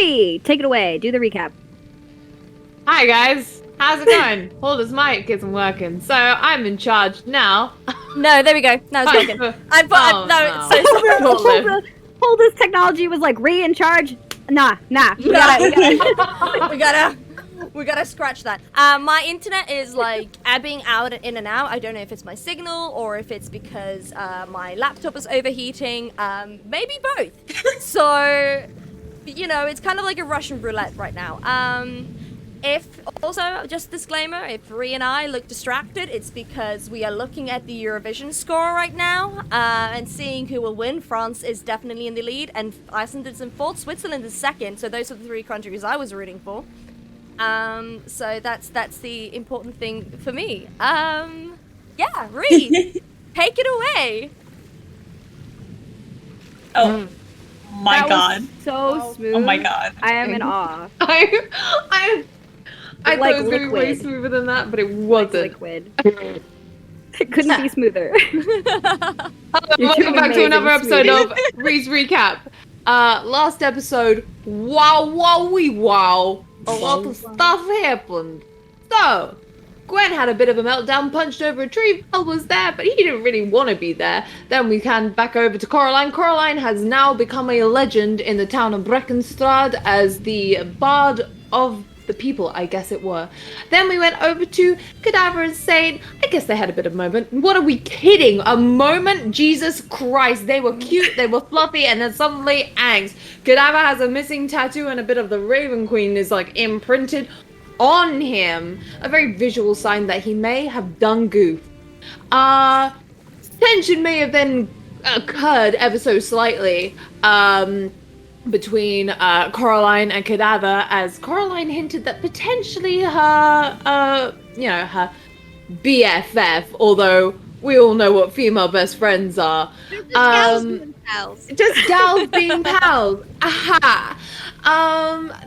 Ree, take it away. Do the recap. Hi guys, how's it going? Holder's mic isn't working, so I'm in charge now. No, there we go. Now it's working. Hold this technology was like Ree in charge. Nah. We gotta scratch that. My internet is like ebbing out and in and out. I don't know if it's my signal or if it's because my laptop is overheating. Maybe both. So, you know, it's kind of like a Russian roulette right now. If also, just disclaimer, if Ree and I look distracted, it's because we are looking at the Eurovision score right now and seeing who will win. France is definitely in the lead, and Iceland is in fourth, Switzerland is second. So those are the three countries I was rooting for. So that's the important thing for me. Yeah, Ree, take it away. Oh my god. So smooth. Oh my god. I am in awe. I Like thought it was going to be way liquid. smoother than that, but it wasn't. Liquid. It couldn't be smoother. Welcome back to another episode of Ree's Recap. Last episode, wow. A lot of stuff happened. So, Gwen had a bit of a meltdown, punched over a tree. Val was there, but he didn't really want to be there. Then we canned back over to Coraline. Coraline has now become a legend in the town of Breckenstrad as the bard of the people, I guess it were. Then we went over to Cadaver and Sane. I guess they had a bit of a moment. What are we kidding? A moment? Jesus Christ. They were cute, they were fluffy, and then suddenly angst. Cadaver has a missing tattoo and a bit of the Raven Queen is like imprinted on him. A very visual sign that he may have done goof. Tension may have then occurred ever so slightly. Between Coraline and Cadaver, as Coraline hinted that potentially her, her BFF, although we all know what female best friends are. Gals being pals. Just gals being pals. Aha!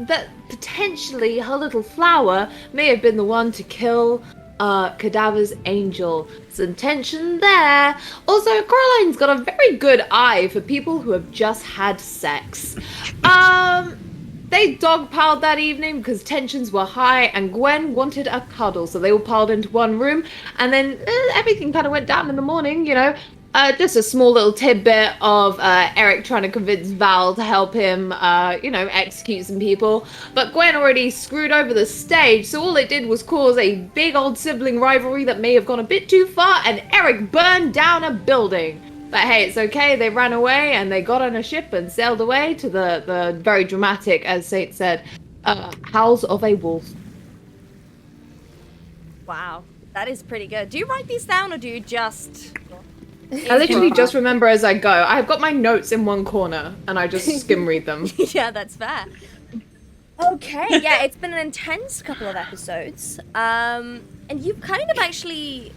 That potentially her little flower may have been the one to kill Cadaver's angel. Some tension there. Also, Coraline's got a very good eye for people who have just had sex. They dogpiled that evening because tensions were high and Gwen wanted a cuddle, so they all piled into one room, and then everything kind of went down in the morning, you know. Just a small little tidbit of Eric trying to convince Val to help him, execute some people. But Gwen already screwed over the stage, so all it did was cause a big old sibling rivalry that may have gone a bit too far, and Eric burned down a building. But hey, it's okay, they ran away, and they got on a ship and sailed away to the very dramatic, as Saint said, howls of a wolf. Wow, that is pretty good. Do you write these down, or do you just... I literally just remember as I go. I've got my notes in one corner, and I just skim read them. Yeah, that's fair. Okay, yeah, it's been an intense couple of episodes. And you've kind of actually,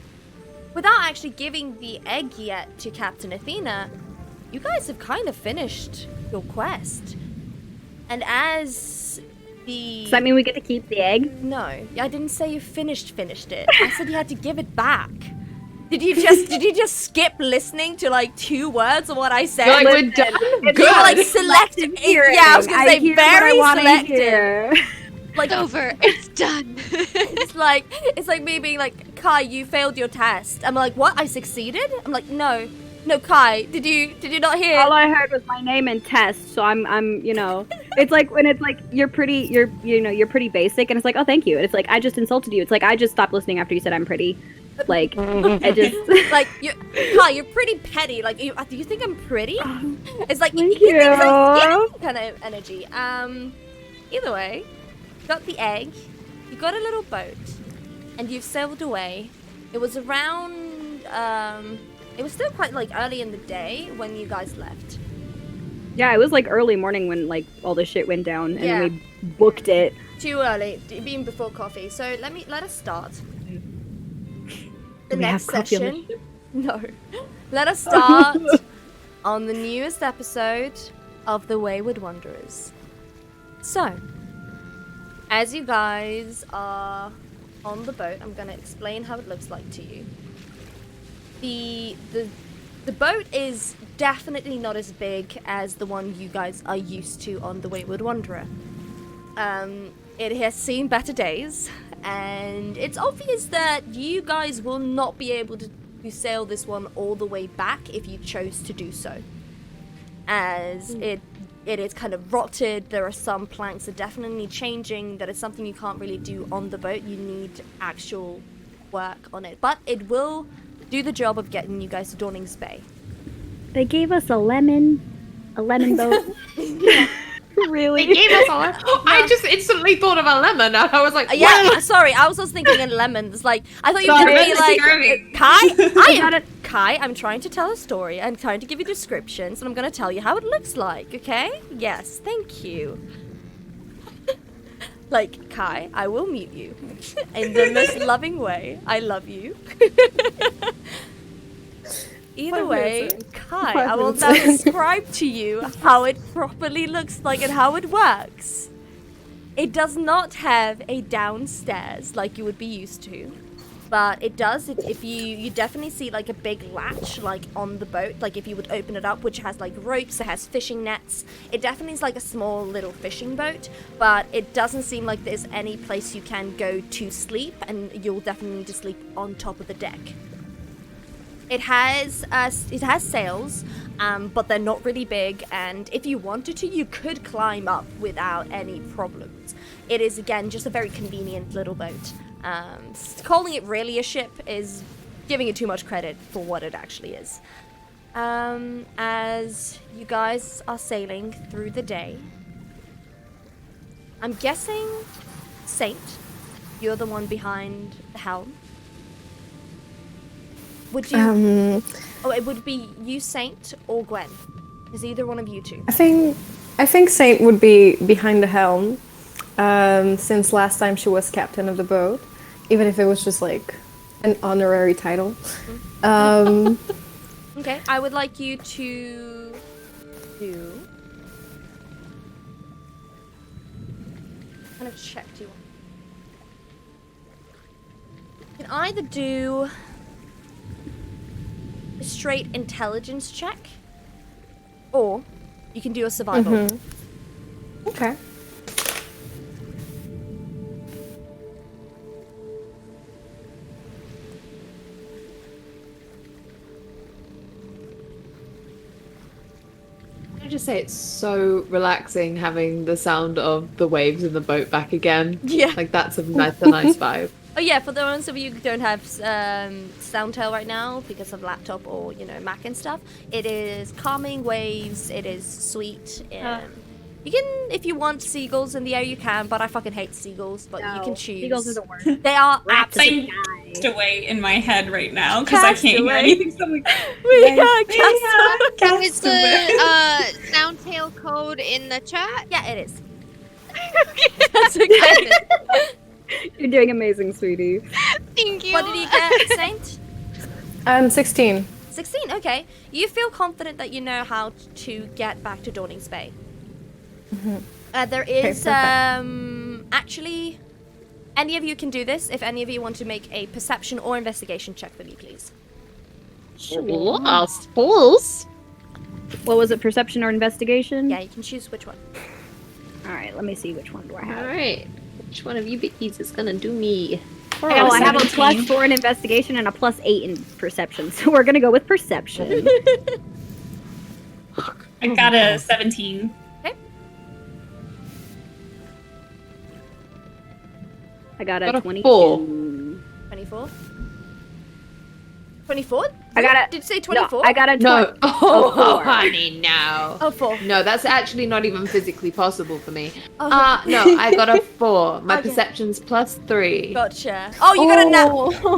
without actually giving the egg yet to Captain Athena, you guys have kind of finished your quest. And as the... Does that mean we get to keep the egg? No, I didn't say you finished it. I said you had to give it back. Did you just skip listening to like 2 words of what I said? Like, we're done. Good. Like selective. Yeah, I was gonna say very selective. Like over. It's done. It's like me being like, Kai, you failed your test. I'm like, what? I succeeded? I'm like, no, Kai, did you not hear? All I heard was my name and test, so I'm it's like when it's like you're pretty basic, and it's like, oh, thank you, and it's like I just insulted you. It's like I just stopped listening after you said I'm pretty. Like, I just... Like, Kai, you're pretty petty. Like, do you think I'm pretty? It's like, thank you you. think I'm skinny kind of energy. Either way, you got the egg, you got a little boat, and you've sailed away. It was around, it was still quite, like, early in the day when you guys left. Yeah, it was, like, early morning when, like, all the shit went down, and then we booked it. Too early, being before coffee. So, let us start. The Do we next have coffee on the session. ship? No. Let us start on the newest episode of the Wayward Wanderers. So, as you guys are on the boat, I'm going to explain how it looks like to you. The The boat is definitely not as big as the one you guys are used to on the Wayward Wanderer. It has seen better days, and it's obvious that you guys will not be able to sail this one all the way back if you chose to do so. As it is kind of rotted, there are some planks that are definitely changing, that is something you can't really do on the boat, you need actual work on it. But it will do the job of getting you guys to Dawning's Bay. They gave us a lemon boat. Really? They gave us a lemon. I just instantly thought of a lemon, and I was like, yeah, sorry, I was just thinking in lemons. Like, I thought you were Sorry, gonna be like, scurvy. Kai, I'm trying to tell a story. I'm trying to give you descriptions, and I'm gonna tell you how it looks like, okay? Yes, thank you. Like, Kai, I will mute you. In the most loving way. I love you. Either way, Kai, I will now describe to you how it properly looks like and how it works. It does not have a downstairs like you would be used to, but it does. If you definitely see like a big latch like on the boat, like if you would open it up, which has like ropes, it has fishing nets. It definitely is like a small little fishing boat, but it doesn't seem like there's any place you can go to sleep, and you'll definitely need to sleep on top of the deck. It has sails, but they're not really big, and if you wanted to, you could climb up without any problems. It is, again, just a very convenient little boat. Calling it really a ship is giving it too much credit for what it actually is. As you guys are sailing through the day, I'm guessing, Saint, you're the one behind the helm. Would you? Oh, it would be you, Saint, or Gwen. Is either one of you two? I think Saint would be behind the helm, since last time she was captain of the boat, even if it was just like an honorary title. Okay, I would like you to do. What kind of check do you want? You can either do a straight intelligence check, or you can do a survival. Okay. I just say it's so relaxing having the sound of the waves in the boat back again. Yeah. Like that's a nice vibe. Oh yeah, for the ones of you who don't have Soundtail right now because of laptop or Mac and stuff, it is calming waves. It is sweet. You can, if you want seagulls in the air, you can, but I fucking hate seagulls. But you can choose. Seagulls are the worst. They are Rats absolutely. Castaway in my head right now because I can't hear Castaway. anything. So I'm like, So is the Soundtail code in the chat? Yeah, it is. That's okay. You're doing amazing, sweetie. Thank you. What did you get, Saint? 16. 16. Okay. You feel confident that you know how to get back to Dawning's Bay. There is actually, any of you can do this. If any of you want to make a perception or investigation check for me, please. Lost fools. What was it? Perception or investigation? Yeah, you can choose which one. All right. Let me see which one do I have. All right. Which one of you bickies is gonna do me? Oh, I have a 17. +4 in investigation and a +8 in perception. So we're gonna go with perception. I got a 17. I got Got a a 22. 24. 24? I got a. Did you say 24? No, I got a 20. No. Oh, four. honey, no. Oh, 4. No, that's actually not even physically possible for me. Oh. No, I got a 4. My Okay. perception's +3. Gotcha. Oh, you got a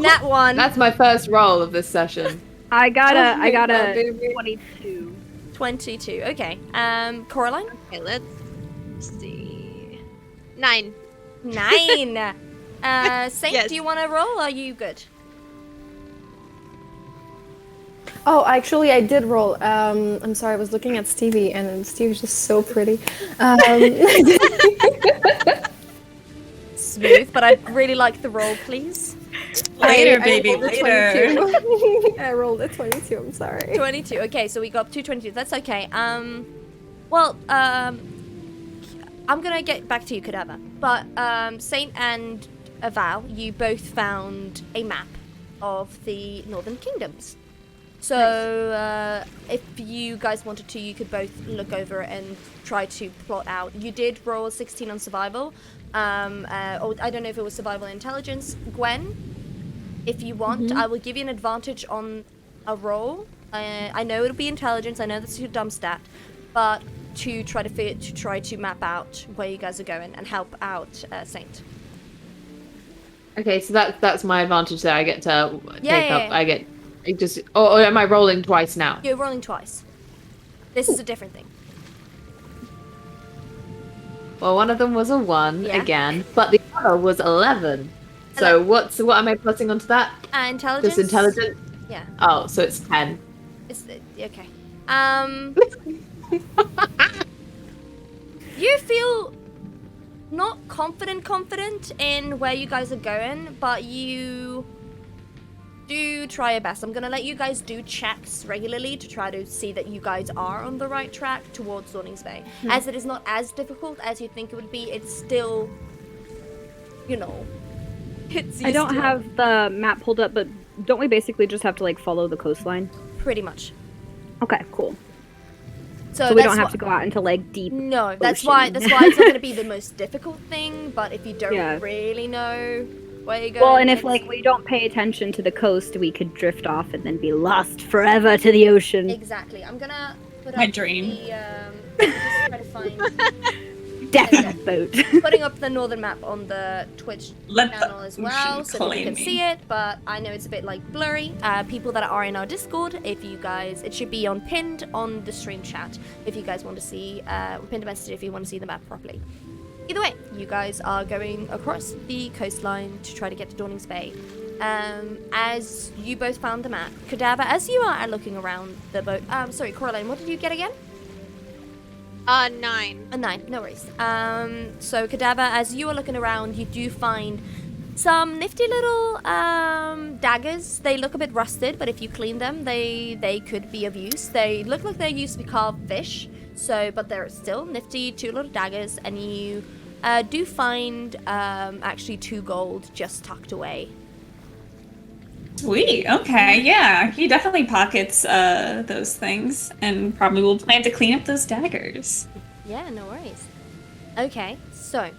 nat 1. That's my first roll of this session. I got a. Oh I got my a God, baby. 22. 22. Okay. Coraline? Okay, let's see. 9. 9. Saint, Yes. do you want to roll? Or are you good? Oh, actually, I did roll. I'm sorry, I was looking at Stevie, and Stevie's just so pretty. Smooth, but I'd really like the roll, please. Later, I baby, rolled a later. 22. I rolled a 22, I'm sorry. 22. Okay, so we got 222. That's okay. Well, I'm gonna get back to you, Cadaver. But Saint and Aval, you both found a map of the Northern Kingdoms. So if you guys wanted to, you could both look over it and try to plot out. You did roll a 16 on survival. Or I don't know if it was survival or intelligence. Gwen, if you want, I will give you an advantage on a roll. I know it'll be intelligence. I know that's your dumb stat, but to try to map out where you guys are going and help out Saint. Okay, so that's my advantage there. I get to take up. Yeah. I get just. Or am I rolling twice now? You're rolling twice. This is a different thing. Well, one of them was a 1 Yeah. again, but the other was 11. So what am I putting onto that? Intelligence. Just intelligence. Yeah. Oh, so it's 10. It's okay. You feel not confident in where you guys are going, but you do try your best. I'm gonna let you guys do checks regularly to try to see that you guys are on the right track towards Dawning's Bay. As it is not as difficult as you think it would be, it's still, I don't have the map pulled up, but don't we basically just have to like follow the coastline? pretty much. Okay, cool. So So we that's don't have why- to go out into like deep. No, that's ocean. why it's not going to be the most difficult thing. But if you don't Yeah. really know where you're going, Well, and if it's- like we don't pay attention to the coast, we could drift off and then be lost forever to the ocean. exactly, I'm gonna put My up dream. the just try to find Death boat. putting up the northern map on the Twitch Let the channel as well, ocean so that you claim can me. see it. But I know it's a bit like blurry. People that are in our Discord, if you guys, it should be pinned on the stream chat. If you guys want to see, pinned a message if you want to see the map properly. Either way, you guys are going across the coastline to try to get to Dawning's Bay. As you both found the map, Cadaver, as you are looking around the boat. Sorry, Coraline, what did you get again? 9. A 9, no worries. So Cadaver, as you are looking around, you do find some nifty little daggers. They look a bit rusted, but if you clean them, they could be of use. They look like they're used to carve fish, but they're still nifty 2 little daggers, and you do find actually 2 gold just tucked away. Sweet. Okay. Yeah. He definitely pockets those things, and probably will plan to clean up those daggers. Yeah, no worries. Okay, so,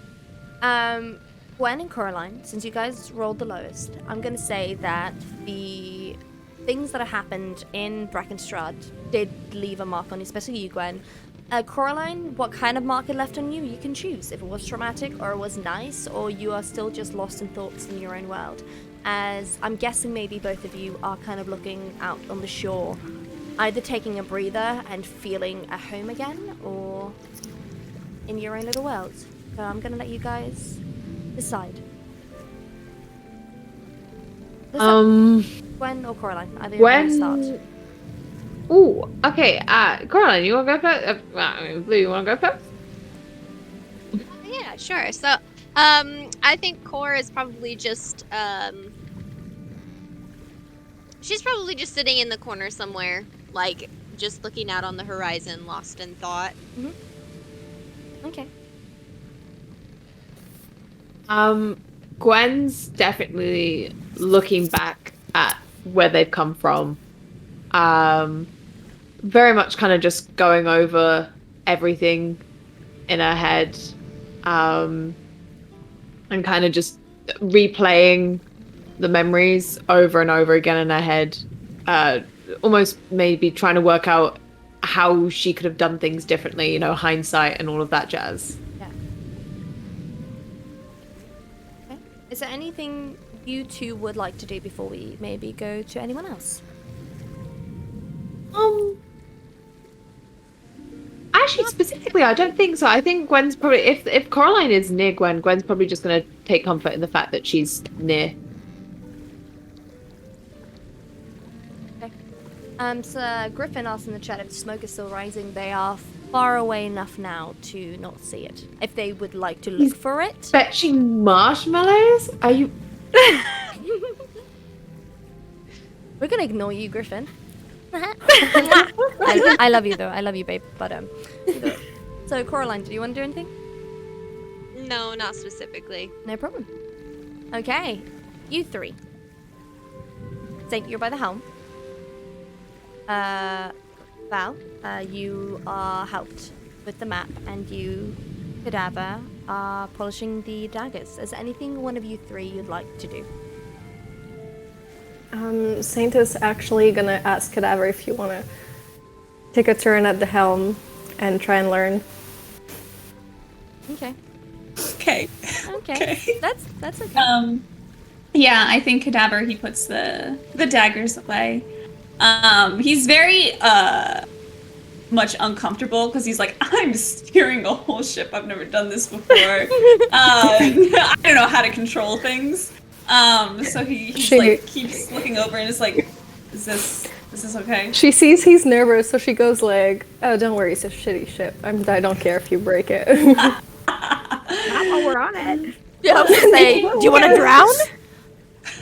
Gwen and Coraline, since you guys rolled the lowest, I'm gonna say that the things that have happened in Brackenstrad did leave a mark on you, especially you, Gwen. Coraline, what kind of mark it left on you, you can choose. If it was traumatic, or it was nice, or you are still just lost in thoughts in your own world. As I'm guessing maybe both of you are kind of looking out on the shore, either taking a breather and feeling at home again, or in your own little world. So I'm gonna let you guys decide. Gwen or Coraline? Either of you want to start. Ooh, okay. Coraline, you want to go first? Blue, you want to go first? Yeah, sure. So, I think Cora is probably just, she's probably just sitting in the corner somewhere, like, just looking out on the horizon, lost in thought. Okay. Gwen's definitely looking back at where they've come from. Very much kind of just going over everything in her head. And kind of just replaying the memories over and over again in her head. Almost maybe trying to work out how she could have done things differently, hindsight and all of that jazz. Yeah. Okay. Is there anything you two would like to do before we maybe go to anyone else? Actually, specifically, I don't think so. I think Gwen's probably, if Coraline is near Gwen's probably just going to take comfort in the fact that she's near. Okay. So Griffin asked in the chat if the smoke is still rising. They are far away enough now to not see it. If they would like to look for it. Fetching marshmallows? Are you... We're gonna ignore you, Griffin. I love you though. I love you, babe. But So Coraline, do you want to do anything? No, not specifically. No problem. Okay, you three. Saint, you're by the helm. Val, you are helped with the map, and you, Cadaver, are polishing the daggers. Is there anything one of you three you'd like to do? Saint is actually gonna ask Cadaver if you wanna take a turn at the helm and try and learn. Okay. Okay. Okay. That's okay. Yeah, I think Cadaver, he puts the daggers away. He's very much uncomfortable because he's like, I'm steering a whole ship. I've never done this before. I don't know how to control things. So he's like keeps looking over and is like, is this okay? She sees he's nervous, so she goes like, "Oh, don't worry, it's a shitty ship. I don't care if you break it." Not while we're on it. Yeah, I was gonna say, do you want to drown?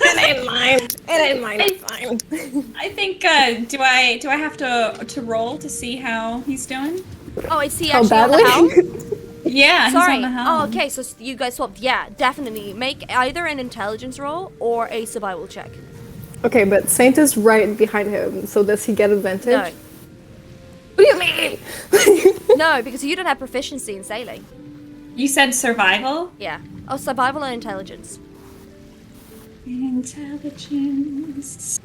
It ain't mine. It ain't mine. It's fine. I think do I have to roll to see how he's doing? Oh, is he How actually on the helm? badly? Yeah, Sorry. he's on the Oh, helm. okay. So you guys swapped. Yeah, definitely. Make either an intelligence roll or a survival check. Okay, but Saint is right behind him, so does he get advantage? No. What do you mean? No, because you don't have proficiency in sailing. You said survival? Yeah. Oh, survival and intelligence. Intelligence.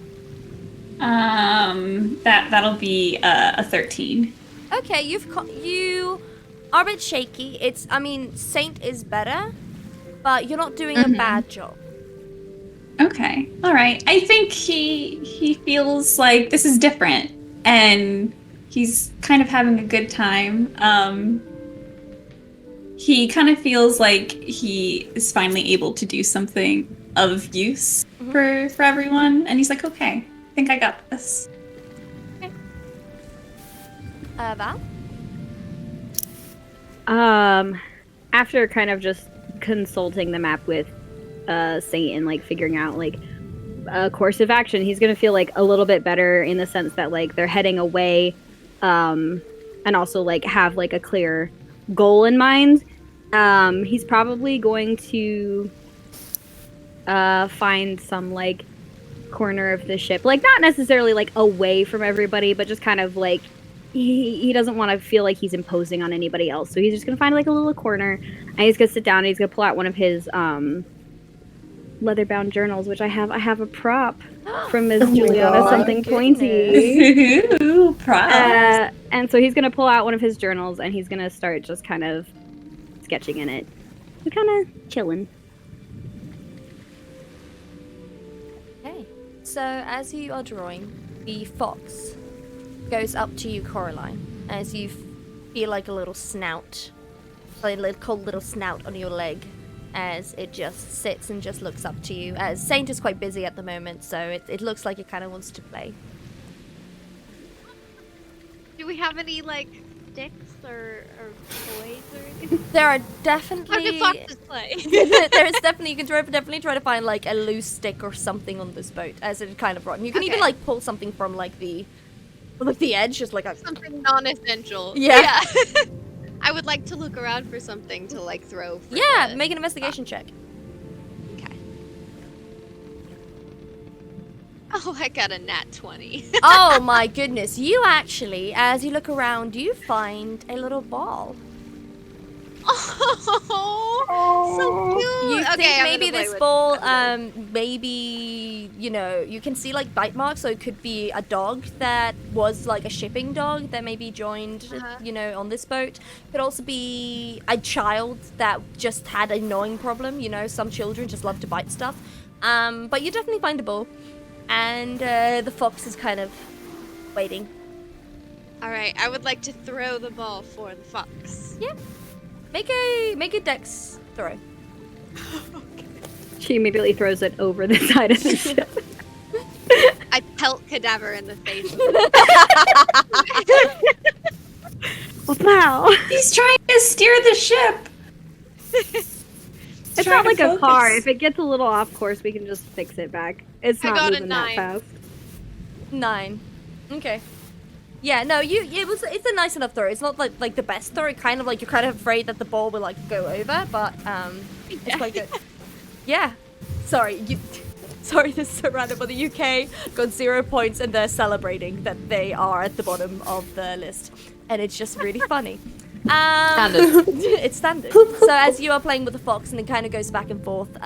That'll be a 13. Okay, you are a bit shaky. I mean, Saint is better, but you're not doing a bad job. Okay. All right. I think he feels like this is different and he's kind of having a good time. He kind of feels like he is finally able to do something of use for everyone, and he's like, okay, I think I got this. Okay. Val? After kind of just consulting the map with Saint and like figuring out like a course of action, he's gonna feel like a little bit better in the sense that like they're heading away, and also like have like a clear goal in mind. He's probably going to find some like corner of the ship, like not necessarily like away from everybody, but just kind of like he doesn't want to feel like he's imposing on anybody else, so he's just gonna find like a little corner and he's gonna sit down and he's gonna pull out one of his leather-bound journals, which I have a prop from Ms. Juliana, God. something pointy. Ooh, props. And so he's gonna pull out one of his journals and he's gonna start just kind of sketching in it. We're kind of chilling. Okay. So as you are drawing, the fox goes up to you, Coraline, as you feel like a little snout, like a little cold little snout on your leg, as it just sits and just looks up to you. As Saint is quite busy at the moment, so it looks like it kind of wants to play. Do we have any like sticks or toys or anything? There are How definitely do foxes play? there is definitely you can definitely try to find like a loose stick or something on this boat, as it kind of rotten. You can even Okay. like pull something from like the edge, just like a Something non-essential. Yeah. I would like to look around for something to like throw. For yeah. the- Make an investigation check. Okay. Oh, I got a nat 20. Oh my goodness! You actually, as you look around, you find a little ball. Oh, so cute. You okay, think I'm maybe gonna play this with ball, it. maybe, you know, you can see like bite marks, so it could be a dog that was like a shipping dog that maybe joined, you know, on this boat. Could also be a child that just had a gnawing problem, you know, some children just love to bite stuff. But you definitely find a ball, and the fox is kind of waiting. All right, I would like to throw the ball for the fox. Yeah. Make a dex throw. She immediately throws it over the side of the ship. I pelt Cadaver in the face. Wow. He's trying to steer the ship. It's not like a car. If it gets a little off course, we can just fix it back. It's I not got a moving that 9. fast. 9. Okay. Yeah, no, it's a nice enough throw. It's not like the best throw. Kind of like you're kind of afraid that the ball will like go over, but it's quite good. Yeah. Sorry, sorry, this is so random, but the UK got 0 points and they're celebrating that they are at the bottom of the list, and it's just really funny. Standard. It's standard. So as you are playing with the fox, and it kind of goes back and forth.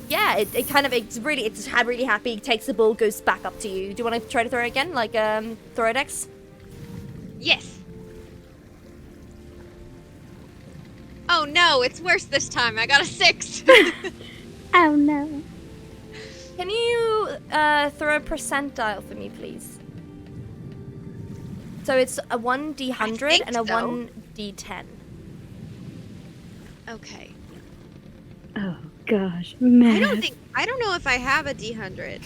Yeah, it's really happy. Takes the ball, goes back up to you. Do you want to try to throw it again, like throw it X? Yes. Oh no, it's worse this time. I got a 6. Oh no. Can you throw a percentile for me, please? So it's a 1d100 and a 1d10. Okay. Oh gosh, man. I don't know if I have a D100.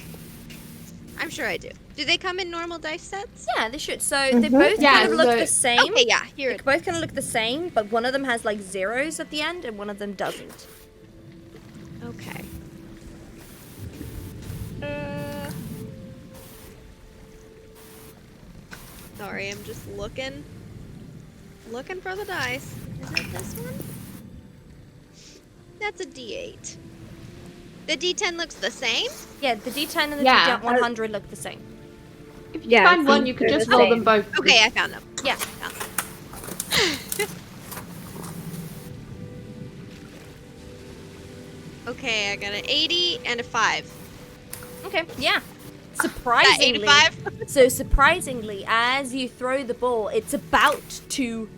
I'm sure I do. Do they come in normal dice sets? Yeah, they should. So they both kind of look the same. Okay, yeah, here They both kind of look the same, but one of them has like zeros at the end and one of them doesn't. Okay. Sorry, I'm just looking for the dice. Is it this one? That's a D8. The D10 looks the same? Yeah, the D10 and the Yeah. D100 look the same. If you find one, you could they're just the roll same. them both. Okay, I found them. Yeah. Okay, I got an 80 and a 5. Okay, yeah. That Surprisingly, 85? so surprisingly, as you throw the ball, it's about to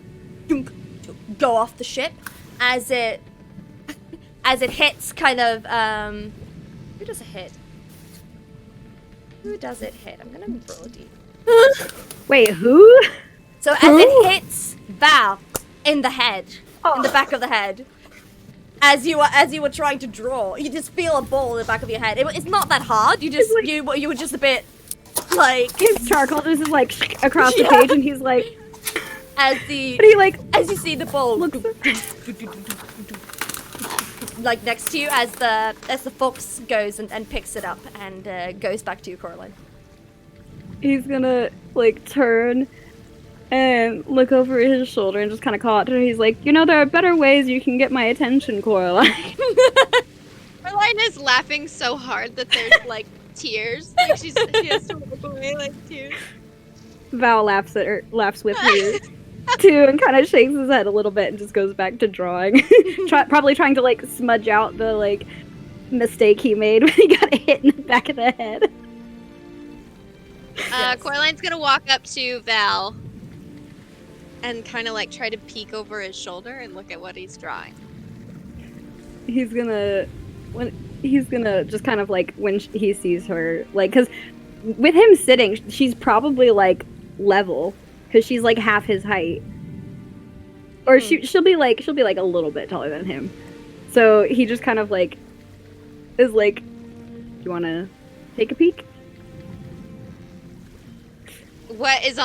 go off the ship as it hits kind of who does it hit? Who does it hit? I'm gonna roll a D. Wait, who? So as it hits Val in the head, in the back of the head, as you were trying to draw, you just feel a ball in the back of your head. It's not that hard. You just you were just a bit like His charcoal just is like across the page, and he's like, as and he like you see the ball looks. like next to you as the fox goes and picks it up and goes back to you, Coraline. He's gonna like turn and look over his shoulder and just kind of call out to her. He's like, there are better ways you can get my attention, Coraline. Caroline is laughing so hard that there's like tears. Like she has to walk away like tears. Val laughs with her too, and kind of shakes his head a little bit and just goes back to drawing. Probably trying to like smudge out the like mistake he made when he got hit in the back of the head. Coraline's gonna walk up to Val and kind of like try to peek over his shoulder and look at what he's drawing. He's gonna just kind of like when he sees her, like, because with him sitting, she's probably like level because she's like half his height, or she'll be like a little bit taller than him. So he just kind of like is like, "Do you want to take a peek?" What is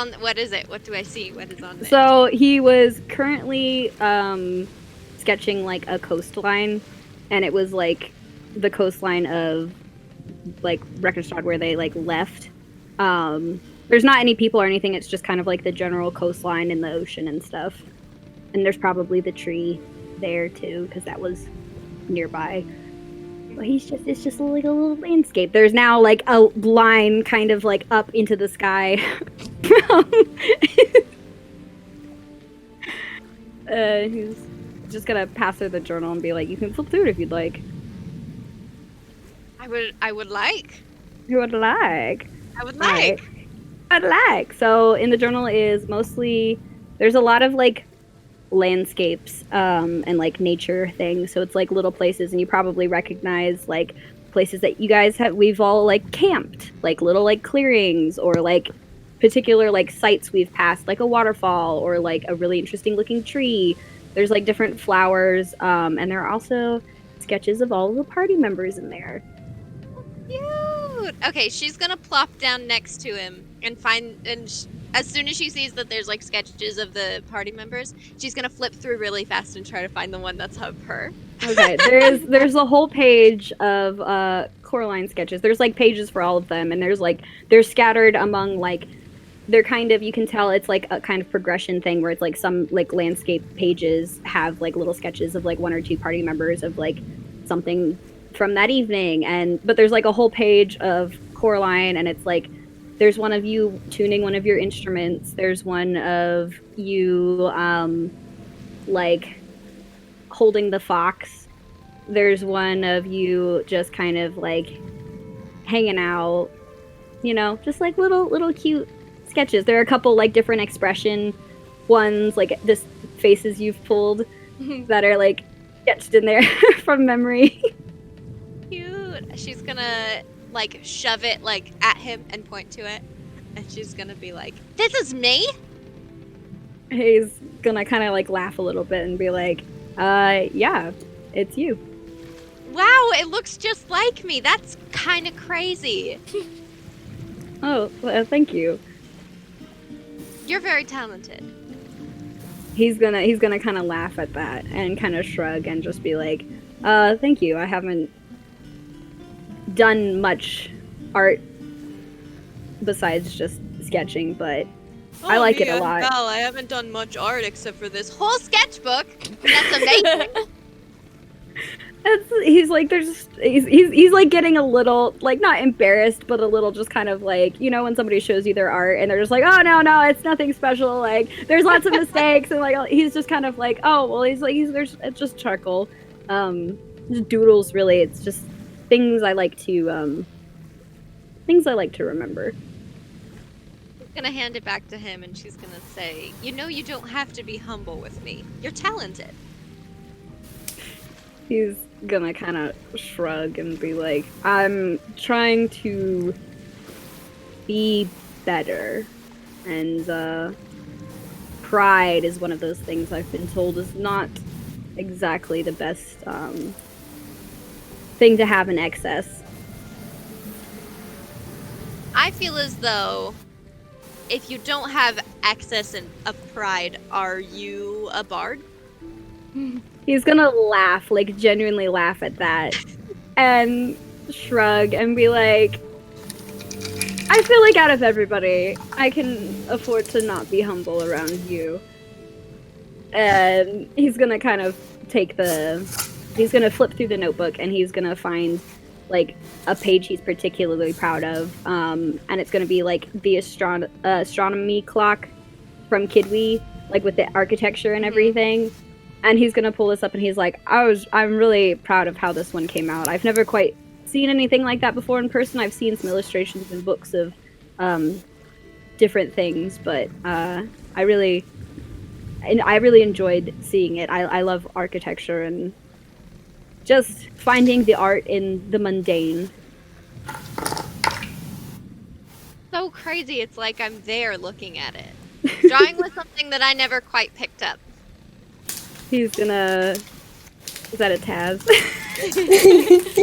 it? What do I see? What is on it? So he was currently sketching like a coastline, and it was like the coastline of like Reckenstadt where they like left. There's not any people or anything. It's just kind of like the general coastline and the ocean and stuff. And there's probably the tree there too, because that was nearby. But it's just like a little landscape. There's now like a line kind of like up into the sky. He's just gonna pass her the journal and be like, "You can flip through it if you'd like." I would like. You would like. I would Alright. like. I'd like. So in the journal is mostly, there's a lot of like landscapes and like nature things. So it's like little places, and you probably recognize like places that you guys we've all like camped, like little like clearings or like particular like sites we've passed, like a waterfall or like a really interesting looking tree. There's like different flowers, and there are also sketches of all of the party members in there. Cute. Okay, she's gonna plop down next to him and as soon as she sees that there's like sketches of the party members, she's gonna flip through really fast and try to find the one that's of her. Okay, there's a whole page of Coraline sketches. There's like pages for all of them, and there's like they're scattered among like they're kind of, you can tell it's like a kind of progression thing where it's like some like landscape pages have like little sketches of like one or two party members of like something from that evening, and but there's like a whole page of Coraline, and it's like there's one of you tuning one of your instruments, there's one of you like holding the fox, there's one of you just kind of like hanging out, you know, just like little cute sketches. There are a couple like different expression ones, like this faces you've pulled that are like sketched in there from memory. Cute. She's gonna like shove it like at him and point to it, and she's gonna be like, "This is me." He's gonna kind of like laugh a little bit and be like, yeah, it's you." Wow, it looks just like me. That's kind of crazy. Oh, well, thank you. You're very talented. He's gonna kind of laugh at that and kind of shrug and just be like, thank you. I haven't done much art besides just sketching, but I like it a lot. Well, I haven't done much art except for this whole sketchbook. That's amazing. He's like, he's like getting a little, like, not embarrassed, but a little just kind of like, you know, when somebody shows you their art and they're just like, oh, no, it's nothing special. Like, there's lots of mistakes. And like, he's just kind of like, oh, well, it's just charcoal. Just doodles, really. It's just things I like to remember. I'm gonna hand it back to him, and she's gonna say, "You know, you don't have to be humble with me. You're talented." He's gonna kind of shrug and be like, I'm trying to be better, and pride is one of those things I've been told is not exactly the best thing to have in excess. I feel as though if you don't have excess of pride, are you a bard? He's gonna laugh, like genuinely laugh at that, and shrug and be like, I feel like out of everybody, I can afford to not be humble around you. And he's gonna kind of he's gonna flip through the notebook, and he's gonna find like a page he's particularly proud of, and it's gonna be like the astronomy clock from Kidwee, like with the architecture and everything. And he's gonna pull this up, and he's like, I'm really proud of how this one came out. I've never quite seen anything like that before in person. I've seen some illustrations in books of different things, but I really enjoyed seeing it. I love architecture and just finding the art in the mundane. So crazy, it's like I'm there looking at it. Drawing was something that I never quite picked up. He's gonna... Is that a Taz?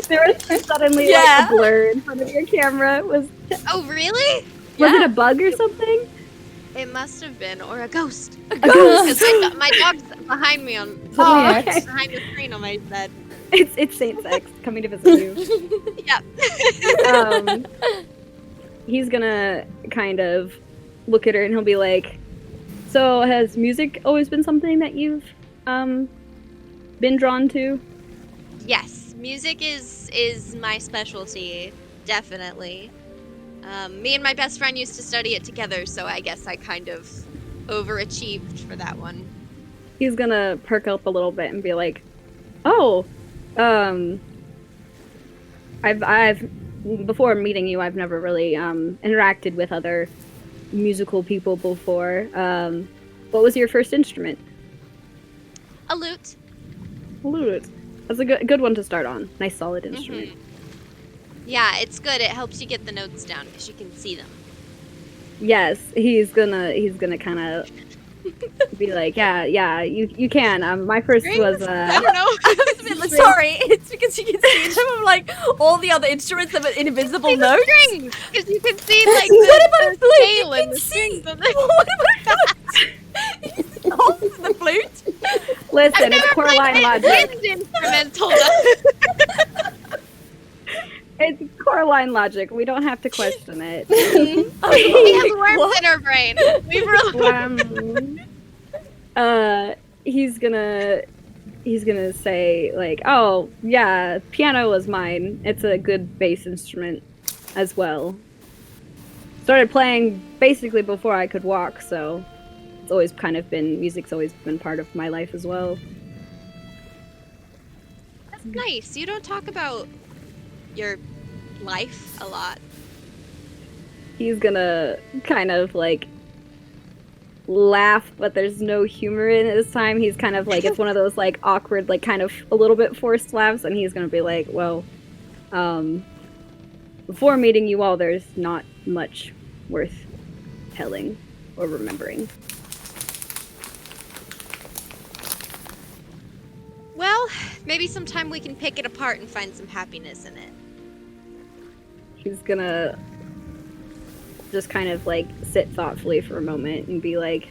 There was suddenly like a blur in front of your camera. Oh, really? Was it a bug or something? It must have been, or a ghost. A ghost! Because my dog's behind me on okay. behind the screen on my bed. It's Saint Sex coming to visit you. Yep. He's gonna kind of look at her and he'll be like, so has music always been something that you've been drawn to? Yes, music is my specialty, definitely. Me and my best friend used to study it together, so I guess I kind of overachieved for that one. He's gonna perk up a little bit and be like, oh, I've before meeting you, I've never really interacted with other musical people before. What was your first instrument? A lute. Lute. That's a good one to start on. Nice solid instrument. Mm-hmm. Yeah, it's good. It helps you get the notes down because you can see them. Yes, he's gonna kind of be like, yeah, you can. My first was I don't know. I was a bit like, sorry, it's because you can see some of like all the other instruments that were invisible notes. Strings, because you can see like the scale and the strings. What about the holes in the flute? Listen, it's Coraline logic. Instrumental. It's Coraline logic. We don't have to question it. We have worms What? in our brain. We really. He's gonna say like, oh yeah, piano was mine. It's a good bass instrument as well. Started playing basically before I could walk, so it's always kind of been music's always been part of my life as well. That's nice. You don't talk about your life a lot. He's gonna kind of like laugh, but there's no humor in it this time. He's kind of like, it's one of those like awkward, like kind of a little bit forced laughs, and he's gonna be like, well, before meeting you all, there's not much worth telling or remembering. Well, maybe sometime we can pick it apart and find some happiness in it. He's gonna just kind of like sit thoughtfully for a moment and be like,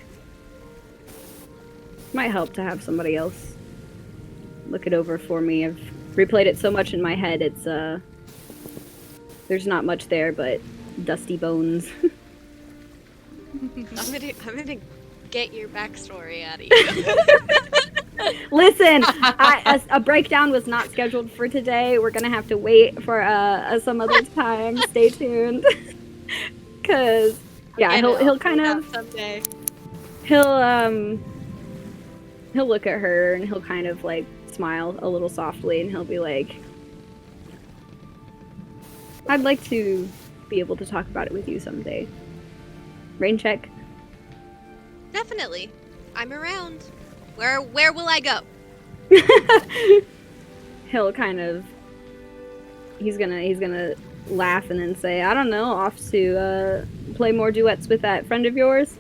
might help to have somebody else look it over for me. I've replayed it so much in my head, it's there's not much there but dusty bones. I'm gonna get your backstory out of you. Listen, a breakdown was not scheduled for today. We're gonna have to wait for some other time. Stay tuned. Cause yeah, he'll kind of someday. he'll look at her and he'll kind of like smile a little softly and he'll be like, I'd like to be able to talk about it with you someday. Rain check. Definitely. I'm around. Where will I go? He'll kind of he's gonna laugh and then say, I don't know, off to play more duets with that friend of yours.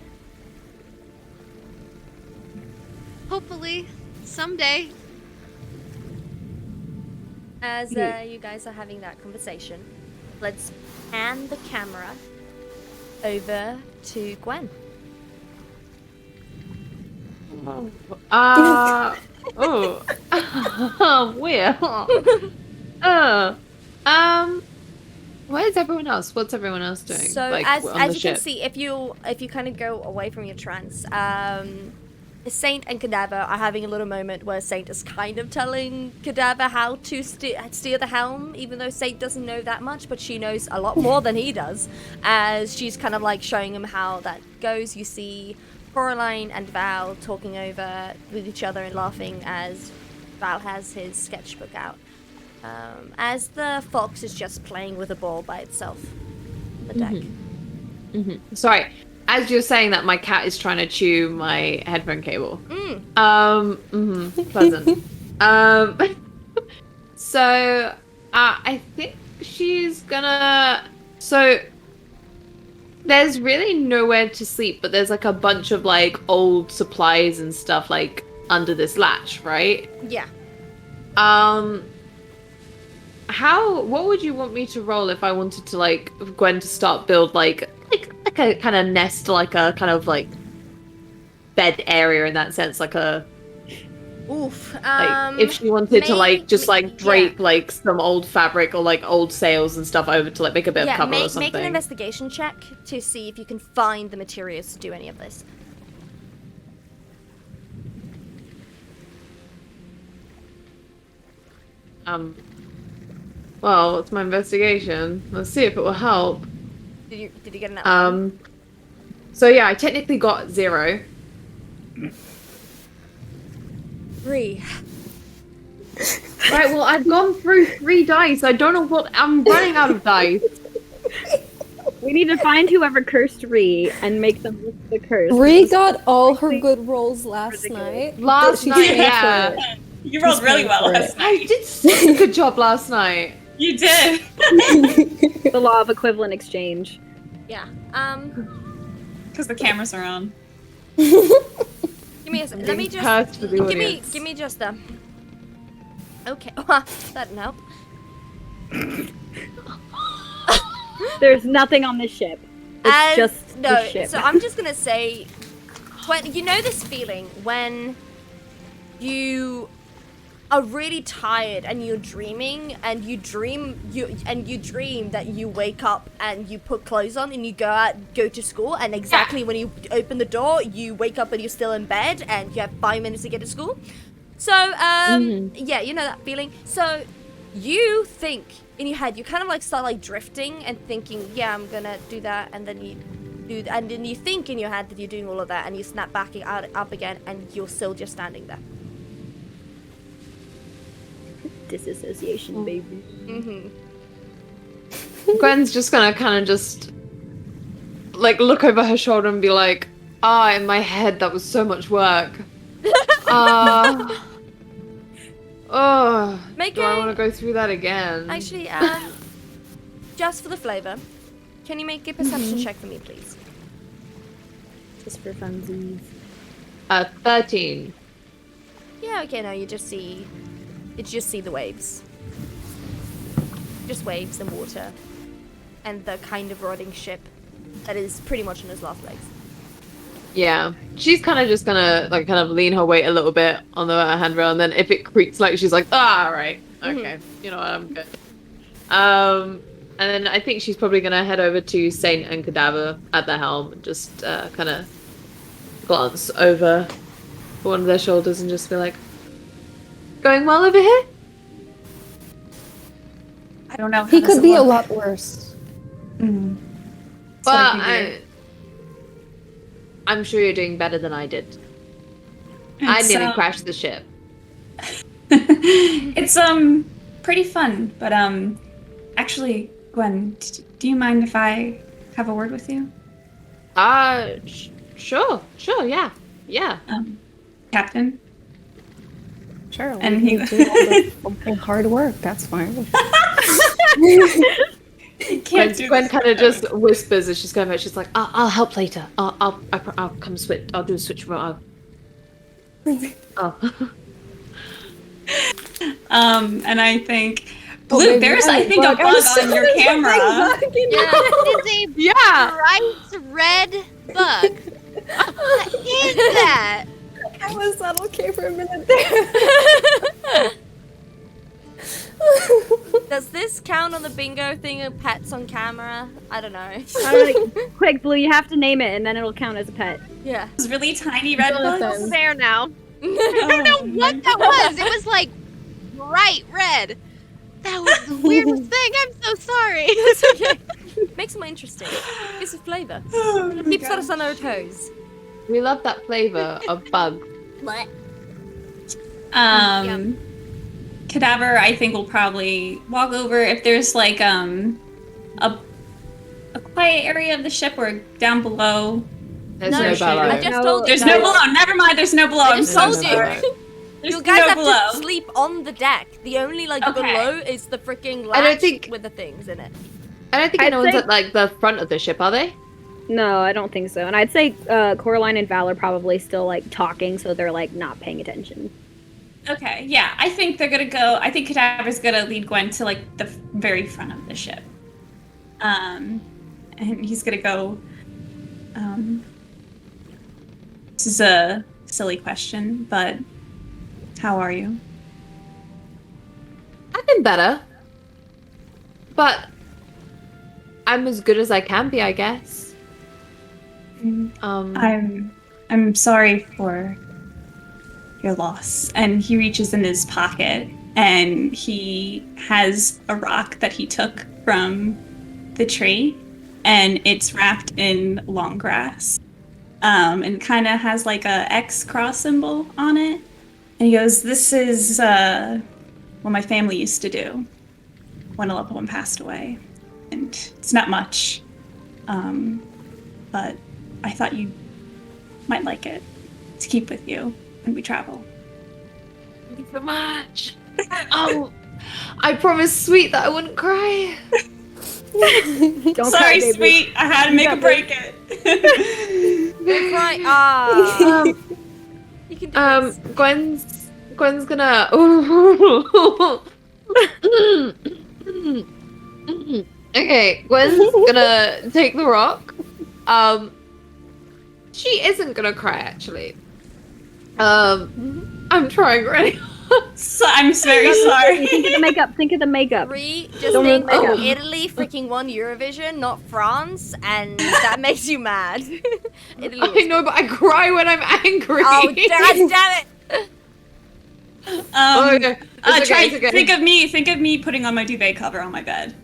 Hopefully, someday. As you guys are having that conversation, let's pan the camera over to Gwen. Where's everyone else? What's everyone else doing? So like, as on the you can ship? see, if you kind of go away from your trance, Saint and Cadaver are having a little moment where Saint is kind of telling Cadaver how to steer the helm, even though Saint doesn't know that much, but she knows a lot more than he does, as she's kind of like showing him how that goes. You see Coraline and Val talking over with each other and laughing as Val has his sketchbook out. As the fox is just playing with a ball by itself on the deck. Sorry, as you're saying that, my cat is trying to chew my headphone cable. Pleasant. So I think she's gonna. So there's really nowhere to sleep, but there's like a bunch of like old supplies and stuff like under this latch, right? Yeah. What would you want me to roll if I wanted to like Gwen to start build like a kind of nest, like a kind of like bed area in that sense, like a Oof. like if she wanted to like just like drape like some old fabric or like old sails and stuff over to like make a bit of cover or something. Make an investigation check to see if you can find the materials to do any of this. Well, it's my investigation. Let's see if it will help. Did you get an outcome? So yeah, I technically got 0. 3. Right, well, I've gone through 3 dice. I don't know what... I'm running out of dice. We need to find whoever cursed Ree and make them lift the curse. Ree got all her good rolls last night. Last She night, paid yeah. for it. You rolled really well last I night. did such a good job last night. You did. The law of equivalent exchange. Yeah. Because the cameras are on. Give me a let me just Cursed for the audience. give me just a. Okay. That didn't help. There's nothing on this ship. It's just the ship. So I'm just gonna say, when you know this feeling when you are really tired and you're dreaming and you dream that you wake up and you put clothes on and you go to school, and exactly when you open the door you wake up and you're still in bed and you have 5 minutes to get to school. So yeah, you know that feeling. So you think in your head, you kind of like start like drifting and thinking, yeah, I'm gonna do that, and then you do, and then you think in your head that you're doing all of that, and you snap back up again, and you're still just standing there. Disassociation, baby. Gwen's just gonna kind of just like look over her shoulder and be like, in my head that was so much work. Make do I want to go through that again? Actually, just for the flavor, can you make a perception check for me, please? Just for funsies. 13. Yeah, okay, no, you just see the waves. Just waves and water. And the kind of rotting ship that is pretty much on its last legs. Yeah. She's kind of just gonna like kind of lean her weight a little bit on the handrail, and then if it creaks like she's like, right, okay, you know what, I'm good. And then I think she's probably gonna head over to Saint and Cadaver at the helm and just kind of glance over one of their shoulders and just be like, going well over here? I don't know. He could be a lot worse. Mm. Well, I'm sure you're doing better than I did. I nearly crashed the ship. It's pretty fun, but actually, Gwen, do you mind if I have a word with you? Sure, yeah. Captain? Sure, And we he- can do all the hard work. That's fine. Gwen kind of just whispers as she's going back. She's like, "I'll help later. I'll come switch. I'll do a switch remote. And I think Blue, there's I think a bug on your camera. Yeah, bright red bug. What is that? I was not okay for a minute there. Does this count on the bingo thing of pets on camera? I don't know. Quick, Blue, you have to name it, and then it'll count as a pet. Yeah. Those really tiny red bugs. It's there now. I don't know what that was. It was like bright red. That was the weirdest thing. I'm so sorry. It's okay. Makes it more interesting. Gives it flavor. Keeps us on our toes. We love that flavor of bug. What? Cadaver, I think, will probably walk over if there's like a quiet area of the ship or down below. There's No, no I below. just told you. There's no below. Never mind. There's no below. I I'm just so told sorry. you. There's You guys no have below. to sleep on the deck. The only like Okay. below is the freaking I don't latch think- with the things in it. I don't think I'd anyone's say- at like the front of the ship, are they? No, I don't think so. And I'd say Coraline and Val are probably still like talking, so they're like not paying attention. Okay, yeah. I think they're gonna go. I think Cadaver's gonna lead Gwen to like the very front of the ship. And he's gonna go. This is a silly question, but how are you? I've been better. But I'm as good as I can be, I guess. I'm sorry for your loss. And he reaches in his pocket and he has a rock that he took from the tree, and it's wrapped in long grass. And kind of has like a X cross symbol on it. And he goes, "This is what my family used to do when a loved one passed away. And it's not much, but I thought you might like it to keep with you when we travel." Thank you so much. I promised Sweet that I wouldn't cry. Don't Sorry, cry, baby. Sweet. I had to make her break it. Don't cry. Ah. You can do this. Gwen's gonna. Okay, Gwen's gonna take the rock. She isn't gonna cry actually. I'm trying really hard. So, I'm very sorry. Think of the makeup. Think of the makeup. Bree, just Don't think make up. Italy freaking won Eurovision, not France, and that makes you mad. Italy I was know, but I cry when I'm angry. Oh, god damn it! Okay. It's Try, okay. think of me putting on my duvet cover on my bed.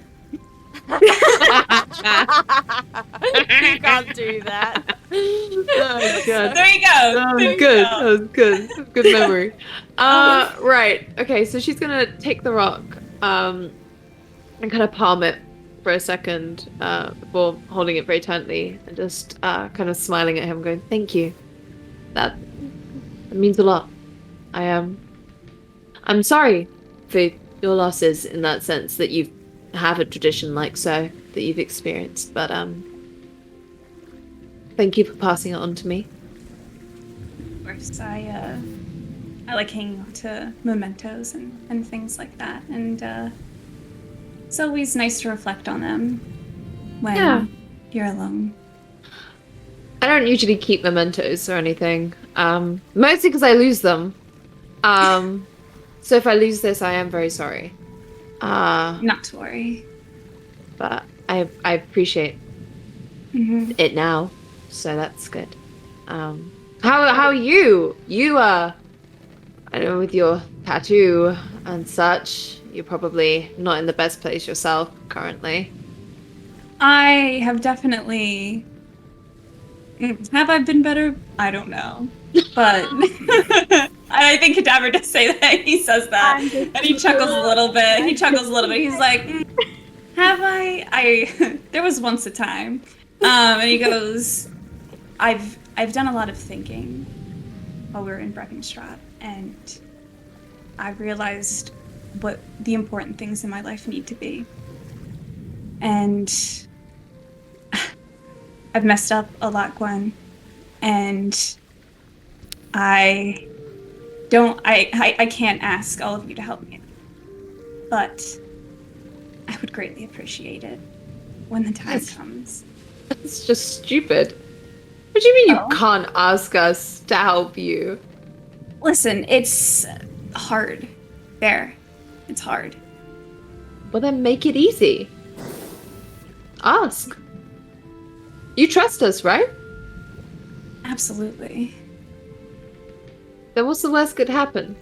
You can't do that. Oh god. There you go. That There was you good. go. That was good. Good memory. Right. Okay, so she's gonna take the rock, and kind of palm it for a second, before holding it very tightly and just kind of smiling at him, going, "Thank you. That means a lot. I'm sorry for your losses in that sense that you have a tradition like so that you've experienced, but thank you for passing it on to me." Of course, I like hanging on to mementos and things like that, and it's always nice to reflect on them when Yeah. you're alone. I don't usually keep mementos or anything, mostly because I lose them. So if I lose this, I am very sorry. Not to worry. But I appreciate Mm-hmm. it now, so that's good. How are you? You I know with your tattoo and such, you're probably not in the best place yourself currently. I have definitely. Have I been better? I don't know. But I think Cadaver does say that. He says that. And he chuckles a little bit. He's like, have I? There was once a time. And he goes, I've done a lot of thinking while we were in Breckenstraat, and I realized what the important things in my life need to be. And I've messed up a lot, Gwen, and I can't ask all of you to help me, but I would greatly appreciate it when the time comes. That's just stupid. What do you mean you Oh. can't ask us to help you? Listen, it's hard. It's hard. Well, then make it easy. Ask. You trust us, right? Absolutely. Then what's the worst could happen?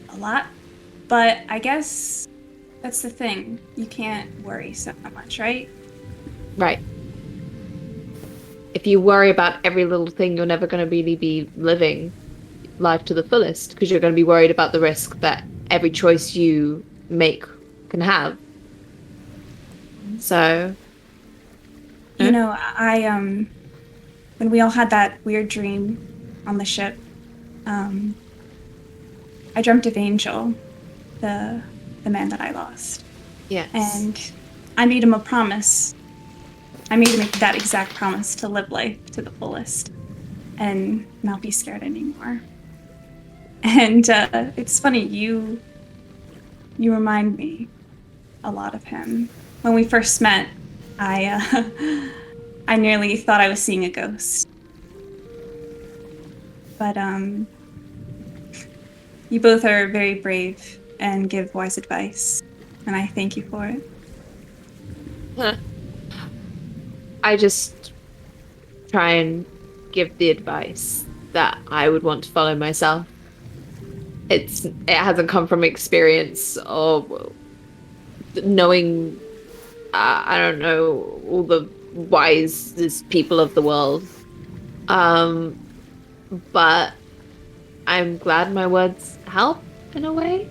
A lot. But I guess that's the thing. You can't worry so much, right? Right. If you worry about every little thing, you're never going to really be living life to the fullest, because you're going to be worried about the risk that every choice you make can have. So, You know, I when we all had that weird dream on the ship, I dreamt of Angel, the man that I lost. yes. And I made him a promise. I made him that exact promise to live life to the fullest and not be scared anymore. And it's funny, you remind me a lot of him. When we first met, I nearly thought I was seeing a ghost. But you both are very brave and give wise advice, and I thank you for it. I just try and give the advice that I would want to follow myself. It hasn't come from experience or knowing, I don't know, all the wisest people of the world. But I'm glad my words help in a way.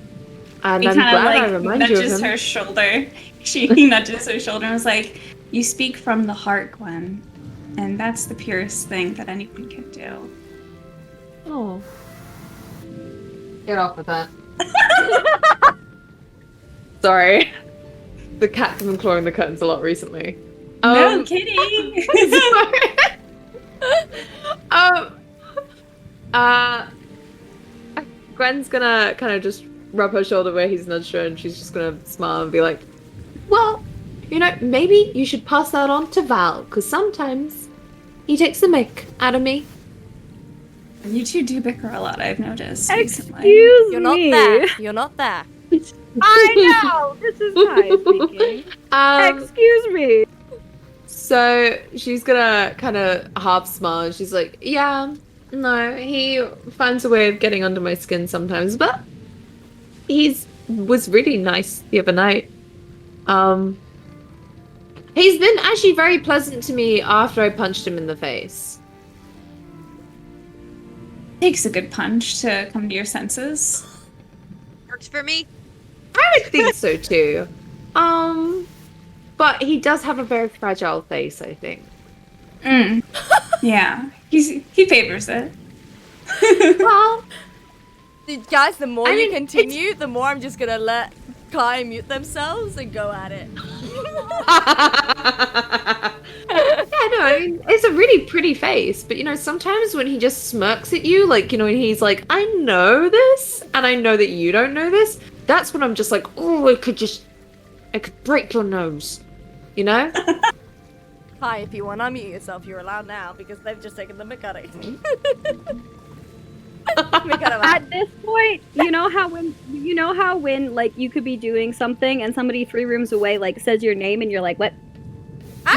And He I'm kind of glad I like remind you of nudges him. her shoulder. He nudges her shoulder and was like, "You speak from the heart, Gwen, and that's the purest thing that anyone can do." Oh. Get off with that. Sorry. The cat's been clawing the curtains a lot recently. No kidding. Gwen's gonna kind of just rub her shoulder where he's nudged her, and she's just gonna smile and be like, well, you know, maybe you should pass that on to Val, because sometimes he takes the mick out of me. You two do bicker a lot, I've noticed recently. Excuse You're not me. there. You're not there. I know. This is Kai speaking. Excuse me. So she's gonna kind of half smile. And she's like, "Yeah, no, he finds a way of getting under my skin sometimes, but was really nice the other night. He's been actually very pleasant to me after I punched him in the face." Takes a good punch to come to your senses. Works for me. I would think so too. But he does have a very fragile face, I think. Yeah, he favors it. Well, Guys, the more I you mean, continue, the more I'm just gonna let Kai mute themselves and go at it. yeah, no, I mean, it's a really pretty face, but sometimes when he just smirks at you, like, and he's like, "I know this, and I know that you don't know this," that's when I'm just like, "Oh, I could break your nose," Kai, if you want to unmute yourself, you're allowed now because they've just taken the mick out of you. At this point, you know how when like you could be doing something and somebody 3 rooms away like says your name and you're like, "What?"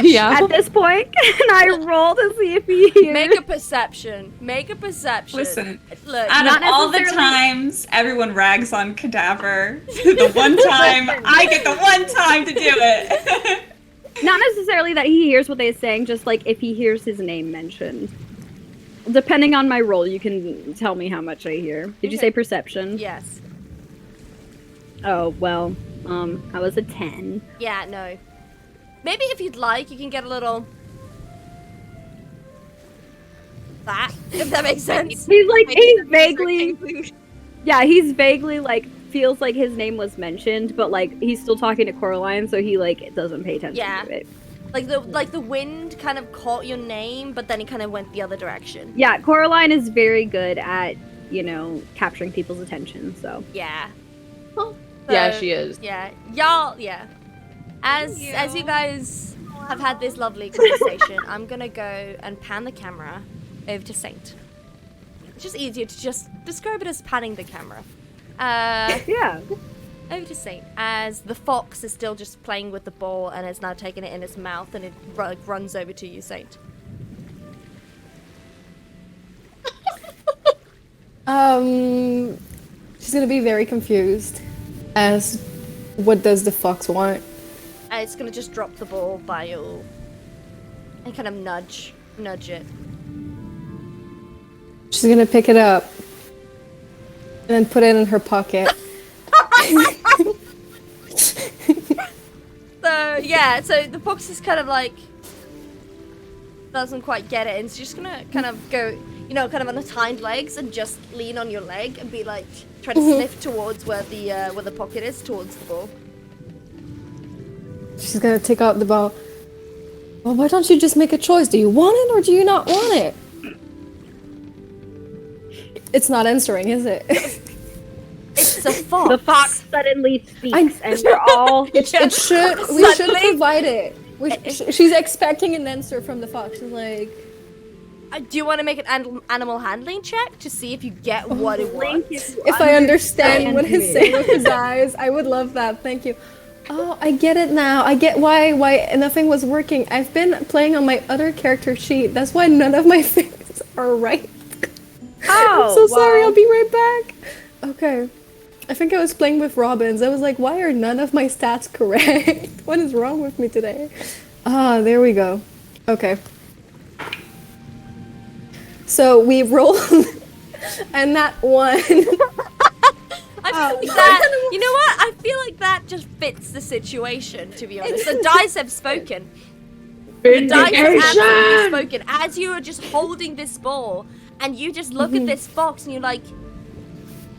Yeah. At this point, can I roll to see if he hears? Make a perception. Listen, Look, out not of all the necessarily- times everyone rags on Cadaver, the one time I get the one time to do it. Not necessarily that he hears what they're saying, just like if he hears his name mentioned. Depending on my roll, you can tell me how much I hear. Did you Okay. say perception? yes. Oh, well, I was a 10. Yeah, no. Maybe if you'd like, you can get a little... that, if that makes sense. He's like, My he's ears are vaguely, tingling. yeah, he's vaguely like, feels like his name was mentioned, but like, he's still talking to Coraline, so he like, doesn't pay attention Yeah. to it. Like the wind kind of caught your name, but then it kind of went the other direction. Yeah, Coraline is very good at, capturing people's attention, so. Yeah. Yeah, So, she is. Yeah. Y'all, yeah. As you guys have had this lovely conversation, I'm gonna go and pan the camera over to Saint. It's just easier to just describe it as panning the camera. Yeah. Over to Saint, as the fox is still just playing with the ball and has now taken it in its mouth and it runs over to you, Saint. She's gonna be very confused as what does the fox want? It's gonna just drop the ball by you and kind of nudge it. She's gonna pick it up and then put it in her pocket. So the fox is kind of like doesn't quite get it, and it's just gonna kind of go, kind of on its hind legs and just lean on your leg and be like, try to sniff towards where the pocket is, towards the ball. She's gonna take out the ball. Well, why don't you just make a choice? Do you want it or do you not want it? It's not answering, is it? It's a fox. The fox suddenly speaks, I- and we're all. We should Suddenly? provide it. She's expecting an answer from the fox. She's like, Do you want to make an animal handling check to see if you get what it Link wants? is- if I understand what he's me. saying with his eyes, I would love that. Thank you. Oh, I get it now. I get why nothing was working. I've been playing on my other character sheet. That's why none of my things are right. Oh, I'm so sorry. well. I'll be right back. Okay. I think I was playing with Robins. I was like, why are none of my stats correct? What is wrong with me today? Ah, there we go. Okay. So we rolled, and that one. I feel like that. You know what? I feel like that just fits the situation. To be honest, the dice have spoken. The dice have absolutely spoken. As you are just holding this ball, and you just look at this fox, and you're like,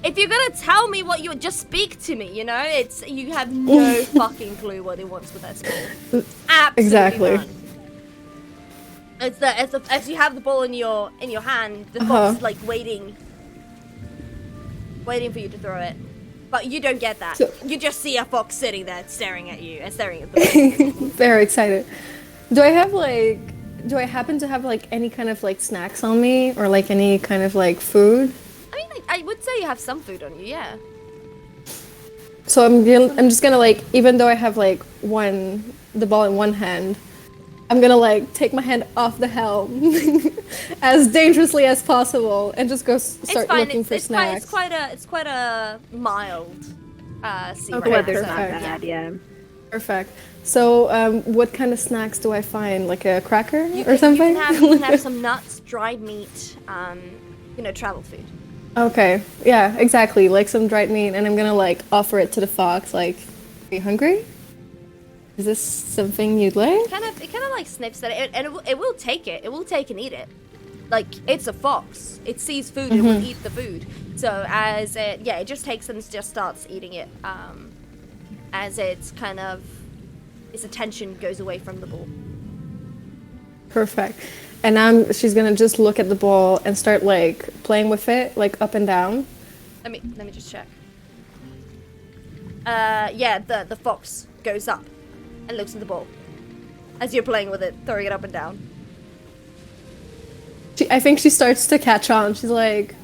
if you're gonna tell me what you just speak to me, it's you have no fucking clue what it wants with that ball. Absolutely Exactly. none. As you have the ball in your hand, the fox is like waiting for you to throw it, but you don't get that. So- You just see a fox sitting there staring at you and staring at the ball. Very excited. Do I have like do I happen to have like any kind of like snacks on me or like any kind of like food? I mean, like, I would say you have some food on you, yeah. So I'm just gonna like, even though I have like the ball in one hand, I'm gonna like take my hand off the helm as dangerously as possible and just go start looking for snacks. It's quite a mild sea Okay, right now, Weather's so, not bad, yeah. Perfect. So what kind of snacks do I find? Like a cracker You or something? You can have some nuts, dried meat, travel food. Okay, yeah, exactly. Like some dried meat, and I'm gonna like offer it to the fox. Like, are you hungry? Is this something you'd like? It kind of like sniffs at it, and it will take it. It will take and eat it. Like, it's a fox. It sees food, it will eat the food. So as it just takes and just starts eating it. As it's kind of its attention goes away from the ball. Perfect. And now she's gonna just look at the ball and start like playing with it, like up and down. Let me just check. The fox goes up and looks at the ball as you're playing with it, throwing it up and down. I think she starts to catch on. She's like,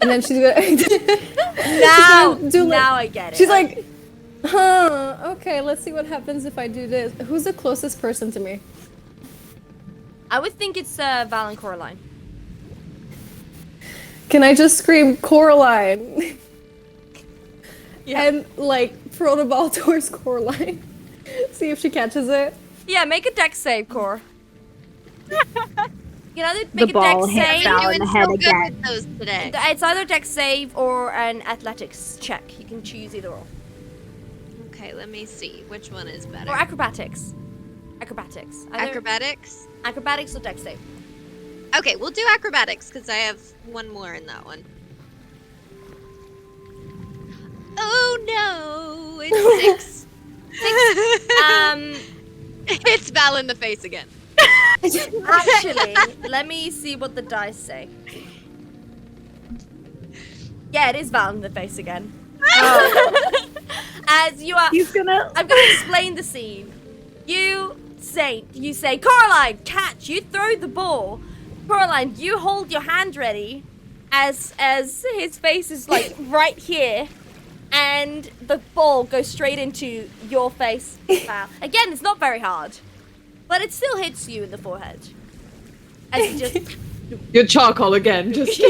and then she's gonna Now I get it. She's like, huh? Okay, let's see what happens if I do this. Who's the closest person to me? I would think it's Val and Coraline. Can I just scream Coraline? Yeah. And like throw the ball towards Coraline. See if she catches it. Yeah, make a dex save, Cor. You know, The make a ball dex hit save. Val in the head so good again. with those today. It's either dex save or an athletics check. You can choose either or. Okay, let me see. Which one is better? Or acrobatics. Acrobatics. Either Acrobatics? acrobatics or dex save. Okay, we'll do acrobatics because I have one more in that one. Oh no! It's 6. It's Val in the face again. Actually, let me see what the dice say. Yeah, it is Val in the face again. As you are, I'm gonna explain the scene. You say, Coraline, catch! You throw the ball. Coraline, you hold your hand ready, as his face is like right here, and the ball goes straight into your face. Val. Again, it's not very hard, but it still hits you in the forehead. As you just. Your charcoal again, just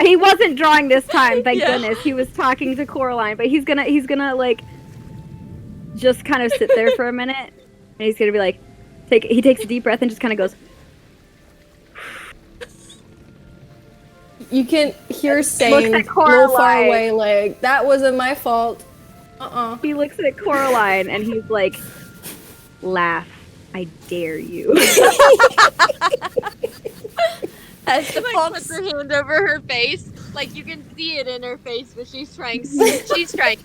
He wasn't drawing this time, thank goodness. He was talking to Coraline, but he's gonna like just kind of sit there for a minute, and he's gonna be like, he takes a deep breath and just kind of goes. You can hear Looks saying at a little far Coraline. away, like, that wasn't my fault. He looks at Coraline and he's like, laugh, I dare you. As the Like fox. puts her hand over her face, like you can see it in her face, but she's trying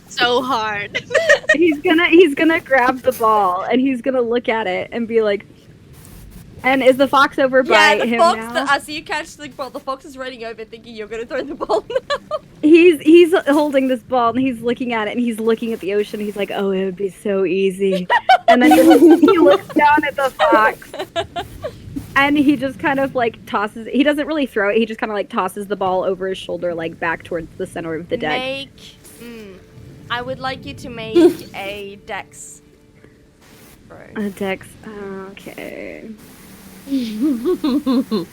so hard. he's gonna grab the ball and he's gonna look at it and be like, and is the fox over by Yeah, the him fox. now? As you catch the ball, the fox is running over, thinking you're gonna throw the ball now. He's holding this ball and he's looking at it and he's looking at the ocean. He's like, oh, it would be so easy. And then he looks down at the fox and he just kind of like tosses. He doesn't really throw it. He just kind of like tosses the ball over his shoulder, like back towards the center of the deck. I would like you to make a dex. A dex. Okay. All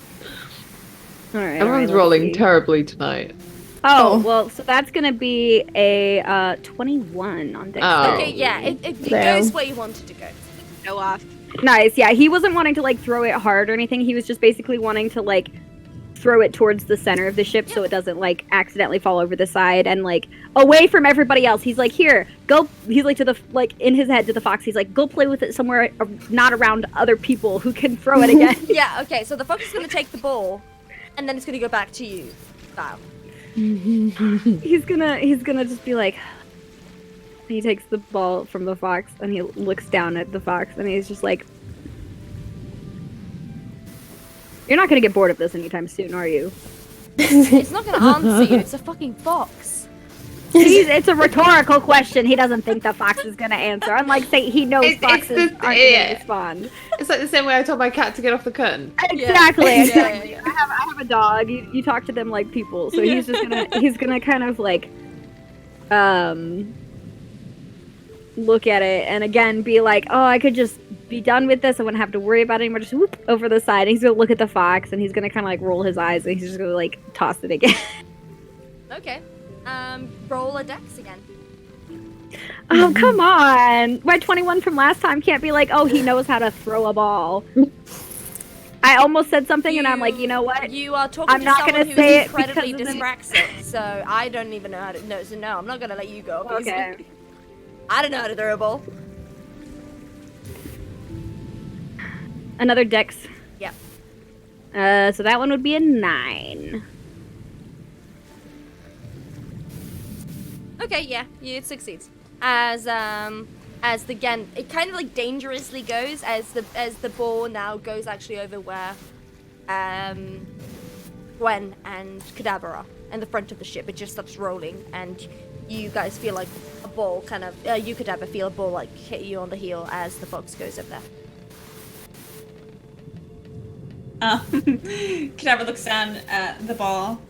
right. everyone's let's rolling see. terribly tonight. Oh, well, so that's gonna be a 21 on dex. Oh. Okay, yeah, it Damn. goes where you wanted to go. Go off. Nice. Yeah, he wasn't wanting to like throw it hard or anything. He was just basically wanting to like throw it towards the center of the ship so it doesn't like accidentally fall over the side and like away from everybody else. He's like, here, go. He's like to the like in his head to the fox. He's like, go play with it somewhere not around other people who can throw it again. Yeah, okay, so the fox is gonna take the ball, and then it's gonna go back to you, Val. he's gonna just be like. He takes the ball from the fox and he looks down at the fox and he's just like, you're not gonna get bored of this anytime soon, are you? It's not gonna answer you, it's a fucking fox. It's a rhetorical question. He doesn't think the fox is gonna answer. Unlike say he knows foxes aren't gonna respond. It's like the same way I told my cat to get off the curtain. Exactly. Yeah. Exactly. Yeah. I have a dog. You talk to them like people, so he's just gonna kind of like look at it and again be like, oh, I could just be done with this. I wouldn't have to worry about it anymore. Just whoop over the side. And he's gonna look at the fox and he's gonna kind of like roll his eyes and he's just gonna like toss it again. Okay. Roll a dex again. Oh, come on. My 21 from last time can't be like, oh, he knows how to throw a ball. I almost said something and I'm like, you know what? You are talking I'm to not someone gonna who's say it incredibly because of the- dyspraxic, so I don't even know how to. No, so no, I'm not gonna let you go. Because Okay. I don't know how to throw a ball. Another dex. Yeah. So that one would be a 9. Okay, yeah, it succeeds. As the again, it kind of like dangerously goes as the ball now goes actually over where Gwen and Cadaver are in the front of the ship. It just stops rolling, and you guys feel like a ball kind of you Cadaver feel a ball like hit you on the heel as the fox goes up there. Cadaver looks down at the ball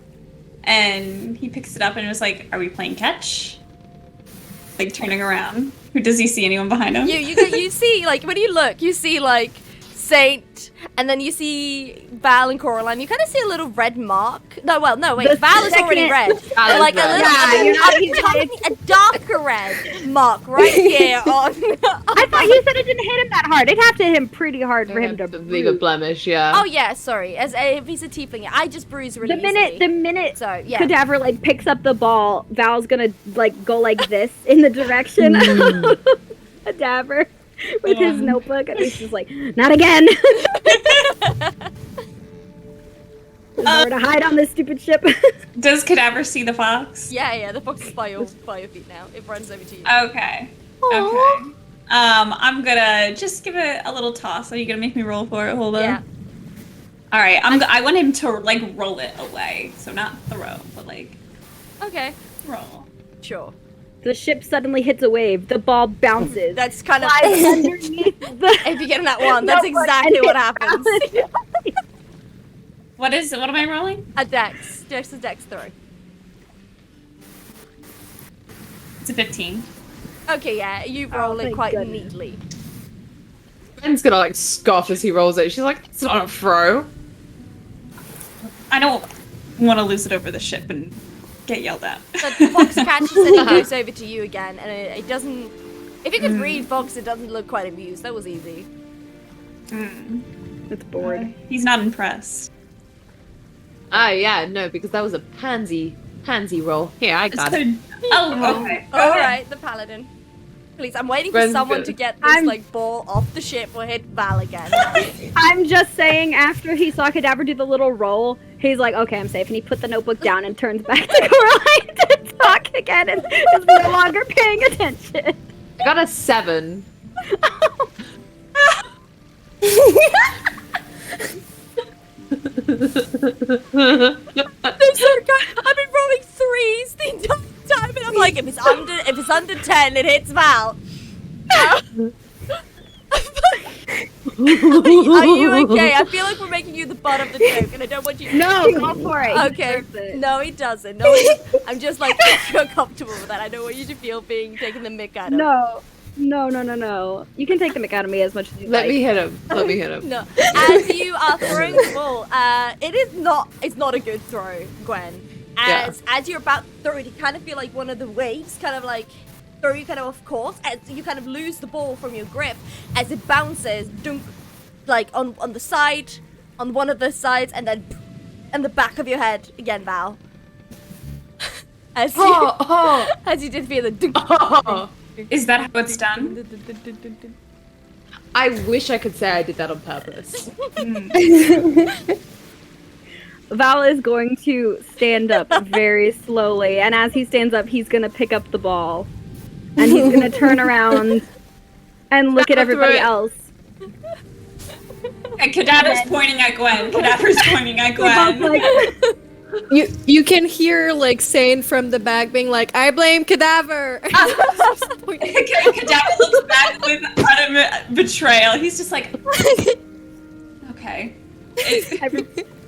and he picks it up and was like, are we playing catch? Like turning around. Does he see anyone behind him? You see like when you look, you see like Saint, and then you see Val and Coraline. You kind of see a little red mark. No, wait. The Val is already second- red. Val is But, like red. a little, Yeah, you're not- a darker red mark right here on. I thought you said it didn't hit him that hard. It'd have to hit him pretty hard for him to leave a bruise. blemish, yeah. Oh yeah, sorry. As if he's a tiefling, I just bruise really The minute So yeah. Cadaver like picks up the ball, Val's gonna like go like this in the direction of Cadaver with his notebook, and he's just like, not again. There's nowhere to hide on this stupid ship. Does Cadaver see the fox? Yeah. The fox is by your feet now. It runs over to you. Okay. Okay. I'm gonna just give it a little toss. Are you gonna make me roll for it? Hold on. Yeah. All right. I want him to like roll it away. So not throw, but like Okay. roll. Sure. The ship suddenly hits a wave. The ball bounces. That's kind of. flies underneath the. If you get in that one, that's notebook exactly and what hits happens. What am I rolling? A dex. Just a dex throw. It's a 15. Okay, yeah, you roll it thank quite goodness. neatly. Ben's gonna like scoff as he rolls it. She's like, it's not a throw. I don't want to lose it over the ship and get yelled at. But the fox catches it and it goes over to you again, and it doesn't. If you could read fox, it doesn't look quite amused. That was easy. It's bored. He's not impressed. Ah, yeah, no, because that was a pansy roll. Here, I got it. Oh, okay. Go All ahead. right, the paladin. Please, I'm waiting for Ben's someone good. to get this like ball off the ship or hit Val again. I'm just saying, after he saw Cadaver do the little roll, he's like, okay, I'm safe. And he put the notebook down and turns back to Coraline to talk again and is no longer paying attention. I got a 7. I'm so good. I've been rolling 3s the entire time, and I'm like, if it's under 10, it hits Val. Are you okay? I feel like we're making you the butt of the joke, and I don't want you. No, go for it. He Okay. deserves it. No, he doesn't. No, I'm just like so comfortable with that. I don't want you to feel being taken the mick out of. No. You can take the mick out of me as much as you Let like. me hit him. Let me hit him. No. As you are throwing the ball, it's not a good throw, Gwen. As you're about to throw it, you kind of feel like one of the waves kind of like throw you kind of off course, as you kind of lose the ball from your grip as it bounces, dunk, like on the side, on one of the sides, and then in the back of your head again, Val. As you did feel the dunk. Is that how it's done? I wish I could say I did that on purpose. Val is going to stand up very slowly, and as he stands up, he's going to pick up the ball, and he's going to turn around and look at everybody else. And Cadaver's pointing at Gwen. Cadaver's pointing at We're both Gwen. like, You can hear like Sane from the back being like, "I blame Cadaver." Cadaver looks back with utter betrayal. He's just like, okay.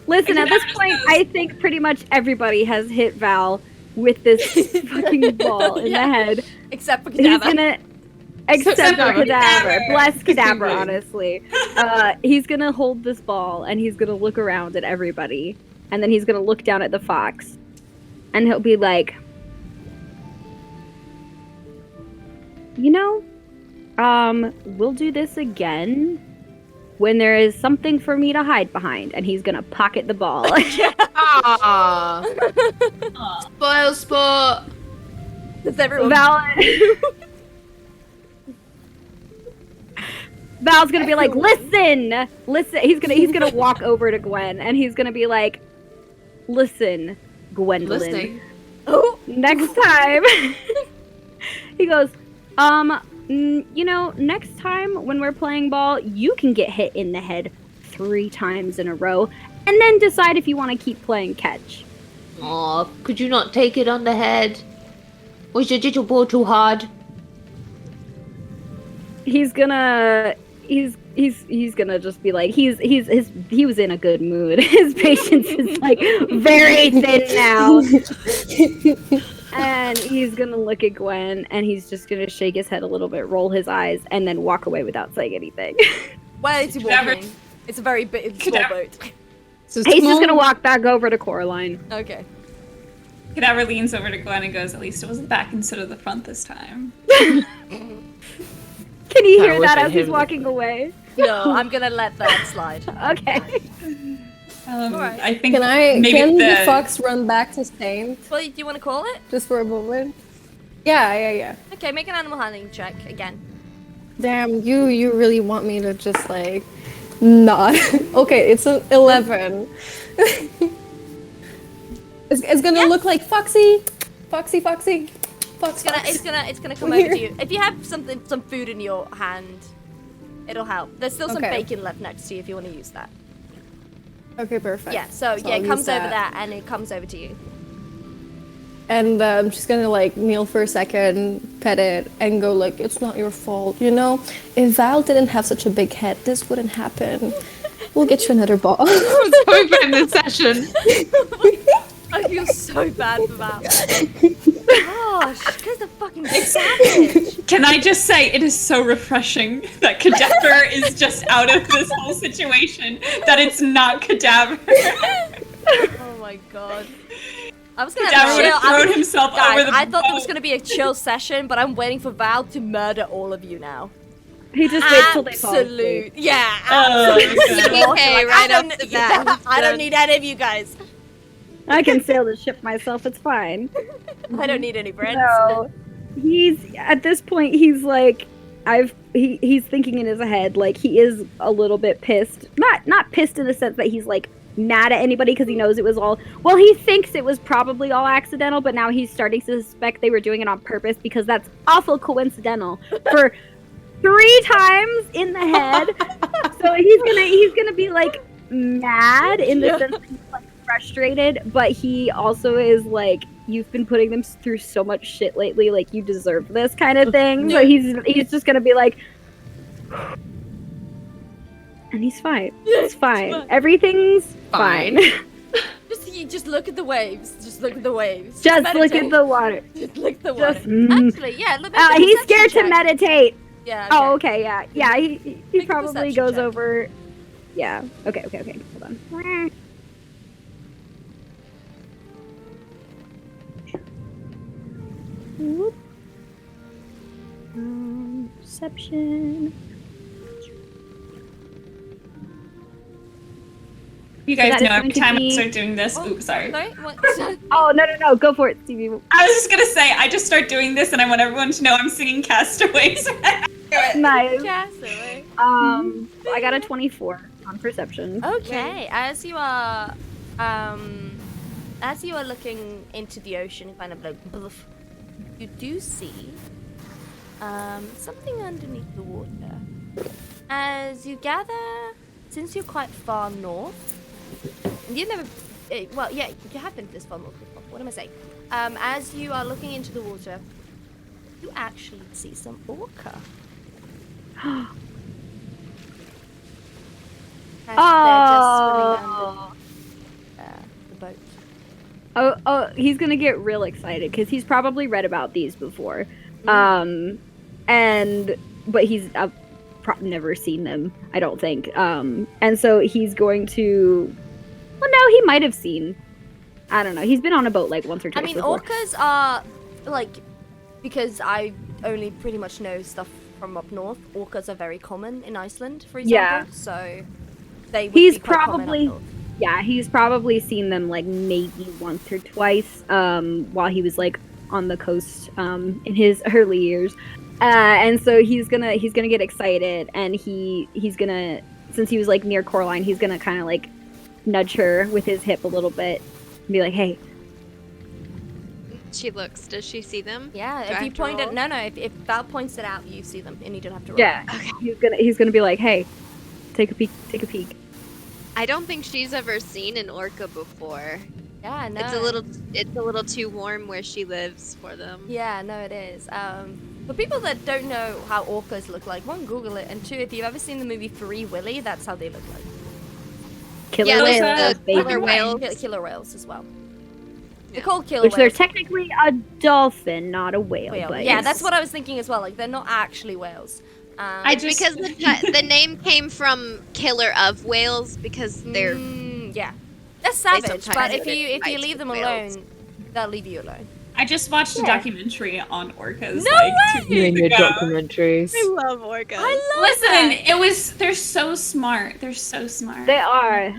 Listen, at this point, I think pretty much everybody has hit Val with this fucking ball in the head. Except for He's Cadaver. gonna, except for Cadaver. Cadaver. Bless Cadaver, Good. honestly. He's gonna hold this ball and he's gonna look around at everybody, and then he's gonna look down at the fox, and he'll be like, you know, we'll do this again when there is something for me to hide behind, and he's gonna pocket the ball. Ah. Spoil sport. Does everyone... Val's gonna be like, listen. He's gonna walk over to Gwen, and he's gonna be like, listen, Gwendolyn. Listening. Oh, next time. He goes, you know, next time when we're playing ball, you can get hit in the head 3 times in a row, and then decide if you want to keep playing catch. Aw, could you not take it on the head? Was your digital ball too hard? He's gonna just be like, he was in a good mood. His patience is like very thin now. And he's gonna look at Gwen, and he's just gonna shake his head a little bit, roll his eyes, and then walk away without saying anything. Where is he walking? It's a very big, small boat. So He's small- just gonna walk back over to Coraline. Okay. Cadaver leans over to Gwen and goes, at least it was the back instead of the front this time. Can you I hear wish that I as he's heard walking away? No, I'm gonna let that slide. Okay. Alright. I think Can maybe the fox run back to Sane Well, do you want to call it? just for a moment? Yeah. Okay, make an animal handling check again. Damn, you really want me to just like not? Okay, it's an 11. it's gonna look like Foxy. Fox. It's gonna come over to you. If you have some food in your hand, it'll help. There's still some Okay. bacon left next to you if you want to use that. Okay, perfect. Yeah, so I'll it use comes over that. there and it comes over to you. And I'm just gonna like kneel for a second, pet it, and go like, it's not your fault, you know? If Val didn't have such a big head, this wouldn't happen. We'll get you another ball. Over in this session. I feel so bad for that. Gosh, because the fucking savage. Can I just say, it is so refreshing that Cadaver is just out of this whole situation, that it's not Cadaver. Oh my god. I was gonna Cadaver would chill. have thrown himself Guys, over the I thought it was boat. gonna be a chill session, but I'm waiting for Val to murder all of you now. He just waits till they fall asleep. Absolute. Yeah. Oh, absolute. okay. Okay, right I off the bat. I don't need any of you guys. I can sail the ship myself. It's fine. I don't need any friends. So he's at this point. He's like, he's thinking in his head like he is a little bit pissed. Not pissed in the sense that he's like mad at anybody because he knows it was all. Well, he thinks it was probably all accidental, but now he's starting to suspect they were doing it on purpose because that's awful coincidental for 3 times in the head. So he's gonna be like mad in the sense that he's like frustrated, but he also is like, you've been putting them through so much shit lately, like you deserve this kind of thing. So he's just gonna be like, and he's fine. It's fine. Everything's fine. Just look at the waves. Just look at the waves. Just look meditate. at the water. Just look at the water. Just Actually, yeah. Look at the he's perception scared to check. meditate. Yeah. Oh, okay, yeah. He Make a probably perception goes check. over. Yeah. Okay. Hold on. Whoop. Perception. You guys that is know every going to time I be- start doing this. Oh, Oops, sorry. Sorry. What? Oh no! Go for it, Stevie. I was just gonna say, I just start doing this and I want everyone to know I'm singing Castaways. Nice. Castaway. I got a 24 on perception. Okay. As you are looking into the ocean, kind of like, bluff, you do see something underneath the water. As you gather, since you're quite far north, and you've never well, yeah, you have been this vulnerable before. What am I saying? As you are looking into the water, you actually see some orca. They're just swimming down the boat. Oh, he's gonna get real excited because he's probably read about these before, but he's never seen them, I don't think. And so he's going to. Well, no, he might have seen. I don't know. He's been on a boat like once or twice. I mean, before. orcas are like, because I only pretty much know stuff from up north. Orcas are very common in Iceland, for example. Yeah. So they would He's be quite common up probably. north. Yeah, he's probably seen them like maybe once or twice while he was like on the coast in his early years, and so he's gonna get excited, and he's gonna, since he was like near Coraline, he's gonna kind of like nudge her with his hip a little bit and be like, "Hey." She looks. Does she see them? Yeah, Do I if you have to point it, roll? no, if Val points it out, you see them, and you don't have to roll. Yeah, he's gonna be like, "Hey, take a peek." I don't think she's ever seen an orca before. Yeah, no. It's a little too warm where she lives for them. Yeah, no, it is. For people that don't know how orcas look like, one, Google it, and two, if you've ever seen the movie Free Willy, that's how they look like. Killer Yeah, whales, those baby. killer whales. Killer whales as well. Yeah. They're called killer Which they're whales. technically a dolphin, not a whale. But Yeah, that's what I was thinking as well. Like, they're not actually whales. It's because the name came from killer of whales because they're yeah, they're savage. sometimes But if get you leave them whales. alone, they'll leave you alone. I just watched a documentary on orcas. No like, way! 2 You years and your ago. documentaries. I love orcas. Listen, they're so smart. They're so smart. They are.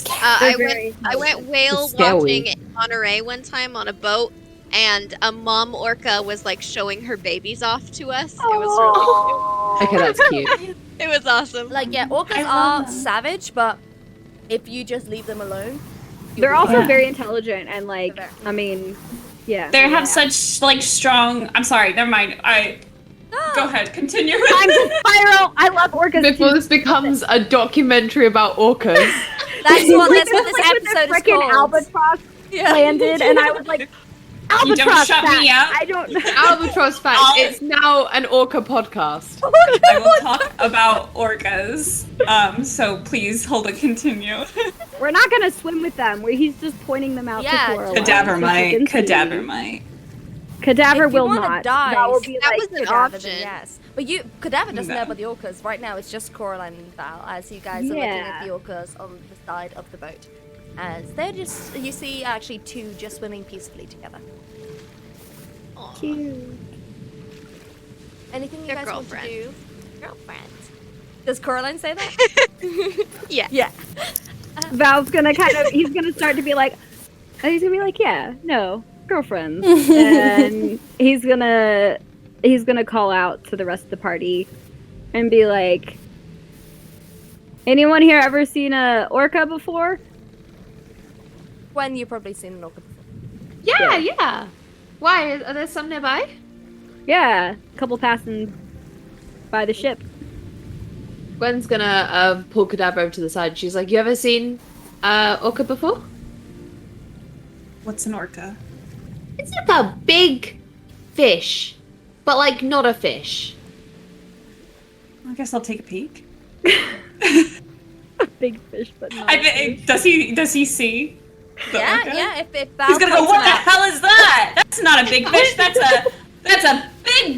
I very went whale Scary. watching in Monterey one time on a boat, and a mom orca was like showing her babies off to us. It was Okay, that's cute. really, it was awesome. Like, yeah, orcas I love are them. savage, but if you just leave them alone, They're also Yeah. very intelligent and like, They're I mean, yeah. They have such like strong. I'm sorry. Never mind. Go ahead. Continue. Time to spiral. I love orcas Before too. this becomes a documentary about orcas. that's what Like, this when the episode is frickin' called. albatross landed, and I was like, You don't albatross shut me fact. up. I don't. Albatross fact. I'll- It's now an orca podcast. I will talk about orcas. So please hold it. Continue. We're not gonna swim with them. He's just pointing them out Yeah, to Coraline. Cadaver so might. she can see. Cadaver might. Cadaver If you will wanna not. die, that will be that like was an Cadaver, then option. yes. But Cadaver doesn't No. know about the orcas. Right now, it's just Coraline and Val as you guys are looking at Yeah. the orcas on the side of the boat. As they're just, you see actually two just swimming peacefully together. Aw. Anything you They're guys want to girlfriends. do? Girlfriends. Does Coraline say that? Yeah. Yeah. Val's gonna he's gonna start to be like, yeah, no, girlfriends, and he's gonna call out to the rest of the party, and be like, anyone here ever seen a orca before? Gwen, you've probably seen an orca before. Yeah. Why? Are there some nearby? Yeah, a couple passing by the ship. Gwen's gonna pull Cadaver over to the side. She's like, "You ever seen orca before?" What's an orca? It's like a big fish, but like not a fish. I guess I'll take a peek. A big fish, but not. a fish. Does he see? The Yeah, orca? yeah. If Val He's gonna go. points What it the out. hell is that? That's not a big fish. That's a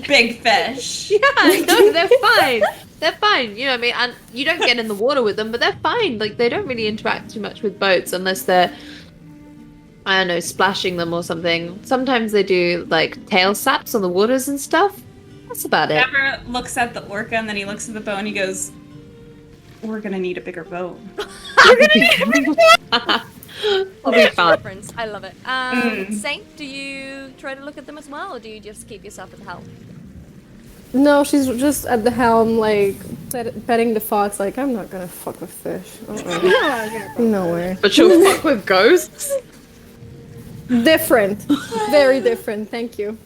big fish. Yeah, no, they're fine. They're fine. You know what I mean? And you don't get in the water with them, but they're fine. Like they don't really interact too much with boats unless they're, I don't know, splashing them or something. Sometimes they do like tail saps on the waters and stuff. That's about it. Trevor looks at the orca and then he looks at the boat and he goes, "We're gonna need a bigger boat." I'll be fine. Reference. I love it. Saint, do you try to look at them as well, or do you just keep yourself at the helm? No, she's just at the helm, like petting the fox. Like, I'm not gonna fuck with fish. No way. But she'll fuck with ghosts. Different, very different. Thank you.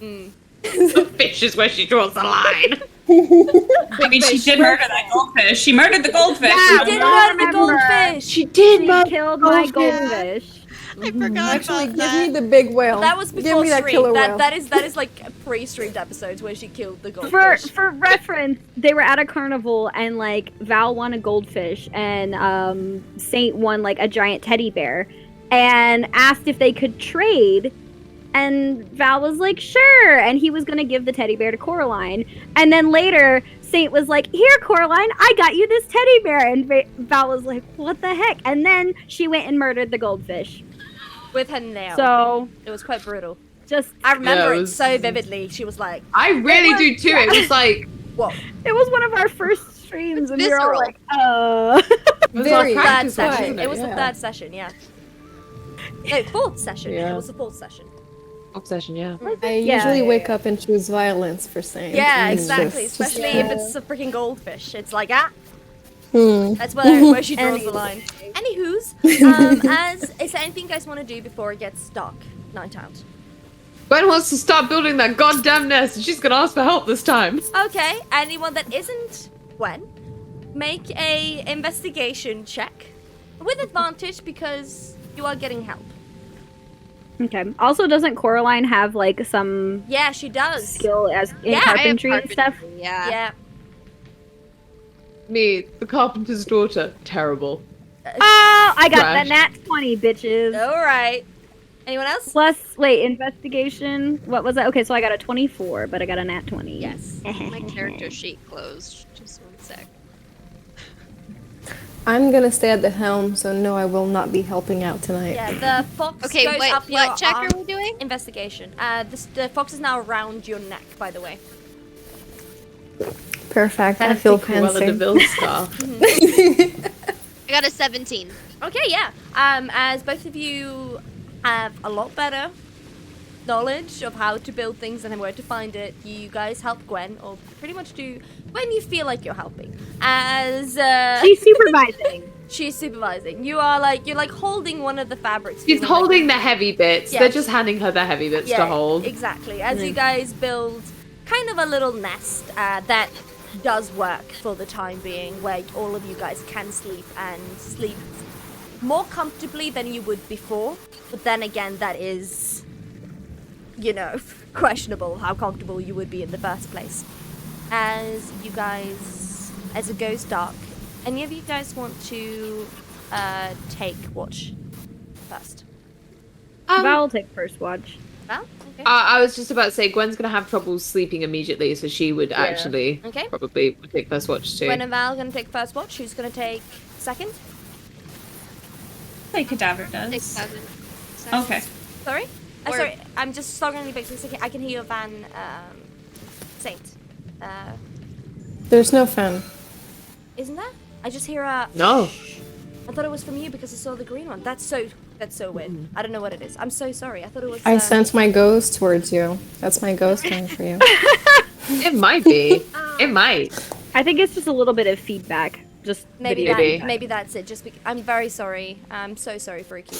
The fish is where she draws the line. I mean, she did murder that goldfish. She murdered the goldfish. She did murder the remember. goldfish. She did, She killed my goldfish. I forgot Actually, about give that. me the big whale. That was Give before me that stream. killer whale. That is like pre-streamed episodes where she killed the goldfish. For reference, they were at a carnival and like Val won a goldfish and Saint won like a giant teddy bear and asked if they could trade. And Val was like, sure. And he was going to give the teddy bear to Coraline. And then later, Saint was like, here, Coraline, I got you this teddy bear. And Val was like, what the heck? And then she went and murdered the goldfish. With her nail. So, it was quite brutal. just, I remember Yeah, it it was- so vividly. She was like, I really do too. It was like whoa. it was one of our first streams. And we were all Visceral. like, it was Very our Third practice session. wasn't It was the Yeah. third session, yeah. No, fourth session. Yeah. It was the fourth session. obsession. Yeah. I Yeah, usually yeah, wake yeah. up and choose violence for Saint. Yeah, It's exactly. just- Especially if it's a freaking goldfish. It's like, that's where she draws the line. Anywho's, is there anything you guys want to do before it gets dark? Night out. Gwen wants to start building that goddamn nest, and she's gonna ask for help this time. Okay, anyone that isn't Gwen, make a investigation check with advantage because you are getting help. okay. Also, doesn't Coraline have like some Yeah, she does. skill as in Yeah, I have carpentry and stuff? Yeah. Yeah. Me, the carpenter's daughter, terrible. Oh, I got Trash. the nat 20, bitches. All right. Anyone else? Plus, wait, investigation. What was that? Okay, so I got a 24, but I got a nat 20. Yes. My character sheet closed. Just one sec. I'm gonna stay at the helm, so no, I will not be helping out tonight. Yeah, the fox Okay, goes wait, up your what check arm. are we doing? Investigation. The fox is now around your neck, by the way. Perfect. I feel Cruella de fancy. Vil scarf. I got a 17. Okay, yeah. As both of you have a lot better knowledge of how to build things and where to find it, you guys help Gwen, or pretty much do when you feel like you're helping. As She's supervising. she's supervising, you're like holding one of the fabrics. She's feeling holding the heavy bits. Yeah. They're just handing her the heavy bits to hold. Exactly. As you guys build kind of a little nest that does work for the time being, where all of you guys can sleep and sleep more comfortably than you would before. But then again, that is, questionable how comfortable you would be in the first place. As it goes dark, any of you guys want to take watch first? Val will take first watch. Val? Okay. I was just about to say Gwen's gonna have trouble sleeping immediately, so she would actually Okay. probably would take first watch too. Gwen and Val are going to take first watch. Who's going to take second? Like Cadaver does. 6,000. Okay. Sorry? Or- Sorry, I'm just struggling a bit because I can hear Van Saint. There's no fan. Isn't there? I just hear a. No. I thought it was from you because I saw the green one. That's so weird. I don't know what it is. I'm so sorry. I thought it was. I sense my ghost towards you. That's my ghost coming for you. It might be. It might. I think it's just a little bit of feedback. Just Maybe video Maybe. feedback. maybe that's it. I'm very sorry. I'm so sorry, Freaky.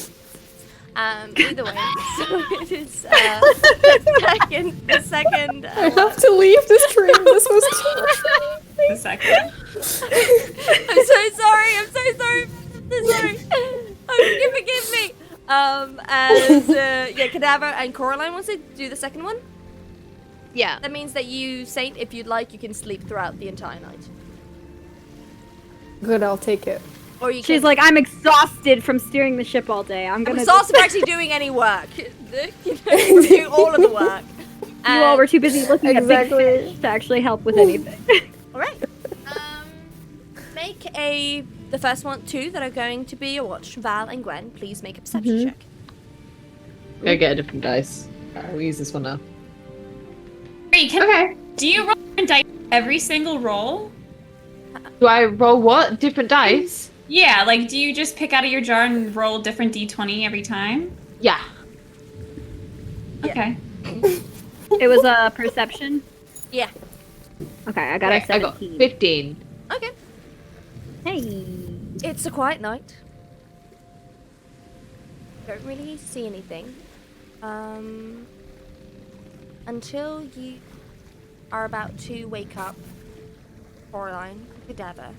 Either way, so it is the second. I have to leave this stream. This was too much. The second. I'm so sorry. I'm so sorry. I'm so sorry. Oh, forgive me. Cadaver and Coraline wants to do the second one. Yeah. That means that you, Saint, if you'd like, you can sleep throughout the entire night. Good, I'll take it. Or you She's can. like, I'm exhausted from steering the ship all day. I'm I'm gonna. exhausted for actually doing any work. We're doing all of the work. You all were too busy looking at big Exactly. fish to actually help with anything. All right. Make the first one, two that are going to be a watch. Val and Gwen, please make a perception check. Go get a different dice. Alright, we'll use this one now. Wait, Okay. do you roll different dice every single roll? Do I roll what? Different dice? Yeah, like do you just pick out of your jar and roll different d20 every time? Yeah. Yeah. Okay. It was a perception. Yeah. Okay, I got a Okay, I got 17. 15. Okay. Hey. It's a quiet night. Don't really see anything. Until you are about to wake up Coraline, Cadaver.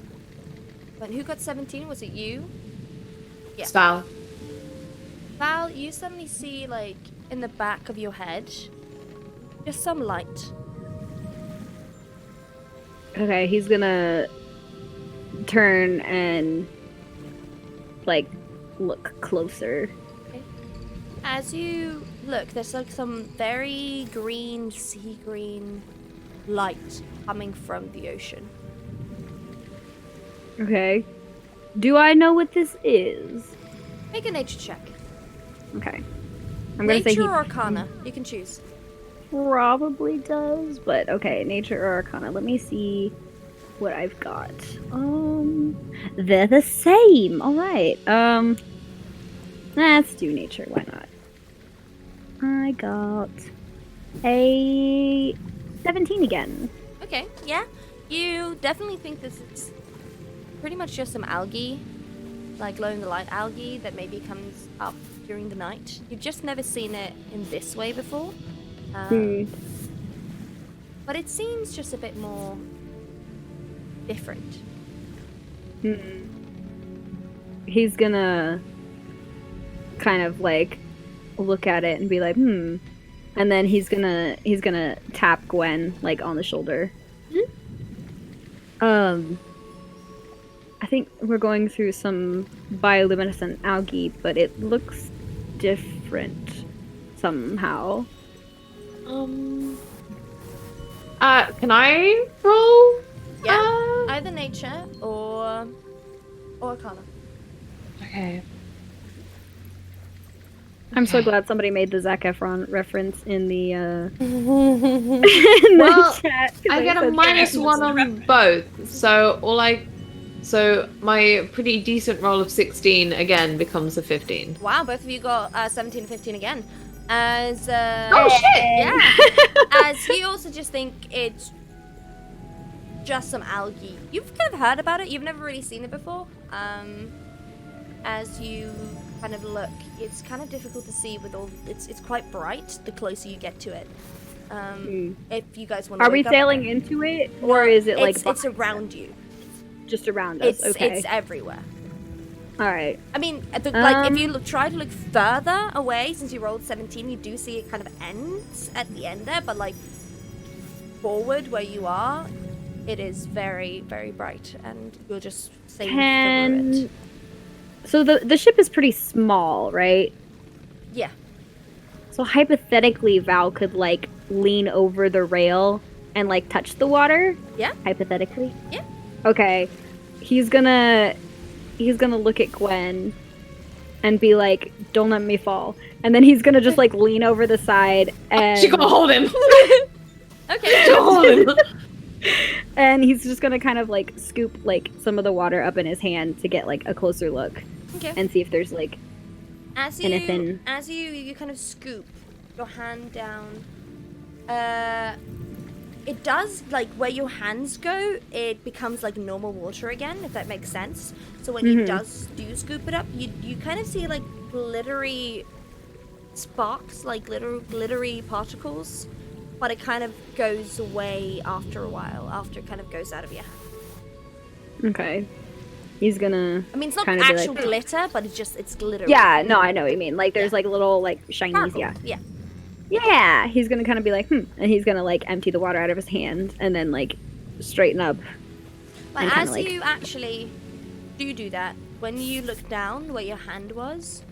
But who got 17? Was it you? Yeah. Style. Val, you suddenly see, like, in the back of your head, just some light. Okay, he's gonna turn and like look closer. As you look, there's like some very green, sea green light coming from the ocean. Okay. Do I know what this is? Make a nature check. Okay. I'm gonna say Nature he or Arcana. You can choose. probably does, but okay, nature or arcana. Let me see what I've got. They're the same. All right. Let's do nature. Why not? I got a 17 again. Okay, yeah. You definitely think this is pretty much just some algae, like glow-in-the-light algae that maybe comes up during the night. You've just never seen it in this way before. But it seems just a bit more different. He's gonna kind of like look at it and be like, and then he's gonna tap Gwen like on the shoulder. I think we're going through some bioluminescent algae, but it looks different somehow. Can I roll? Yeah, either nature or Arcana. Okay. I'm so glad somebody made the Zac Efron reference in the Well, chat. 'Cause I get a said- -1 on both, so my pretty decent roll of 16 again becomes a 15. Wow, both of you got 17 and 15 again. As Oh shit! yeah, as you also just think it's just some algae. You've kind of heard about it. You've never really seen it before. As you kind of look, it's kind of difficult to see with all. It's quite bright the closer you get to it. If you guys want to. Are we sailing into it, or is it like it's around you? just around us? Okay. It's everywhere. All right. I mean, like if you try to look further away, since you rolled 17, you do see it kind of ends at the end there. But like forward where you are, it is very, very bright, and you're just sailing through it. So the ship is pretty small, right? Yeah. So hypothetically, Val could like lean over the rail and like touch the water. Yeah. Hypothetically. Yeah. Okay. He's gonna look at Gwen and be like, "Don't let me fall." And then he's gonna just like lean over the side and She gonna hold him. Okay. She gonna hold him. and he's just gonna kind of like scoop like some of the water up in his hand to get like a closer look Okay. and see if there's like As anything. you kind of scoop your hand down, it does, like, where your hands go, it becomes like normal water again, if that makes sense. So when you do scoop it up, you kind of see like glittery sparks, like glittery particles, but it kind of goes away after a while, after it kind of goes out of your hand. Okay. He's gonna. I mean, it's not kinda be actual like- glitter, but it's glittery. Yeah, no, I know what you mean. Like there's like little like shinies, Sparkle. yeah. Yeah. Yeah, he's gonna kind of be like, and he's gonna like empty the water out of his hand and then like straighten up. But And kinda as like- you actually do that, when you look down where your hand was,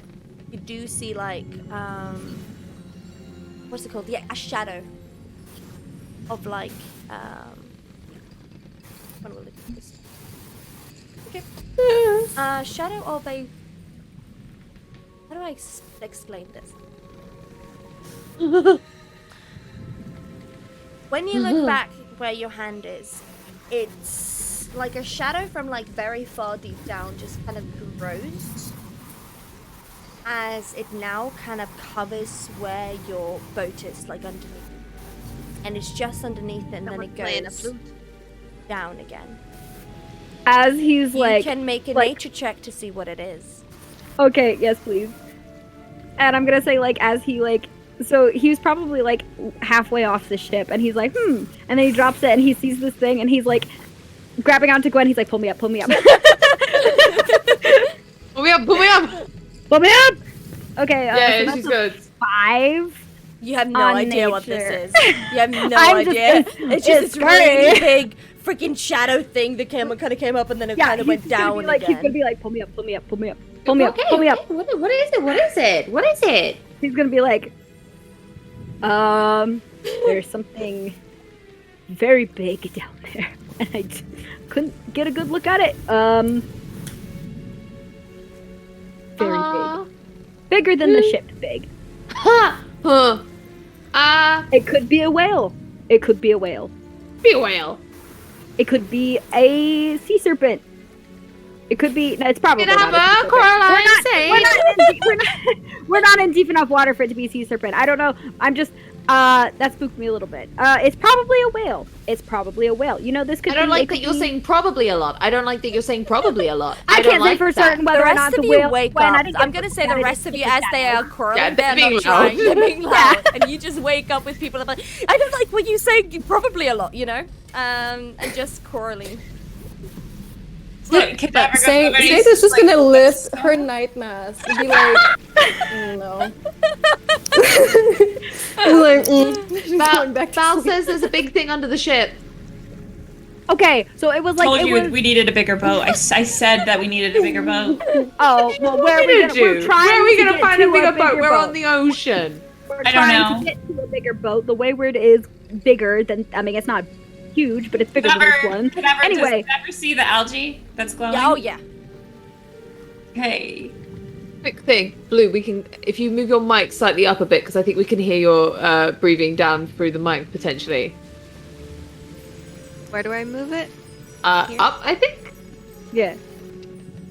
you do see like what's it called? Yeah, a shadow of like what will it be? Okay. Shadow of a. How do I explain this? When you look back where your hand is, it's like a shadow from like very far deep down just kind of grows as it now kind of covers where your boat is, like underneath. And it's just underneath it, and then it Playing a goes flute. down again. As he's You like, can make a like- nature check to see what it is. okay, yes, please. And I'm gonna say like, as he like, so he was probably like halfway off the ship, and he's like, and then he drops it, and he sees this thing, and he's like, grabbing onto Gwen. He's like, pull me up, pull me up. Pull me up, pull me up! Pull me up! Okay, Yeah, so she's that's a good. 5. You have no On idea what nature. this is. You have no I'm just- idea. It's just it's this really scary. big freaking shadow thing that kind of came up and then it kind of he's went just gonna down be like, again. he's gonna be like, pull me up, pull me up, pull me up, pull me up, pull me up. What is it? What is it? What is it? He's gonna be like, there's something very big down there, and I couldn't get a good look at it. Very big, bigger than the ship big. Huh. It could be a whale. It could be a whale. Be a whale. It could be a sea serpent. It could be. No, it's probably Could have not a sea a serpent. Coraline say. We're not in deep enough water for it to be a sea serpent. I don't know. I'm just. That spooked me a little bit. It's probably a whale. It's probably a whale. You know, this could. I don't be, like it could that you're be- saying probably a lot. I don't like that you're saying probably a lot. I don't can't say like for that. certain whether The or rest not of the you whale. wake Gwen, I up. didn't I'm get gonna to say look the at it, rest of it's you, just as they shadow. are quarreling, Yeah, they're being not loud. trying. They're being loud, and you just wake up with people that are like, I don't like what you say. Probably a lot, you know, and just quarreling. Look, Cadaver Say, goes over and Saith he's is just like, gonna lift her night mask and be like, no. Like, she's going back to Val sleep. says there's a big thing under the ship. Okay, so it was like told it you was. we needed a bigger boat. I said that we needed a bigger boat. Oh well, where are What we are we gonna? gonna We're do? trying Where are we to gonna get find to a bigger boat? We're on boat. the ocean. We're I don't trying know. to get to a bigger boat. The Wayward is bigger than. I mean, it's not huge, but it's bigger than this one. Cadaver, Anyway. does Cadaver see the algae that's glowing? Yeah, oh yeah. Hey. Quick thing, Blue. We can, if you move your mic slightly up a bit, because I think we can hear your breathing down through the mic potentially. Where do I move it? Here? Up, I think. Yeah.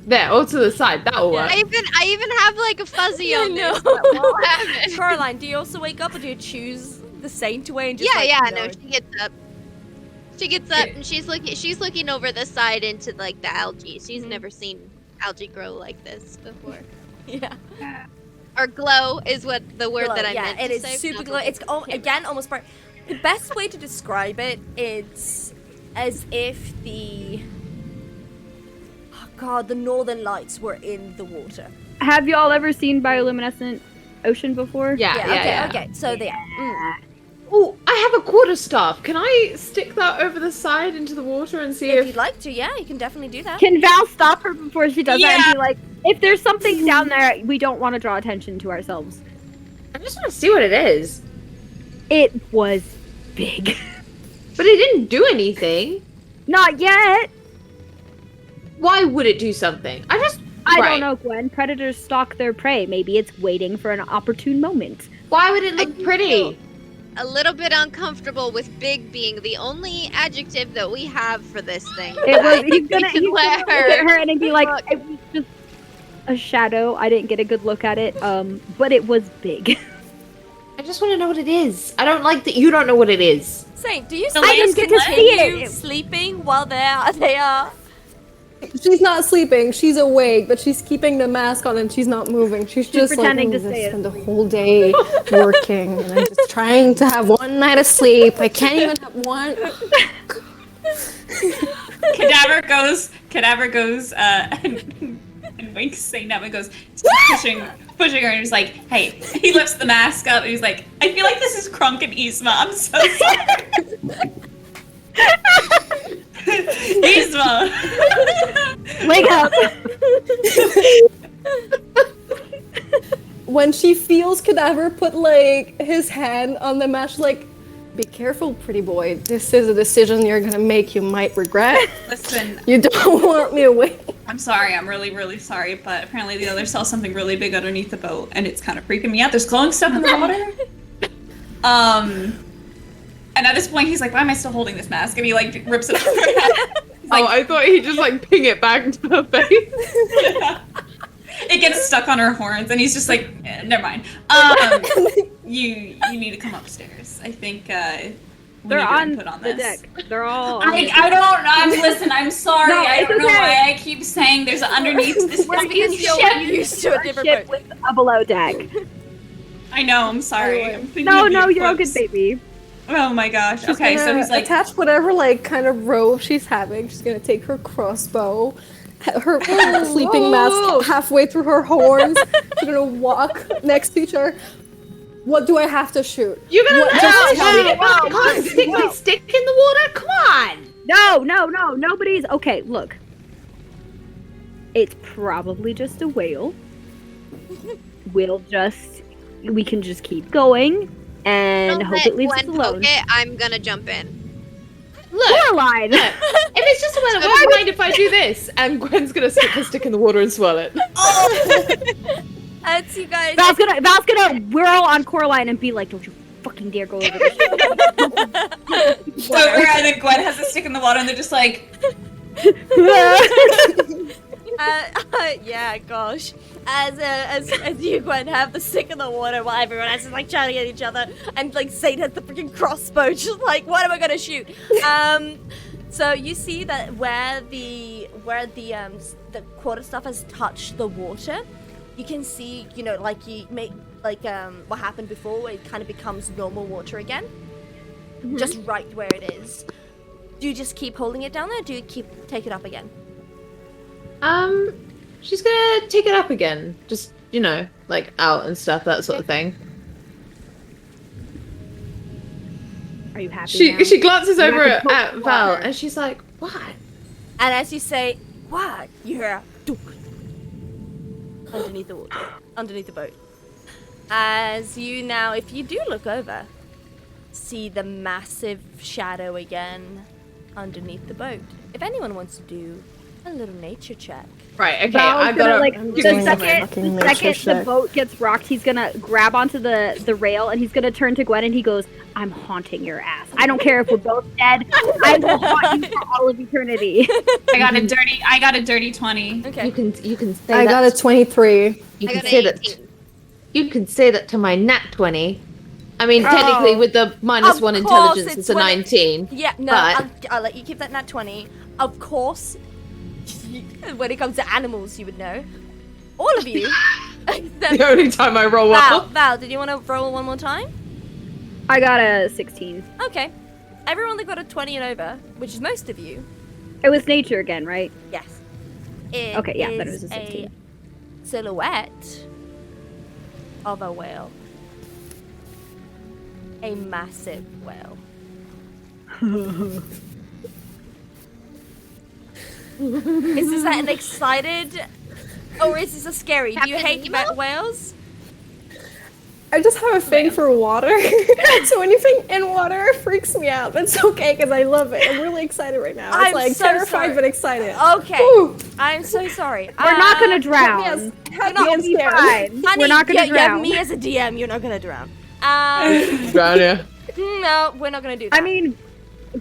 There, or to the side. That'll work. I even have like a fuzzy I on know. this. That won't happen. Coraline, do you also wake up or do you choose the saint way and just Yeah, like, yeah, no? no, she gets up. She gets up and she's looking over the side into like the algae. She's never seen algae grow like this before. Yeah. Or glow is what the word Glow, that I yeah, meant it to is say. super Not glow. the It's word. again almost part. The best way to describe it is as if the the northern lights were in the water. Have y'all ever seen bioluminescent ocean before? Yeah. Okay. So there. Oh, I have a quarterstaff. Can I stick that over the side into the water and see If if? you'd like to, yeah, you can definitely do that. Can Val stop her before she does that Yeah. and be like, if there's something down there, we don't want to draw attention to ourselves. I just want to see what it is. It was big. But it didn't do anything. Not yet. Why would it do something? I Right. don't know, Gwen. Predators stalk their prey. Maybe it's waiting for an opportune moment. Why would it look pretty? A little bit uncomfortable with big being the only adjective that we have for this thing. It was. I think He's gonna we can look let at her and be like, look. it was just a shadow. I didn't get a good look at it. But it was big. I just want to know what it is. I don't like that you don't know what it is. Saint, do you The still lambs just can lay. continue sleeping while they are? She's not sleeping. She's awake, but she's keeping the mask on and she's not moving. She's just pretending like, to I'm stay gonna spend the whole day working, and I'm just trying to have one night of sleep. I can't even have one. Cadaver goes, and winks saying that and goes, pushing her, and he's like, hey, he lifts the mask up, and he's like, I feel like this is Krunk and Yzma, I'm so sorry. Yzma! Wake up. When she feels Cadaver put like his hand on the mask, she's like, be careful, pretty boy. This is a decision you're gonna make. You might regret. Listen, You don't want me awake. I'm sorry, I'm really, really sorry, but apparently the other saw something really big underneath the boat, and it's kind of freaking me out. There's glowing stuff in the water. And at this point, he's like, why am I still holding this mask? And he, like, rips it off her head. He's like, I thought he'd just like ping it back into her face. it gets stuck on her horns, and he's just like, never mind. You need to come upstairs. I think, we They're need your on input on the this. deck. They're all. Listen, I'm sorry. No, I it's don't know okay. why I keep saying there's underneath this We're freaking still ship. used to a a different ship boat. with a below deck. I know, I'm sorry. I'm thinking No, of the no, you're all good, eclipse. baby. Oh my gosh. She's Okay, so gonna he's like, attach whatever like kind of robe she's having. She's gonna take her crossbow, her sleeping mask halfway through her horns. She's gonna walk next to each other. What do I have to shoot? You're gonna What- just tell me. I can't stick my stick in the water. Come on. No, nobody's okay. Look, it's probably just a whale. We can just keep going and Don't hope let it leaves us Gwen alone. poke it, I'm gonna jump in. Look, Coraline! if it's just a whale, would you mind if I do this? And Gwen's gonna stick her stick in the water and swirl it. It's you guys. Val's gonna whirl on Coraline and be like, "Don't you fucking dare go over this." and then Gwen has a stick in the water, and they're just like, Yeah, gosh. As you, Gwen, have the stick in the water while everyone else is like shouting at each other, and like Zane has the freaking crossbow, just like, what am I gonna shoot? So you see that where the quarterstaff has touched the water, you can see, you know, like you make like what happened before, where it kind of becomes normal water again, just right where it is. Do you just keep holding it down there, or do you take it up again? She's gonna take it up again. Just, you know, like out and stuff, that sort of thing. Are you happy now? She glances You're over not gonna at poke Val water. and she's like, what? And as you say, what? You hear a dunk underneath the water, underneath the boat. As you now, if you do look over, see the massive shadow again underneath the boat. If anyone wants to do a little nature check. Right, okay, Val's I gonna, gotta like, I'm the doing my second fucking nature the check. boat gets rocked, he's gonna grab onto the rail and he's gonna turn to Gwen and he goes, "I'm haunting your ass. I don't care if we're both dead. I will haunt you for all of eternity." I got a dirty 20. Okay. You can say I that. got a 23. You I can got say an that. 18. You can say that to my nat 20. I mean, technically, with the minus Of 1 course intelligence, it's it's a 20. 19. Yeah, no, But- I'll let you keep that nat 20. Of course, when it comes to animals, you would know. All of you. The only time I roll well. Val, did you want to roll one more time? I got a 16. Okay. Everyone that got a 20 and over, which is most of you, It was nature again, right? yes. It Okay, yeah, then it is was a 16. silhouette of a whale. A massive whale. Is this an excited, or is this a scary? Do you Captain hate Nemo? whales? I just have a thing for water. So anything in water freaks me out. That's okay because I love it. I'm really excited right now. I'm It's like so terrified sorry. but excited. Okay. Woo. I'm so sorry. We're not gonna Have me drown. as- have You're me not- as Be scared. fine. Honey, We're not gonna yeah, drown. me as a DM, you're not gonna drown. Drown ya. No, we're not gonna do that. I mean,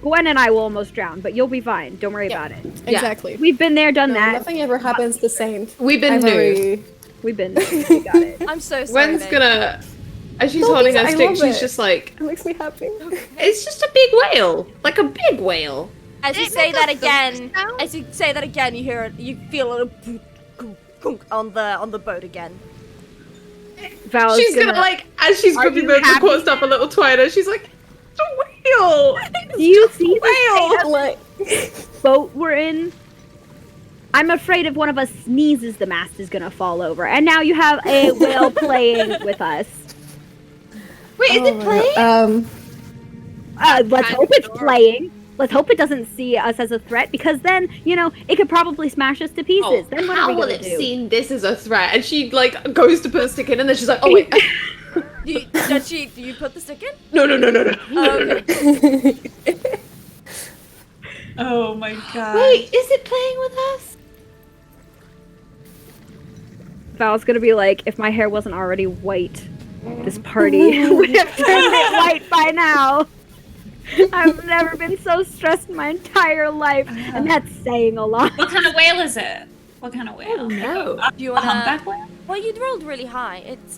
Gwen and I will almost drown, but you'll be fine. Don't worry Yeah. about it. Exactly. We've been there, done No, that. nothing ever happens the same. We've been I've nude. already- We've been there. We got it. I'm so sorry. Gwen's babe. gonna. As she's No, holding her I stick, love she's it. just like, It makes me happy. it's just a big whale. Like a big whale. As you Did it say make that a again, thunder sound? as you say that again, you feel a little gunk on the boat again. Val's She's gonna, like, as she's Are gripping you the happy cord stuff a little tighter, she's like, it's a whale! Do you see the Whale! Like, boat we're in? I'm afraid if one of us sneezes, the mast is gonna fall over. And now you have a whale playing with us. Wait, is it playing? Let's Kind hope of it's adorable. playing. Let's hope it doesn't see us as a threat, because then, you know, it could probably smash us to pieces. Then what are how we will gonna it do? seen this as a threat? And she, like, goes to put a stick in, and then she's like, oh, wait. Do you put the stick in? No. Oh, okay. Oh my god. Wait, is it playing with us? Val's gonna be like, if my hair wasn't already white, this party would have turned it white by now. I've never been so stressed in my entire life, and that's saying a lot. What kind of whale is it? What kind of whale? No. Do you A wanna? humpback whale? Well, you rolled really high. It's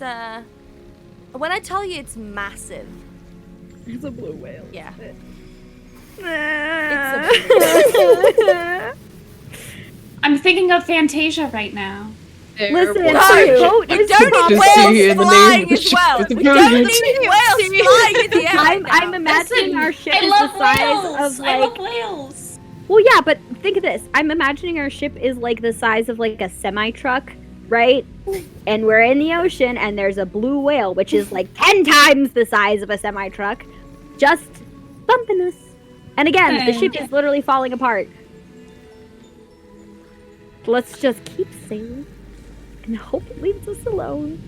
when I tell you it's massive, It's a blue whale. yeah. It's I'm thinking of Fantasia right now. Listen, No, our we boat is don't need Just see whales in the name flying of the as ship well. with the We don't pyramid. need whales flying in the air right I'm now. imagining our ship I is love the size whales. of I love like. whales. Well, yeah, but think of this. I'm imagining our ship is like the size of like a semi truck, right? And we're in the ocean, and there's a blue whale, which is like 10 times the size of a semi truck, just bumping us. And again, the ship is literally falling apart. Let's just keep sailing and hope it leaves us alone.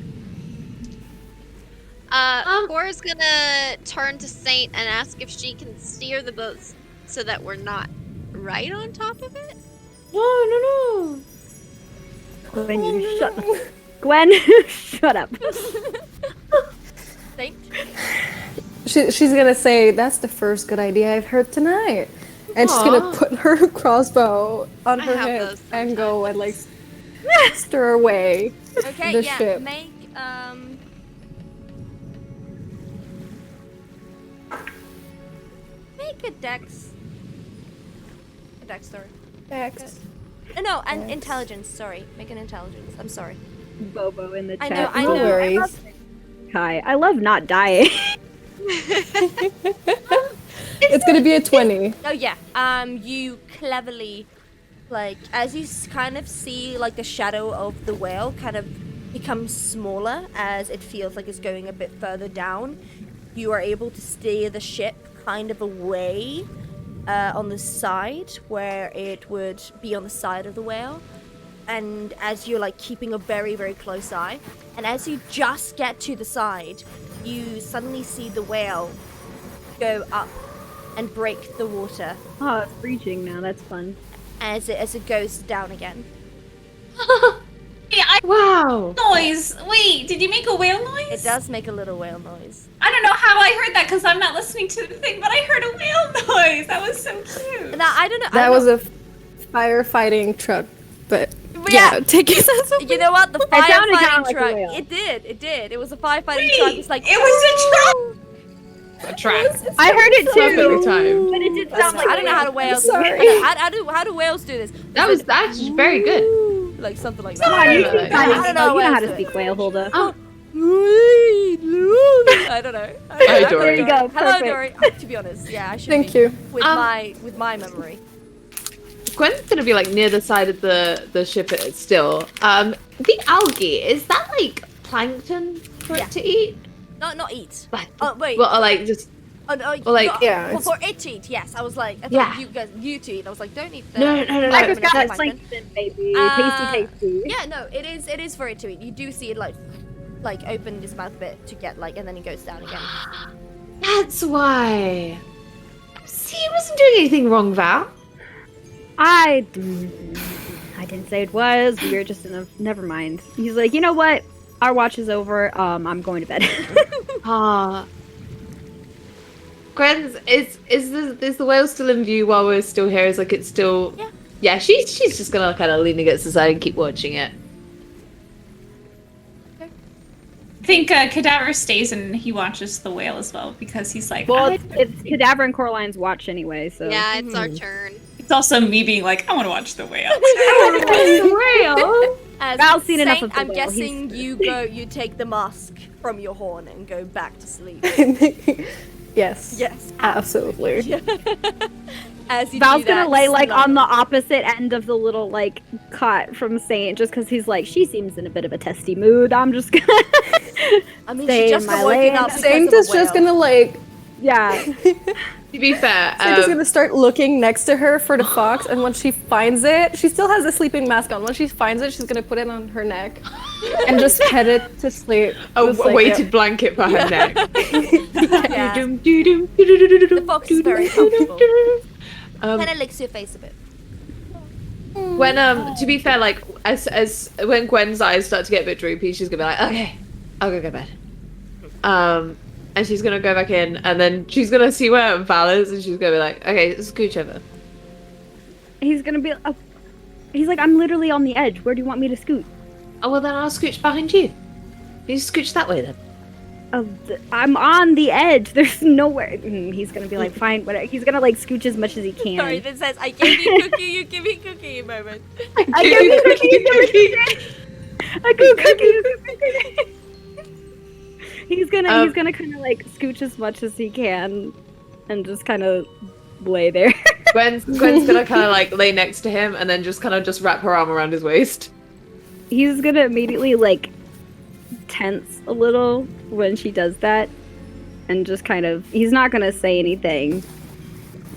Cora's gonna turn to Saint and ask if she can steer the boat so that we're not right on top of it. No. Gwen, you shut up. Gwen, shut up. Saint? She's gonna say, "That's the first good idea I've heard tonight," and she's gonna put her crossbow on I her have hip those and go and like sometimes. stir away Okay, the yeah, ship. make a dex. A dex, sorry. Dex. No, an Dex. intelligence, sorry. Make an intelligence. I'm sorry. Bobo in the I chat. know, I No know. worries. Kai, I love not dying. It's gonna be a 20. Oh yeah. You cleverly, like, as you kind of see, like, the shadow of the whale kind of becomes smaller as it feels like it's going a bit further down. You are able to steer the ship kind of away on the side where it would be on the side of the whale. And as you're like keeping a very, very close eye, and as you just get to the side, you suddenly see the whale go up and break the water Oh, it's breaching now. That's fun. as it goes down again. Yeah, I Wow. noise. Wait, did you make a whale noise? It does make a little whale noise. I don't know how I heard that because I'm not listening to the thing, but I heard a whale noise. That was so cute. Now I don't know. That was a firefighting truck, but But yeah, yeah. take it as a You know what? The It sounded kinda firefighting like a truck. whale. It did. It did. It was a firefighting Wait, truck. It's like it was a truck. A track. I heard it Perfectly too, timed. but it did sound like I don't know how to whales. sorry. How do whales do this? That was actually very good. Like something like Come that. on, you I speak don't know. Chinese. I don't know You know how whales to do it. speak whale, Hulda. Oh, I don't know. Hi, Dory. There you go. Hello, Perfect. Dory. To be honest, yeah, I should. Thank be you. with my memory. Gwen's gonna be like near the side of the ship still. The algae, is that like plankton for Yeah. it to eat? Not eat. Like, Oh wait. well, or like just Oh, no, or like- Yeah, For, it's- for it to eat, yes. I was like, I thought Yeah. you to eat. I was like, don't eat the. No. Microscopic plankton. plankton, baby. Uh, Tasty. Yeah, no, it is for it to eat. You do see it like open his mouth a bit to get like, and then he goes down again. That's why. See, he wasn't doing anything wrong, Val. I didn't say it was. You're just in a. Never mind. He's like, you know what? Our watch is over. I'm going to bed. Ah. Gwen's is the whale still in view while we're still here? Is like it's still. Yeah. Yeah, she's just gonna kind of lean against the side and keep watching it. I think Cadaver stays and he watches the whale as well because he's like, Well, it's Cadaver and Coraline's watch anyway, so. Yeah, it's our turn. it's also me being like, I want to watch the whale. Whale. As Val's seen enough Saint, of the I'm whale, guessing you take the mask from your horn and go back to sleep. Yes. Yes. Absolutely. As you Val's do gonna that lay like on the slowly. opposite end of the little like cot from Saint, just because he's like, she seems in a bit of a testy mood. I'm just gonna. I mean, stay she in just my got woken lane. up because Saint of a is just whale. gonna like. Yeah. To be fair, Saint is gonna start looking next to her for the fox, and when she finds it, she still has a sleeping mask on. When she finds it, she's gonna put it on her neck and just pet it to sleep. a Just like, weighted blanket for her neck. Yeah. The The fox is very comfortable. Kind of licks your face a bit. When to be fair, like as when Gwen's eyes start to get a bit droopy, she's gonna be like, okay, I'll go to bed. And she's gonna go back in, and then she's gonna see where Val is, and she's gonna be like, okay, scooch over. He's gonna be. He's like, I'm literally on the edge. Where do you want me to scoot? Oh well, then I'll scooch behind you. You scooch that way then. I'm on the edge. There's nowhere. He's gonna be like, fine, whatever. He's gonna like scooch as much as he can. Sorry, this says, I gave you cookie, you give me cookie moment. I give you cookies. A goo cookie. He's gonna kind of like scooch as much as he can, and just kind of lay there. Gwen's gonna kind of like lay next to him, and then just kind of just wrap her arm around his waist. He's gonna immediately like tense a little when she does that, and just kind of, he's not gonna say anything,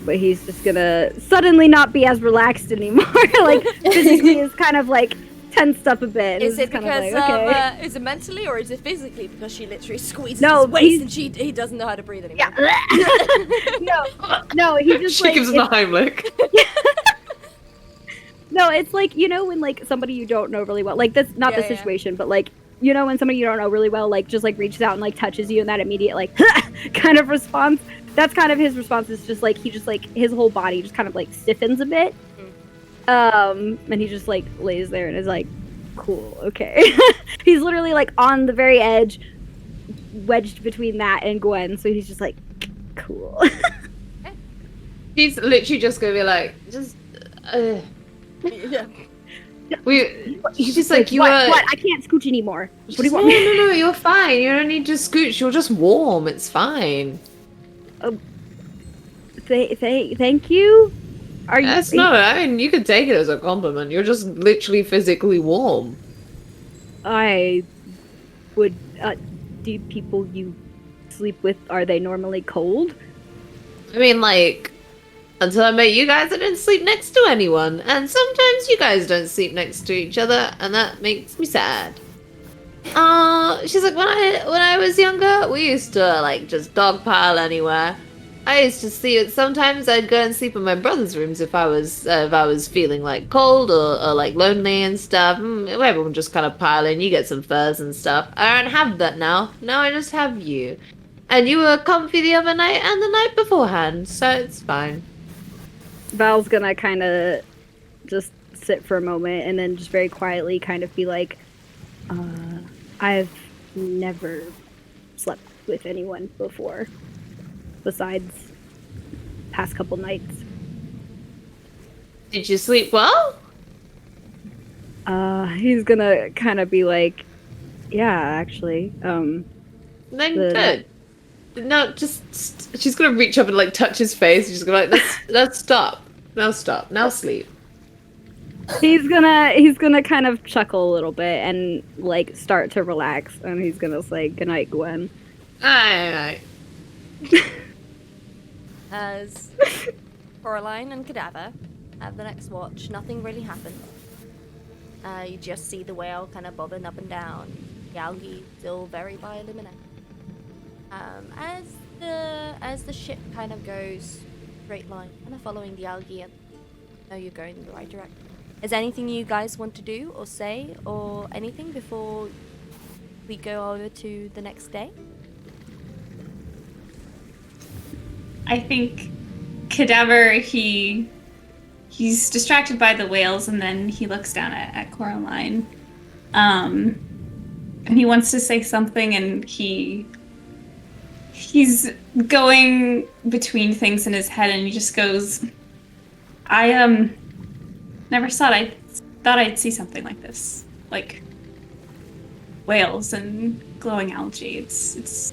but he's just gonna suddenly not be as relaxed anymore. Like physically is kind of like tensed up a bit. Is It's it kind because of like, okay. is it mentally or is it physically because she literally squeezes No, his waist and he doesn't know how to breathe anymore? Yeah. no, he just She like gives him the Heimlich. no, it's like, you know, when like somebody you don't know really well, like that's not the Yeah. situation, but like, you know, when somebody you don't know really well, like just like reaches out and like touches you and that immediate like kind of response, that's kind of his response. Is just like, he just like, his whole body just kind of like stiffens a bit. And he just like lays there and is like, cool, okay. He's literally like on the very edge, wedged between that and Gwen, so he's just like, cool. He's literally just gonna be like, just. Yeah. He's just like, you what? were. What? I can't scooch anymore. What do you want? No, you're fine. You don't need to scooch. You're just warm. It's fine. Thank you. Are you? That's not. I mean, you could take it as a compliment. You're just literally physically warm. I would. Do people you sleep with, are they normally cold? I mean, like, until I met you guys, I didn't sleep next to anyone, and sometimes you guys don't sleep next to each other, and that makes me sad. She's like, when I was younger, we used to like just dogpile anywhere. I used to see. Sometimes I'd go and sleep in my brother's rooms if I was feeling like cold or like lonely and stuff. Everyone just kind of pile in. You get some furs and stuff. I don't have that now. Now I just have you. And you were comfy the other night and the night beforehand, so it's fine. Val's gonna kind of just sit for a moment and then just very quietly kind of be like, I've never slept with anyone before. Besides past couple nights. Did you sleep well? He's gonna kind of be like, yeah, actually. Then good. No, just she's gonna reach up and like touch his face. She's gonna like, let's stop. Now stop. Now sleep. He's gonna kind of chuckle a little bit and like start to relax, and he's gonna say, "Good night, Gwen." Aye. As Coraline and Cadaver have the next watch, nothing really happens. You just see the whale kind of bobbing up and down. The algae still very bioluminescent. As the ship kind of goes straight line, kind of following the algae, and know you're going in the right direction. Is there anything you guys want to do or say or anything before we go over to the next day? I think Cadaver, he's distracted by the whales, and then he looks down at Coraline. And he wants to say something, and he's going between things in his head, and he just goes, I never thought I'd see something like this. Like whales and glowing algae. It's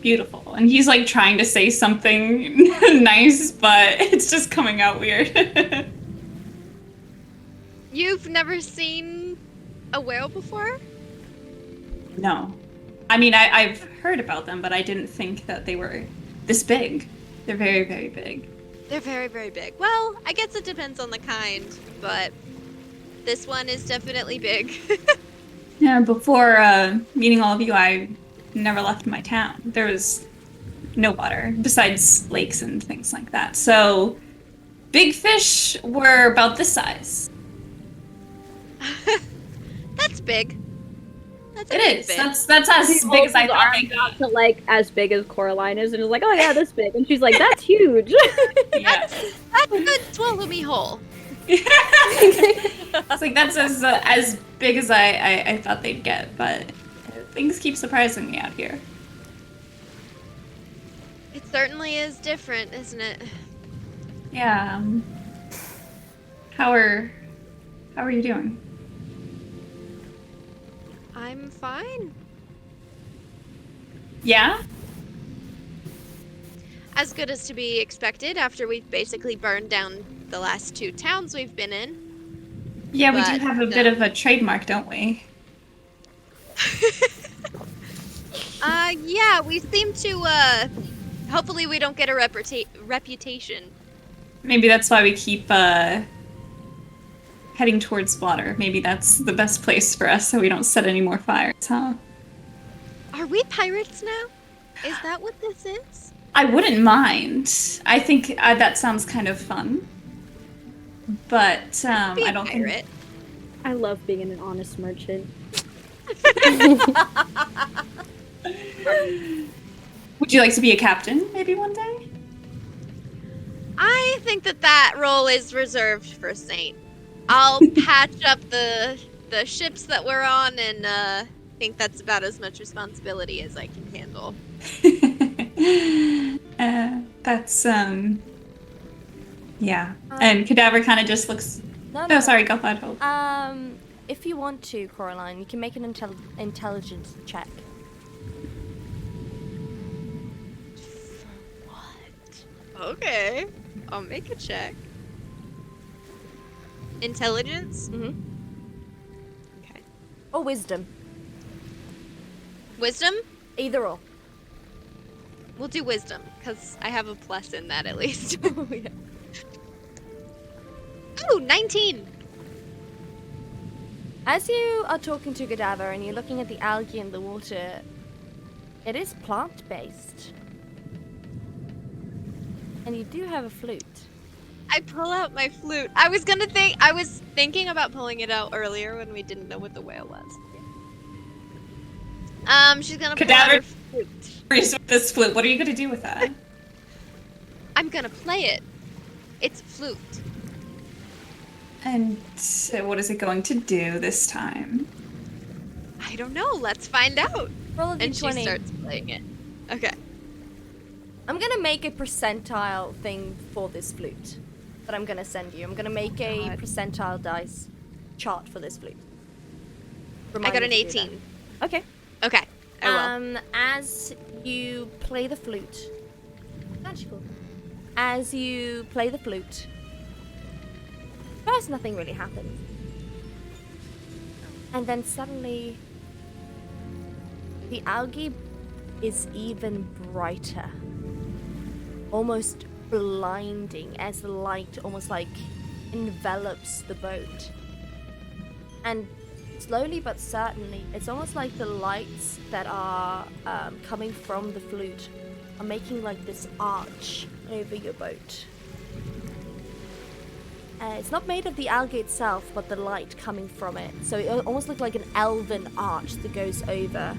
beautiful. And he's like trying to say something nice, but it's just coming out weird. You've never seen a whale before? No. I mean, I've heard about them, but I didn't think that they were this big. They're very, very big. They're very, very big. Well, I guess it depends on the kind, but this one is definitely big. Yeah, before meeting all of you, I never left my town. There was no water, besides lakes and things like that. So, big fish were about this size. That's big. That's a It big is. fish. That's as big as I thought they Got could. to like as big as Coraline is, and is like, oh yeah, this big, and she's like, that's huge. Yeah. That could swallow me whole. It's like that's as big as I thought they'd get, but things keep surprising me out here. It certainly is different, isn't it? Yeah. How are you doing? I'm fine. Yeah? As good as to be expected after we've basically burned down the last 2 towns we've been in. Yeah, we But, do have a bit of a trademark, don't we? Yeah, we seem to, hopefully we don't get a reputation. Maybe that's why we keep heading towards water. Maybe that's the best place for us so we don't set any more fires, huh? Are we pirates now? Is that what this is? I wouldn't mind. I think that sounds kind of fun. But Be a I don't pirate. think... I love being an honest merchant. Would you like to be a captain maybe one day? I think that role is reserved for Saint. I'll patch up the ships that we're on, and think that's about as much responsibility as I can handle. That's yeah. And Cadaver kind of just looks. No. Sorry, go ahead. Hold. If you want to, Coraline, you can make an intelligence check. Okay, I'll make a check. Intelligence? Mm-hmm. Okay. Or wisdom. Wisdom? Either or. We'll do wisdom, because I have a plus in that at least. Oh, yeah. Ooh, 19! As you are talking to Cadaver and you're looking at the algae in the water, it is plant-based. And you do have a flute. I pull out my flute. I was thinking about pulling it out earlier when we didn't know what the whale was. She's gonna pull out her flute. With this flute, what are you gonna do with that? I'm gonna play it. It's a flute. And so what is it going to do this time? I don't know. Let's find out. Roll a And she d20. starts playing it. Okay. I'm gonna make a percentile thing for this flute that I'm gonna send you. I'm gonna make a percentile dice chart for this flute. I got an me to do 18. that. Okay. Okay. I will. As you play the flute, magical. As you play the flute, first nothing really happens, and then suddenly the algae is even brighter, almost blinding, as the light almost like envelops the boat. And slowly but certainly, it's almost like the lights that are coming from the flute are making like this arch over your boat. It's not made of the algae itself, but the light coming from it. So it almost looks like an elven arch that goes over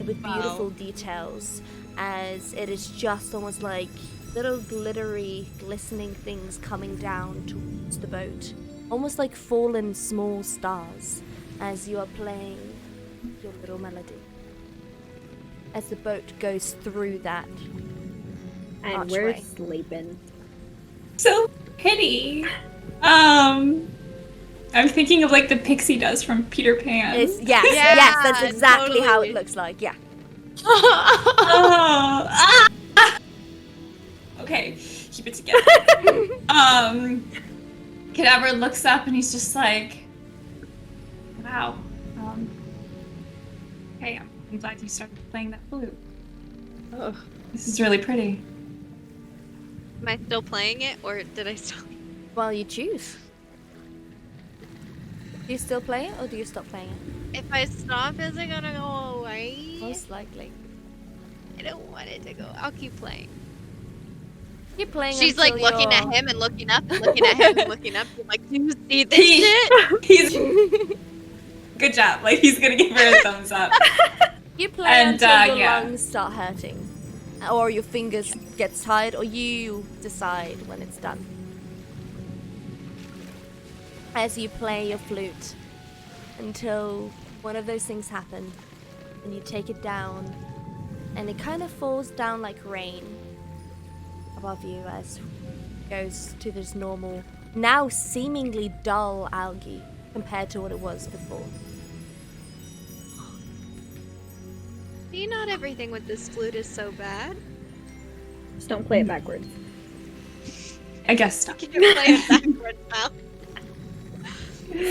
with beautiful details, as it is just almost like little glittery, glistening things coming down towards the boat. Almost like fallen small stars as you are playing your little melody. As the boat goes through that And we're archway. sleeping. So pretty. I'm thinking of like the pixie dust from Peter Pan. Yes, Yeah, yes, that's exactly how totally. it looks like, yeah. Oh, okay, keep it together. Cadaver looks up and he's just like, wow. Hey, I'm glad you started playing that flute. Ugh. This is really pretty. Am I still playing it, or did I stop? Well, you choose. Do you still play it, or do you stop playing it? If I stop, is it gonna go away? Most likely. I don't want it to go. I'll keep playing. Keep playing. She's like until looking you're- at him and looking up and looking at him and looking up. I'm like, do you see this He- shit? He's good job. Like he's gonna give her a thumbs up. You play And, until your yeah. lungs start hurting, or your fingers get tired, or you decide when it's done. As you play your flute until one of those things happen, and you take it down, and it kind of falls down like rain above you as it goes to this normal, now seemingly dull algae compared to what it was before. See, not everything with this flute is so bad. Just don't play it backwards. I guess not. You can play it backwards now.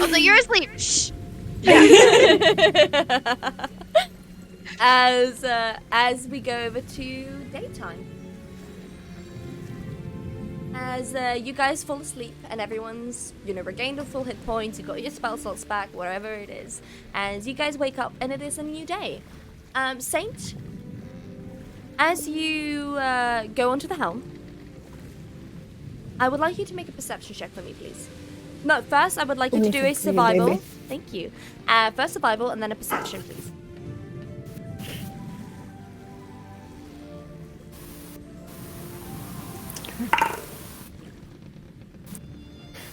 Also, you're asleep. Shh. As we go over to daytime. As you guys fall asleep and everyone's, regained their full hit points, you've got your spell slots back, whatever it is. As you guys wake up and it is a new day. Saint, as you go onto the helm, I would like you to make a perception check for me, please. No, first I would like you to do a survival. Thank you. First survival and then a perception, please.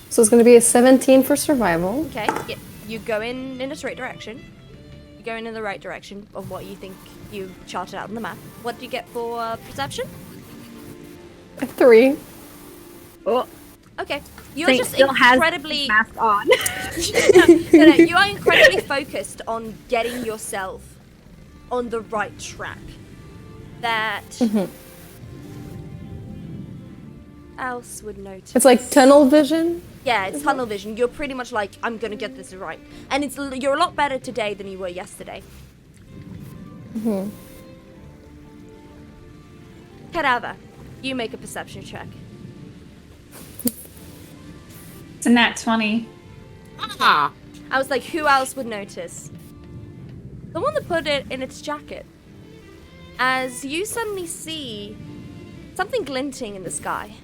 So it's going to be a 17 for survival. Okay, yeah, you go in a straight direction. You're going in the right direction of what you think you charted out on the map. What do you get for perception? A 3. Oh, Okay, you're Saint just still has incredibly his mask on. no, you are incredibly focused on getting yourself on the right track. That else would notice. It's like tunnel vision. Yeah, it's tunnel vision. You're pretty much like, I'm gonna get this right, and you're a lot better today than you were yesterday. Cadaver, you make a perception check. It's a nat 20. I was like, who else would notice? The one that put it in its jacket. As you suddenly see something glinting in the sky.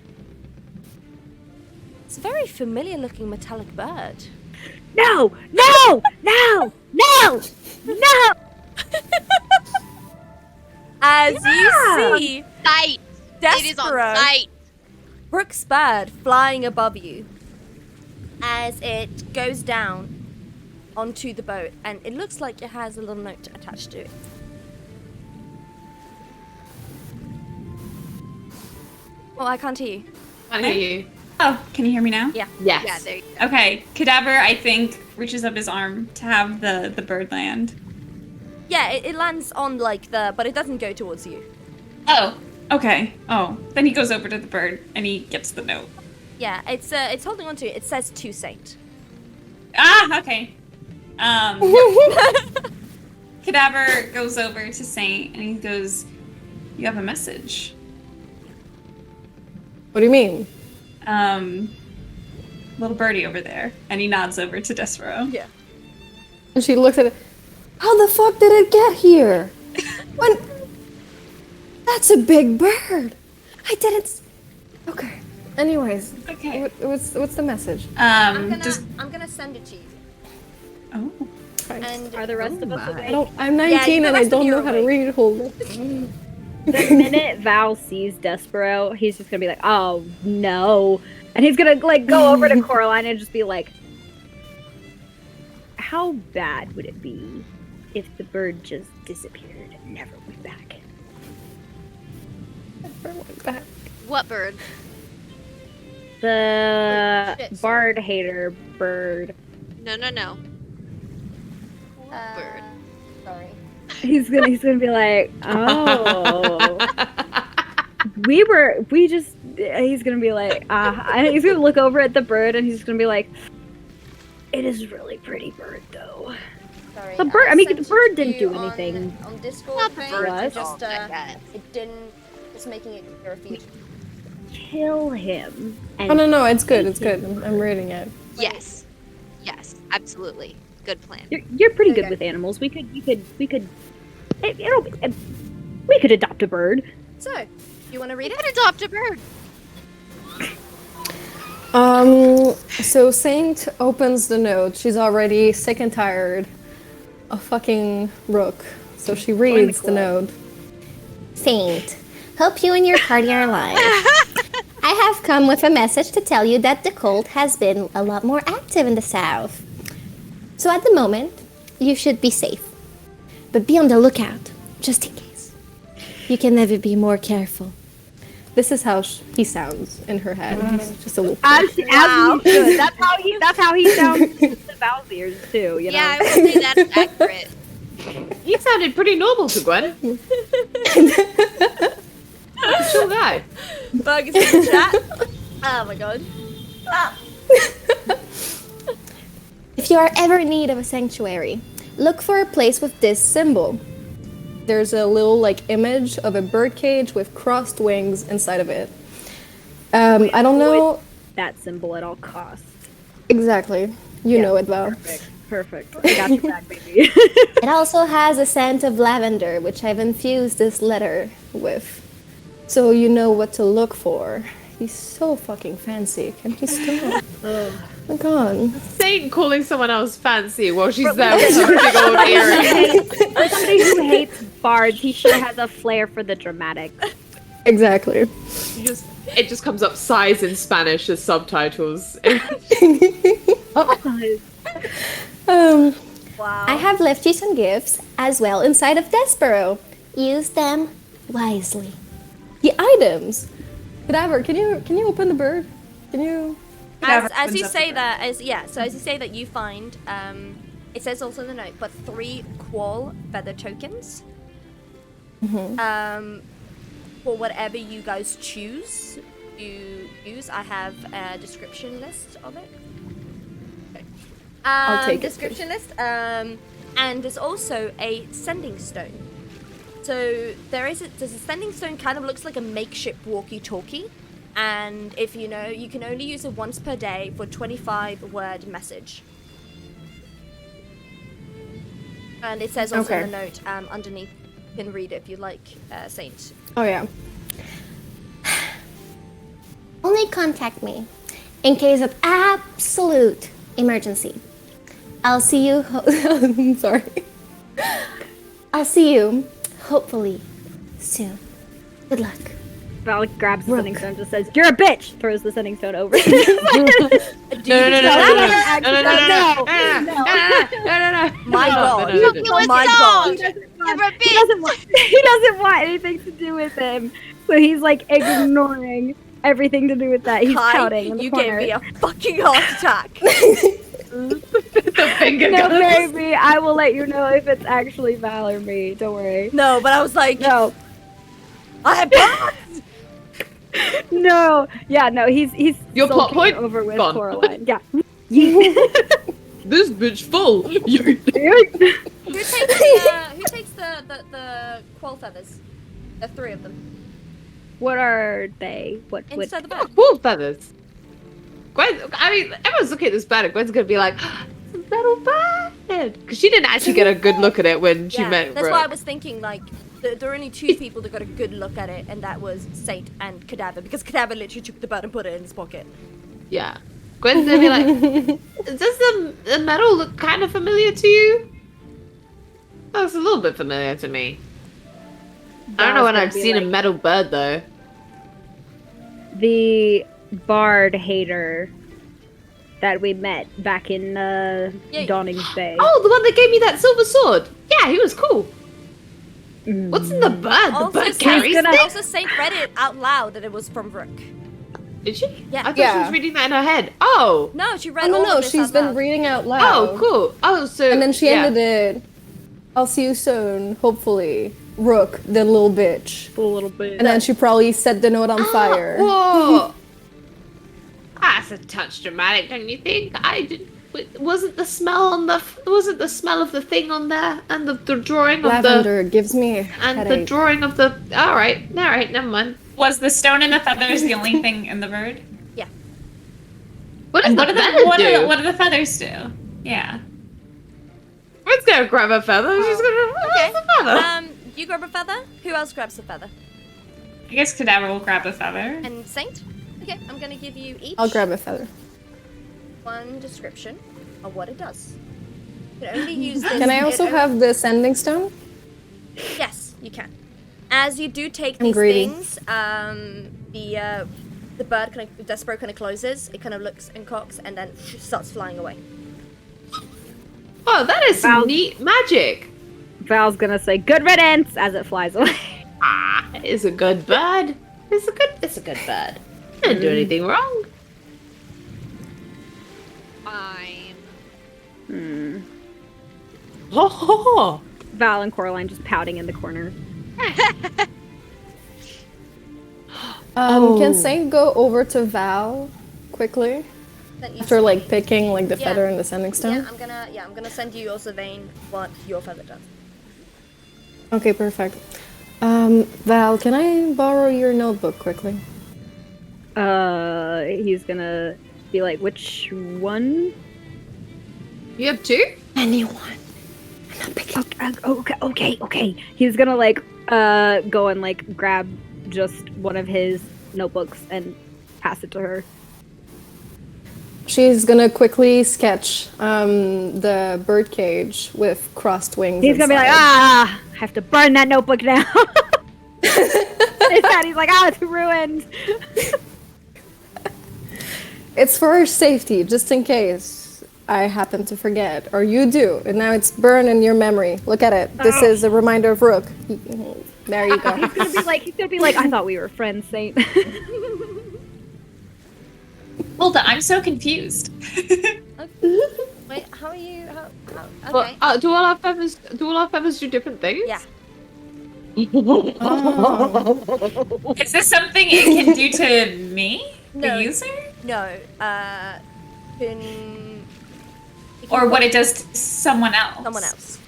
It's a very familiar looking metallic bird. No! No! No! No! No! As you see Sight. It is on Despero, sight. Brooke's bird, flying above you as it goes down onto the boat, and it looks like it has a little note attached to it. Oh, I can't hear you. I hear you. Oh, can you hear me now? Yeah. Yes. Yeah, there you go. Okay, Cadaver, I think, reaches up his arm to have the bird land. Yeah, it lands on but it doesn't go towards you. Oh, okay. Oh, then he goes over to the bird and he gets the note. Yeah, it's holding on to it. It says to Saint. Ah, okay. Cadaver goes over to Saint and he goes, "You have a message." What do you mean? Little birdie over there, and he nods over to Despero. Yeah. And she looks at it. How the fuck did it get here? When? That's a big bird. I didn't. Okay. Anyways. Okay. What's the message? I'm gonna send it to you. Oh. And Are the rest of us awake? I'm the 19 and I rest of don't you know are how to awake. read. Hold it. The minute Val sees Despero, he's just gonna be like, "Oh no!" And he's gonna go over to Coraline and just be like, "How bad would it be if the bird just disappeared and never went back?" What bird? The Shit, sorry. bard hater bird. No. Bird. Sorry. He's gonna be like, "Oh, he's gonna be like, he's gonna look over at the bird and he's gonna be like, "It is a really pretty bird, though." Sorry. The bird- I mean, sent the it bird to didn't you do anything. on Discord. Not the thing, bird Was? just I guess. it didn't. It's making it clear for you. Kill him. And Oh no, it's good. It's good. I'm reading it. Yes, absolutely. Good plan. You're pretty Okay. good with animals. We could we could adopt a bird. So, you want to read You it? could adopt a bird. So Saint opens the note. She's already sick and tired of fucking Rook. So she reads the note. Saint, hope you and your party are alive. I have come with a message to tell you that the cold has been a lot more active in the south. So at the moment, you should be safe. But be on the lookout, just in case. You can never be more careful. This is how he sounds in her head. He's just a little. As he should. That's how he sounds to Val's ears too. You know. Yeah, I would say that's accurate. He sounded pretty normal to Gwen. Chill guy. Bug is in the chat. Oh my god. If you are ever in need of a sanctuary, look for a place with this symbol. There's a little like image of a birdcage with crossed wings inside of it. I don't know That symbol at all costs. exactly. You know it, Val. Perfect. I got your back, baby. It also has a scent of lavender, which I've infused this letter with. So you know what to look for. He's so fucking fancy. Can he stop? Oh my god. Saint calling someone else fancy while she's there with her big old earrings. For somebody who hates bards, he sure has a flair for the dramatic. Exactly. It just comes up size in Spanish as subtitles. Wow. I have left you some gifts as well inside of Despero. Use them wisely. The items. Cadaver, can you open the bird? Can you? As you say that, as you say that, you find it says also in the note, but 3 qual feather tokens. For whatever you guys choose to use, I have a description list of it. Okay. I'll take description list. And there's also a sending stone. So there's a sending stone, kind of looks like a makeshift walkie-talkie, and if you know, you can only use it once per day for 25-word message. And it says also in the note underneath. You can read it if you like, Saint. Oh yeah. Only contact me in case of absolute emergency. I'll see you. I'm sorry. I'll see you. Hopefully, soon. Good luck. Val grabs the sending stone and just says, "You're a bitch!" Throws the sending stone over. No. My god. Oh my god. He doesn't want anything to do with him. So he's like ignoring everything to do with that. He's Kai, pouting in the you corner. gave me a fucking heart attack. The finger No, guns. baby, I will let you know if it's actually Val or me. Don't worry. No, but I was like, No, I have plans. no, yeah, no. He's Your plot sulking point? over with Gone. Coraline. Yeah. This bitch full. Who takes the qual feathers? The 3 of them. What are they? What? Inside the bag. Cool feathers. Gwen, I mean, everyone's looking at this bird and Gwen's gonna be like, it's a metal bird. Because she didn't actually get a good look at it when she met that's Brooke. why I was thinking, like, there are only 2 people that got a good look at it, and that was Saint and Cadaver, because Cadaver literally took the bird and put it in his pocket. Yeah. Gwen's gonna be like, does the metal look kind of familiar to you? Oh, it's a little bit familiar to me. I don't know when I've seen a metal bird though. The bard hater that we met back in Dawning's Bay. Oh, the one that gave me that silver sword. Yeah, he was cool. What's in the bird? The bird carries things? Also, Saint read it out loud that it was from Rook. Did she? Yeah. I thought she was reading that in her head. Oh. No, she read Oh all no, of this she's out been loud. reading out loud. Oh, cool. Oh, so. And then she ended it. I'll see you soon, hopefully. Rook, the little bitch. A little bit. And then she probably set the note on fire. Whoa. That's a touch dramatic, don't you think? Wasn't the smell of the thing on there and the drawing of Lavender gives me a and the headache. drawing of the. All right, never mind. Was the stone and the feathers the only thing in the bird? Yeah. What does And the feather do? what do the feathers do? Yeah. Let's go grab a feather. She's gonna. Okay. Where's the feather? You grab a feather. Who else grabs a feather? I guess Cadaver will grab a feather. And Saint? Okay, I'm gonna give you each I'll grab a feather. one description of what it does. You can only use this. Can I also have the sending stone? Yes, you can. As you do take I'm these greedy. things, the bird kind of, Despero kind of closes. It kind of looks and cocks, and then starts flying away. Oh, that is some neat magic. Val's gonna say "good riddance" as it flies away. Ah, it's a good bird. It's a good bird. I didn't do anything wrong. Fine. Oh, Val and Coraline just pouting in the corner. Can Saint go over to Val quickly after like picking like the Yeah. feather and the sending stone? I'm gonna send you also Vane what your feather does. Okay, perfect. Val, can I borrow your notebook quickly? He's gonna be like, which one? You have two? Anyone. I'm not picking. Okay. He's gonna like go and like grab just one of his notebooks and pass it to her. She's gonna quickly sketch the birdcage with crossed wings. He's gonna be like, I have to burn that notebook now. He's like, it's ruined. It's for her safety, just in case I happen to forget, or you do, and now it's burned in your memory. Look at it. This is a reminder of Rook. There you go. He's gonna be like, I thought we were friends, Saint. Hold on, I'm so confused. Wait, how are you? Okay. Well, do all our feathers do different things? Yeah. Is this something it can do to me, No. the user? No. Can. Or what it does to someone else? Someone else.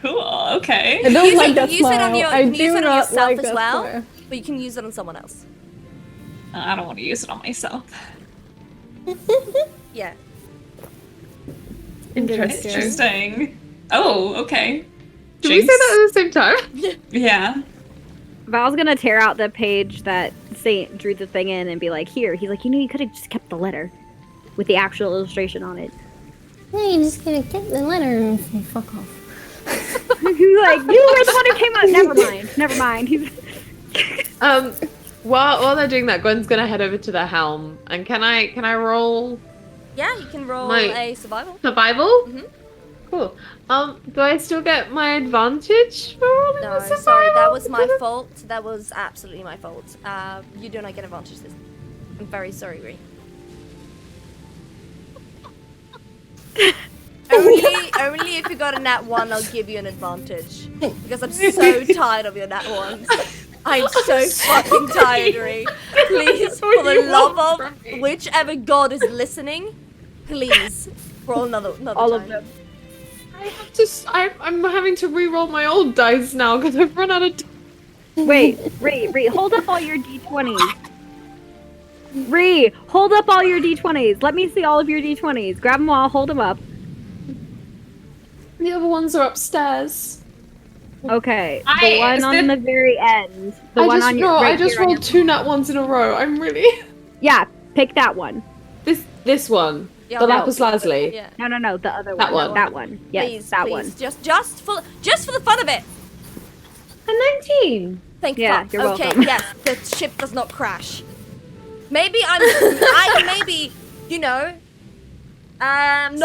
Cool, okay. I don't Use like it, that use smile. it on your, I you can use do it on not yourself like as that well, smile. but you can use it on someone else. I don't want to use it on myself. Yeah. Interesting. Oh, okay. Did we say that at the same time? Yeah. Val's gonna tear out the page that Saint drew the thing in and be like, here. He's like, you could have just kept the letter with the actual illustration on it. No, you're just gonna get the letter and fuck off. He's like, you were the one who came out. Never mind. He's While they're doing that, Gwen's gonna head over to the helm. And can I roll Yeah, you can roll My- a survival. survival? Mhm. Cool. Do I still get my advantage for rolling No, the survival? sorry, that was my fault. That was absolutely my fault. You do not get advantage this. I'm very sorry, Ree. only if you got a nat 1, I'll give you an advantage. Because I'm so tired of your nat 1s. I'm so fucking tired, Ree. Please, for the love of whichever god is listening, please roll another all time. of them. I have to. I'm having to re-roll my old dice now because I've run out of. Wait, Ree, hold up all your d20s. Ree, hold up all your d20s. Let me see all of your d20s. Grab them all, hold them up. The other ones are upstairs. Okay, the I- one is on it- the very end. The I one just on your. rolled. right I just here on rolled your- two nat ones in a row. I'm really. Yeah, pick that one. This one. Yeah, the no. lapis lazuli. Yeah. No, the other That one. one. That one. Yes, Please, that please. one. Just for the fun of it. A 19. Thank Yeah, fuck. you're Okay, welcome. yes, the ship does not crash. Maybe not So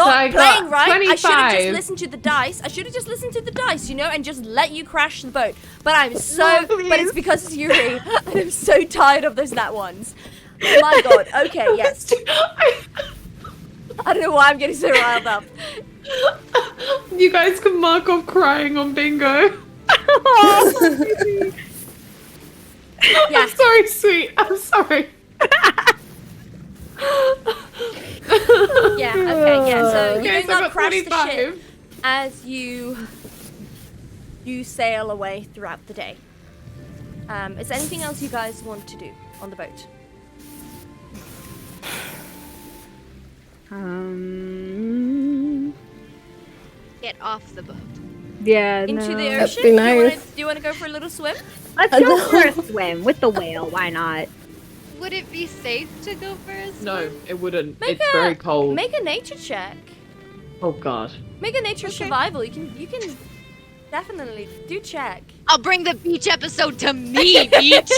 I got playing right. I should have just 25. listened to the dice. I should have just listened to the dice, and just let you crash the boat. But I'm so, No, but it's please. because it's Yuri. And I'm so tired of those nat ones. My God. Okay, yes. I don't know why I'm getting so riled up. You guys can mark off crying on bingo. Yeah. I'm sorry, sweet. I'm sorry. Yeah. Okay. Yeah. So you Okay, do so I not got crash the 25. ship as you sail away throughout the day. Is there anything else you guys want to do on the boat? Get off the boat. Yeah, Into no. the That'd ocean? be Do nice. you want to go for a little swim? Let's go for a swim with the whale. Why not? Would it be safe to go for a swim? No, it wouldn't. Make It's very cold. Make a nature check. Oh god. Make a nature survival. You can definitely do check. I'll bring the beach episode to me, beach.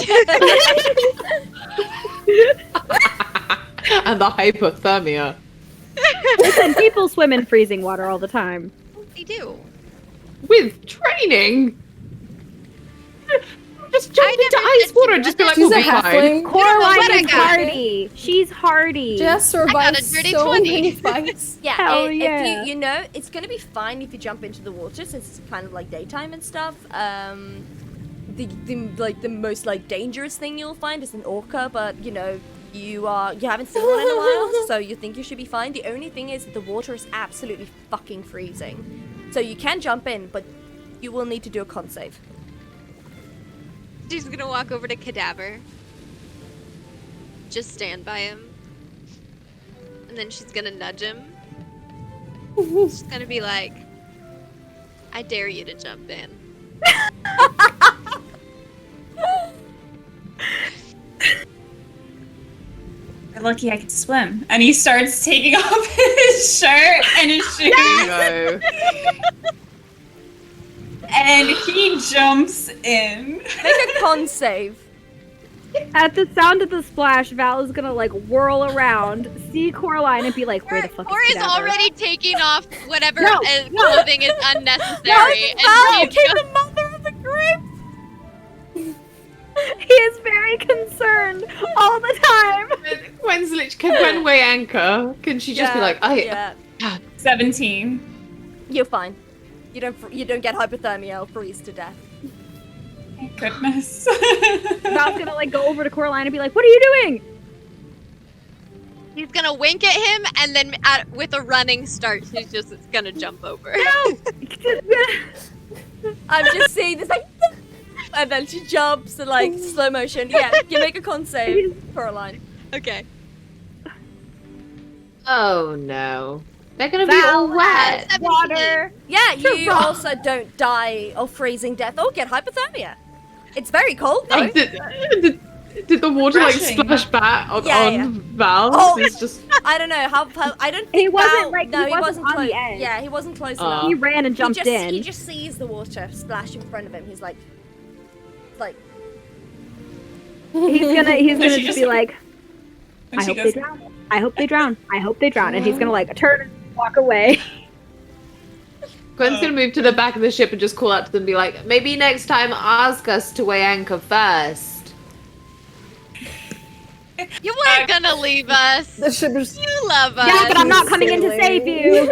And the hypothermia. Listen, people swim in freezing water all the time. They do. With training. Just jump into never ice said water she and just be like, She's we'll a be fine. halfling. Coraline what I is got. hardy. She's hardy. Jess survived a dirty so 20. many fights. Yeah, Hell if yeah. you know, it's gonna be fine if you jump into the water since it's kind of like daytime and stuff. The most like dangerous thing you'll find is an orca, but you know you haven't seen one in a while, so you think you should be fine. The only thing is the water is absolutely fucking freezing, so you can jump in, but you will need to do a con save. She's gonna walk over to Cadaver. Just stand by him. And then she's gonna nudge him. She's gonna be like, I dare you to jump in. You're lucky I can swim. And he starts taking off his shirt and his shoes. No. And he jumps in. Make a con save. At the sound of the splash, Val is gonna like whirl around, see Coraline, and be like, "Where the fuck Or is is Cadaver?" already taking off whatever No, clothing is unnecessary. Val, and keep he's the mother of the group. He is very concerned all the time. Gwen's literally, can Gwen weigh anchor? Can she just be like, yeah, 17. you're fine. You don't get hypothermia or freeze to death. Thank goodness. Val's gonna like go over to Coraline and be like, "What are you doing?" He's gonna wink at him, and then with a running start, she's just gonna jump over. I'm just seeing this like, and then she jumps and like slow motion. Yeah, you make a con save, Coraline. Okay. oh no. They're gonna be Val, all wet. 17. Water. Yeah, you rock. also don't die of freezing death or get hypothermia. It's very cold though. Like, did the water like Refreshing. splash back on, Yeah, yeah. Val? Oh. It's just I don't know how. I don't think He wasn't, Val- like, no, he wasn't on close. the edge. Yeah, he wasn't close Oh. enough. He ran and jumped in. He just sees the water splash in front of him. He's like, He's gonna she just just- be like, When "I she hope they goes, drown. I hope they drown. I hope they drown." And he's gonna like turn and walk away. Gwen's gonna move to the back of the ship and just call out to them and be like, maybe next time ask us to weigh anchor first. You weren't gonna leave us. The ship is. You love us. Yeah, but I'm not coming in to save you.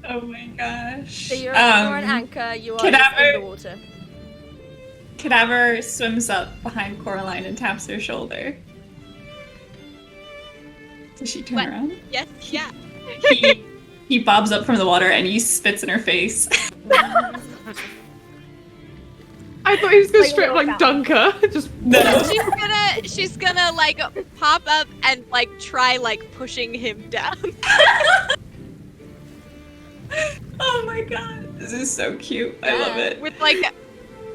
oh my gosh. so you're an Um, anchor. You are Cadaver- in the water. Cadaver swims up behind Coraline and taps her shoulder. Does she turn What? around? Yes, yeah. He bobs up from the water and he spits in her face. I thought he was gonna Like a strip little like Dunker. Just No. She's gonna like pop up and like try like pushing him down. Oh my god. This is so cute. I love it. With like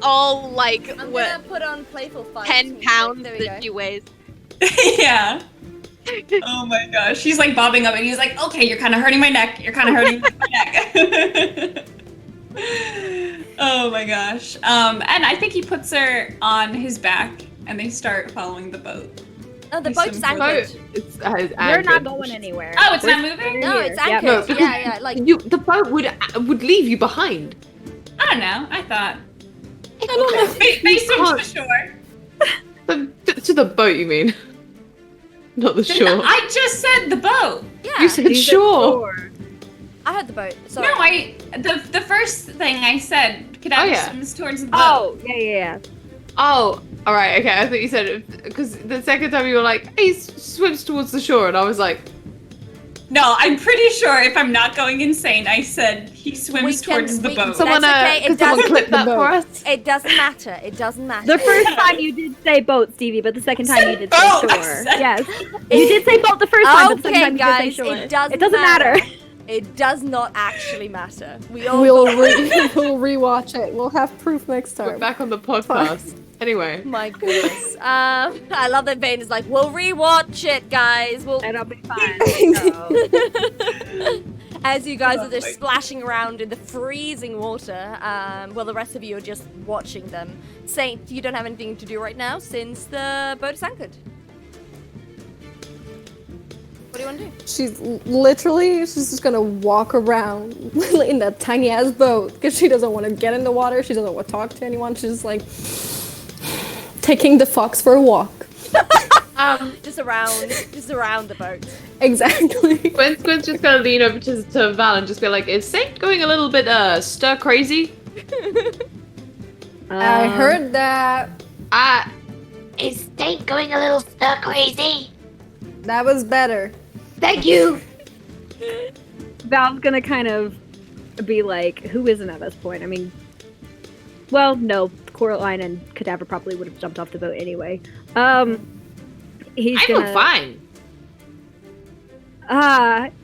all like I'm what gonna put on playful fight. 10 pounds There we that go. she weighs. Yeah. Oh my gosh. She's like bobbing up and he's like, okay, you're kind of hurting my neck. You're kind of hurting my neck. Oh my gosh. And I think he puts her on his back and they start following the boat. Oh, the He's boat's some anchored. It's You're not going anywhere. Oh, it's not moving? No, it's Yep. anchored. No, because yeah, like the boat would leave you behind. I don't know. I thought. I don't know. They swim to the shore. To the boat, you mean? Not the shore. I just said the boat. yeah. You said shore. I had the boat. Sorry. No, the first thing I said, Cadaver yeah. swims towards the boat. Oh, yeah. Oh, all right, okay. I thought you said because the second time you were like, "He swims towards the shore," and I was like, No, I'm pretty sure if I'm not going insane, I said he swims towards the boat. "Someone, That's okay, it could someone doesn't- clip that the for boat. us?" It doesn't matter. It doesn't matter. The first time you did say boat, Stevie, but the second time you did say boat, I shore. said- Yes. You did say boat the first time, but the second Okay, time guys, you did say shore. it doesn't matter. It does not actually matter. We all We'll got- we'll rewatch it. We'll have proof next We're time. back on the podcast. Anyway, My goodness. I love that Vane is like, we'll rewatch it, guys. We'll And I'll be fine. So. As you guys are just Lovely. splashing around in the freezing water, while the rest of you are just watching them. Saint, you don't have anything to do right now since the boat is anchored. What do you want to do? She's just gonna walk around in that tiny ass boat because she doesn't want to get in the water. She doesn't want to talk to anyone. She's just like taking the fox for a walk. Just around the boat. Exactly. Gwen's just gonna lean over to Val and just be like, "Is Saint going a little bit stir crazy?" I heard that. Is Saint going a little stir crazy? That was better. Thank you. Val's gonna kind of be like, who isn't at this point? I mean, well, no, Coraline and Cadaver probably would have jumped off the boat anyway. He's I gonna feel fine.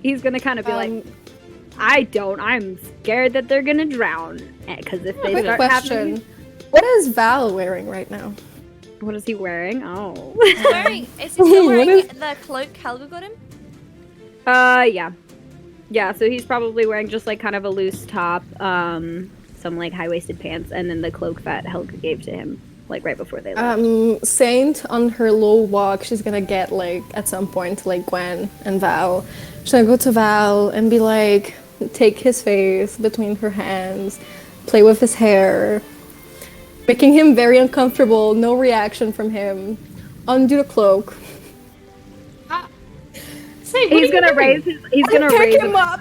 he's gonna kind of be like, I'm scared that they're gonna drown. Because if they Quick start question. having... What is Val wearing right now? What is he wearing? Oh. Is he still wearing the cloak Helga got him? Yeah. Yeah, so he's probably wearing just like kind of a loose top, some like high-waisted pants, and then the cloak that Helga gave to him, like right before they left. Saint on her low walk, she's gonna get like at some point like Gwen and Val. She's gonna go to Val and be like, take his face between her hands, play with his hair, making him very uncomfortable, no reaction from him. Undo the cloak. Saint, He's gonna raise his. He's gonna Pick raise him up.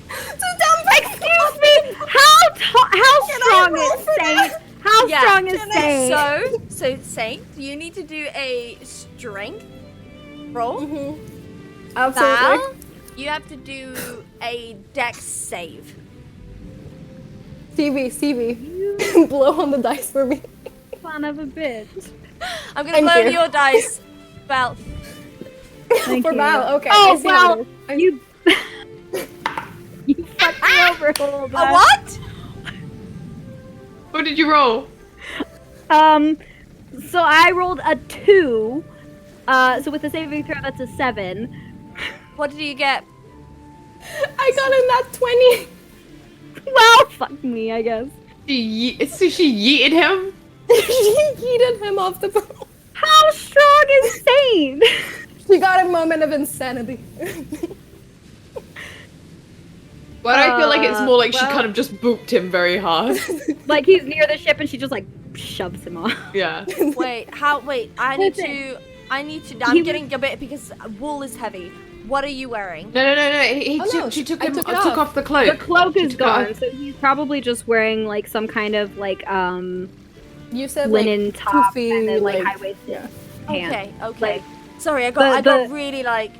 Excuse me. How strong is Saint? How strong is Saint? So Saint, you need to do a strength roll. Absolutely. Val, you have to do a dex save. CV, blow on the dice for me. Son of a bitch. I'm gonna Thank blow you. your dice. Val. Thank For you. Val, okay. Oh I see how wow, it is. you. You fucked me over. Hold A on. what? What did you roll? So I rolled a 2. So with the saving throw, that's a 7. What did you get? I got in that 20. Well, fuck me, I guess. So she yeeted him? She yeeted him off the boat. How strong is Saint? She got a moment of insanity. But I feel like it's more like she well- kind of just booped him very hard. Like he's near the ship and she just like shoves him off. Yeah. Wait, I need Listen. to, I'm getting a bit because wool is heavy. What are you wearing? No. She I took took it off off. the cloak. The cloak She is took it off. gone, so he's probably just wearing like some kind of like You said linen like top poofy, and then like like high-waisted yeah. pants. Okay. Like, Sorry, I got the- really like.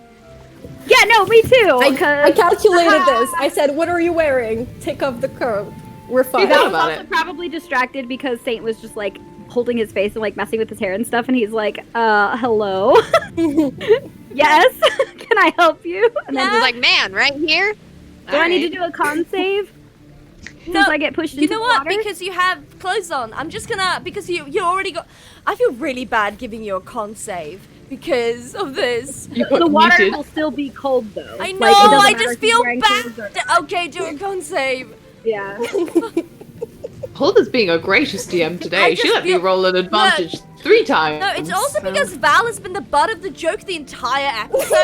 yeah, no, me too. I calculated this. I said, "What are you wearing? Take off the coat. We're fine." thought Val's about also it. probably distracted because Saint was just like holding his face and like messing with his hair and stuff, and he's like, hello. Yes, can I help you? And then He's like, man, right here. do I need to do a con save? No, Since I get pushed You into know the what? water? Because you have clothes on, I'm just gonna you already got. I feel really bad giving you a con save because of this. You got the water muted. will still be cold though. I know. Like, it doesn't I matter just if he's feel wearing clothes or bad. not. Okay, do a con save. Yeah. Hulda's being a gracious DM today. She just let me feel- roll an advantage 3 times. No, it's also because Val has been the butt of the joke the entire episode.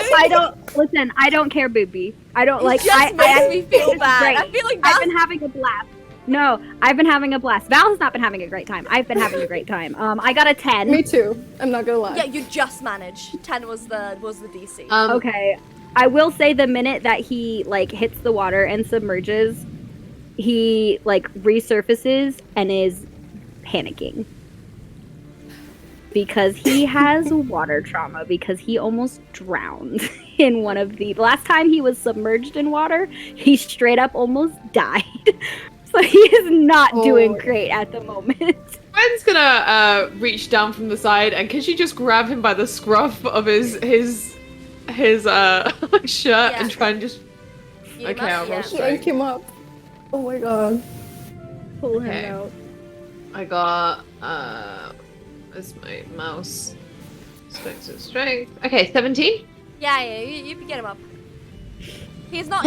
I don't care, Boopy. I don't like. just I makes me feel it's bad. great. I feel like I've Val's been having a blast. No, I've been having a blast. Val has not been having a great time. I've been having a great time. I got a 10. Me too. I'm not gonna lie. Yeah, you just managed. 10 was the DC. Okay. I will say the minute that he like hits the water and submerges, he like resurfaces and is panicking. Because he has water trauma because he almost drowned in one of the last time he was submerged in water, he straight up almost died. So he is not doing great at the moment. Gwen's gonna reach down from the side, and can she just grab him by the scruff of his shirt and try and just You okay, must- I'll roll yeah. straight. Yank him up. Oh my god. Pull Okay. him out. I got where's my mouse? Strength. Okay, 17. Yeah, you can get him up. He's not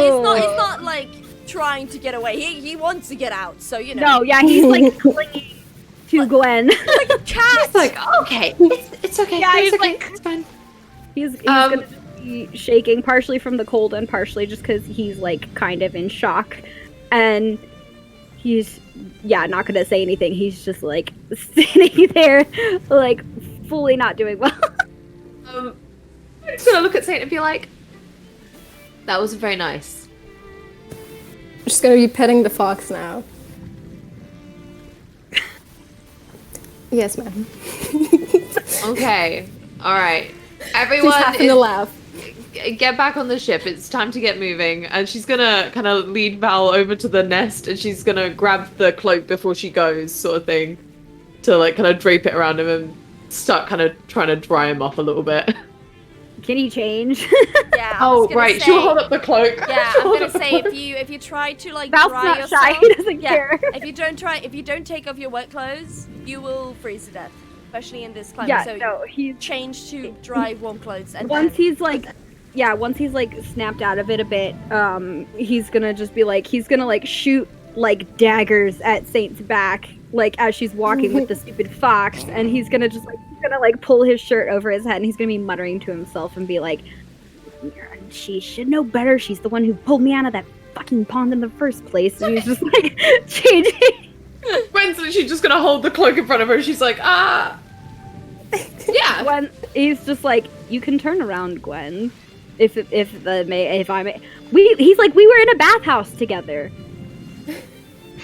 like trying to get away. He wants to get out. So you know. No, yeah, he's like clinging to Gwen. Like a cat. It's like okay, it's okay. Yeah, it's he's okay. like- It's fine. He's gonna shaking, partially from the cold and partially just because he's like kind of in shock. And he's, not gonna say anything. He's just like sitting there, like fully not doing well. I'm just gonna look at Saint and be like, that was very nice. I'm just gonna be petting the fox now. Yes, ma'am. Okay, alright. She's Everyone, having to laugh. get back on the ship. It's time to get moving. And she's gonna kind of lead Val over to the nest, and she's gonna grab the cloak before she goes, sort of thing, to like kind of drape it around him and start kind of trying to dry him off a little bit. Can he change? Yeah. I was Oh gonna right, say- she'll hold up the cloak. Yeah, She'll I'm hold gonna up the say cloak. if you try to like Val's dry not yourself, shy. He doesn't care. if you don't take off your wet clothes, you will freeze to death, especially in this climate. Yeah, so no, he's change to dry, warm clothes, and once then, he's like snapped out of it a bit, he's gonna just be like, he's gonna like shoot like daggers at Saint's back, like as she's walking with the stupid fox, and he's gonna pull his shirt over his head, and he's gonna be muttering to himself and be like, she should know better. She's the one who pulled me out of that fucking pond in the first place. And he's just like changing. Gwen's literally just gonna hold the cloak in front of her. She's like, ah. Yeah. Gwen, he's just like, you can turn around, Gwen. If I may. He's like, we were in a bathhouse together.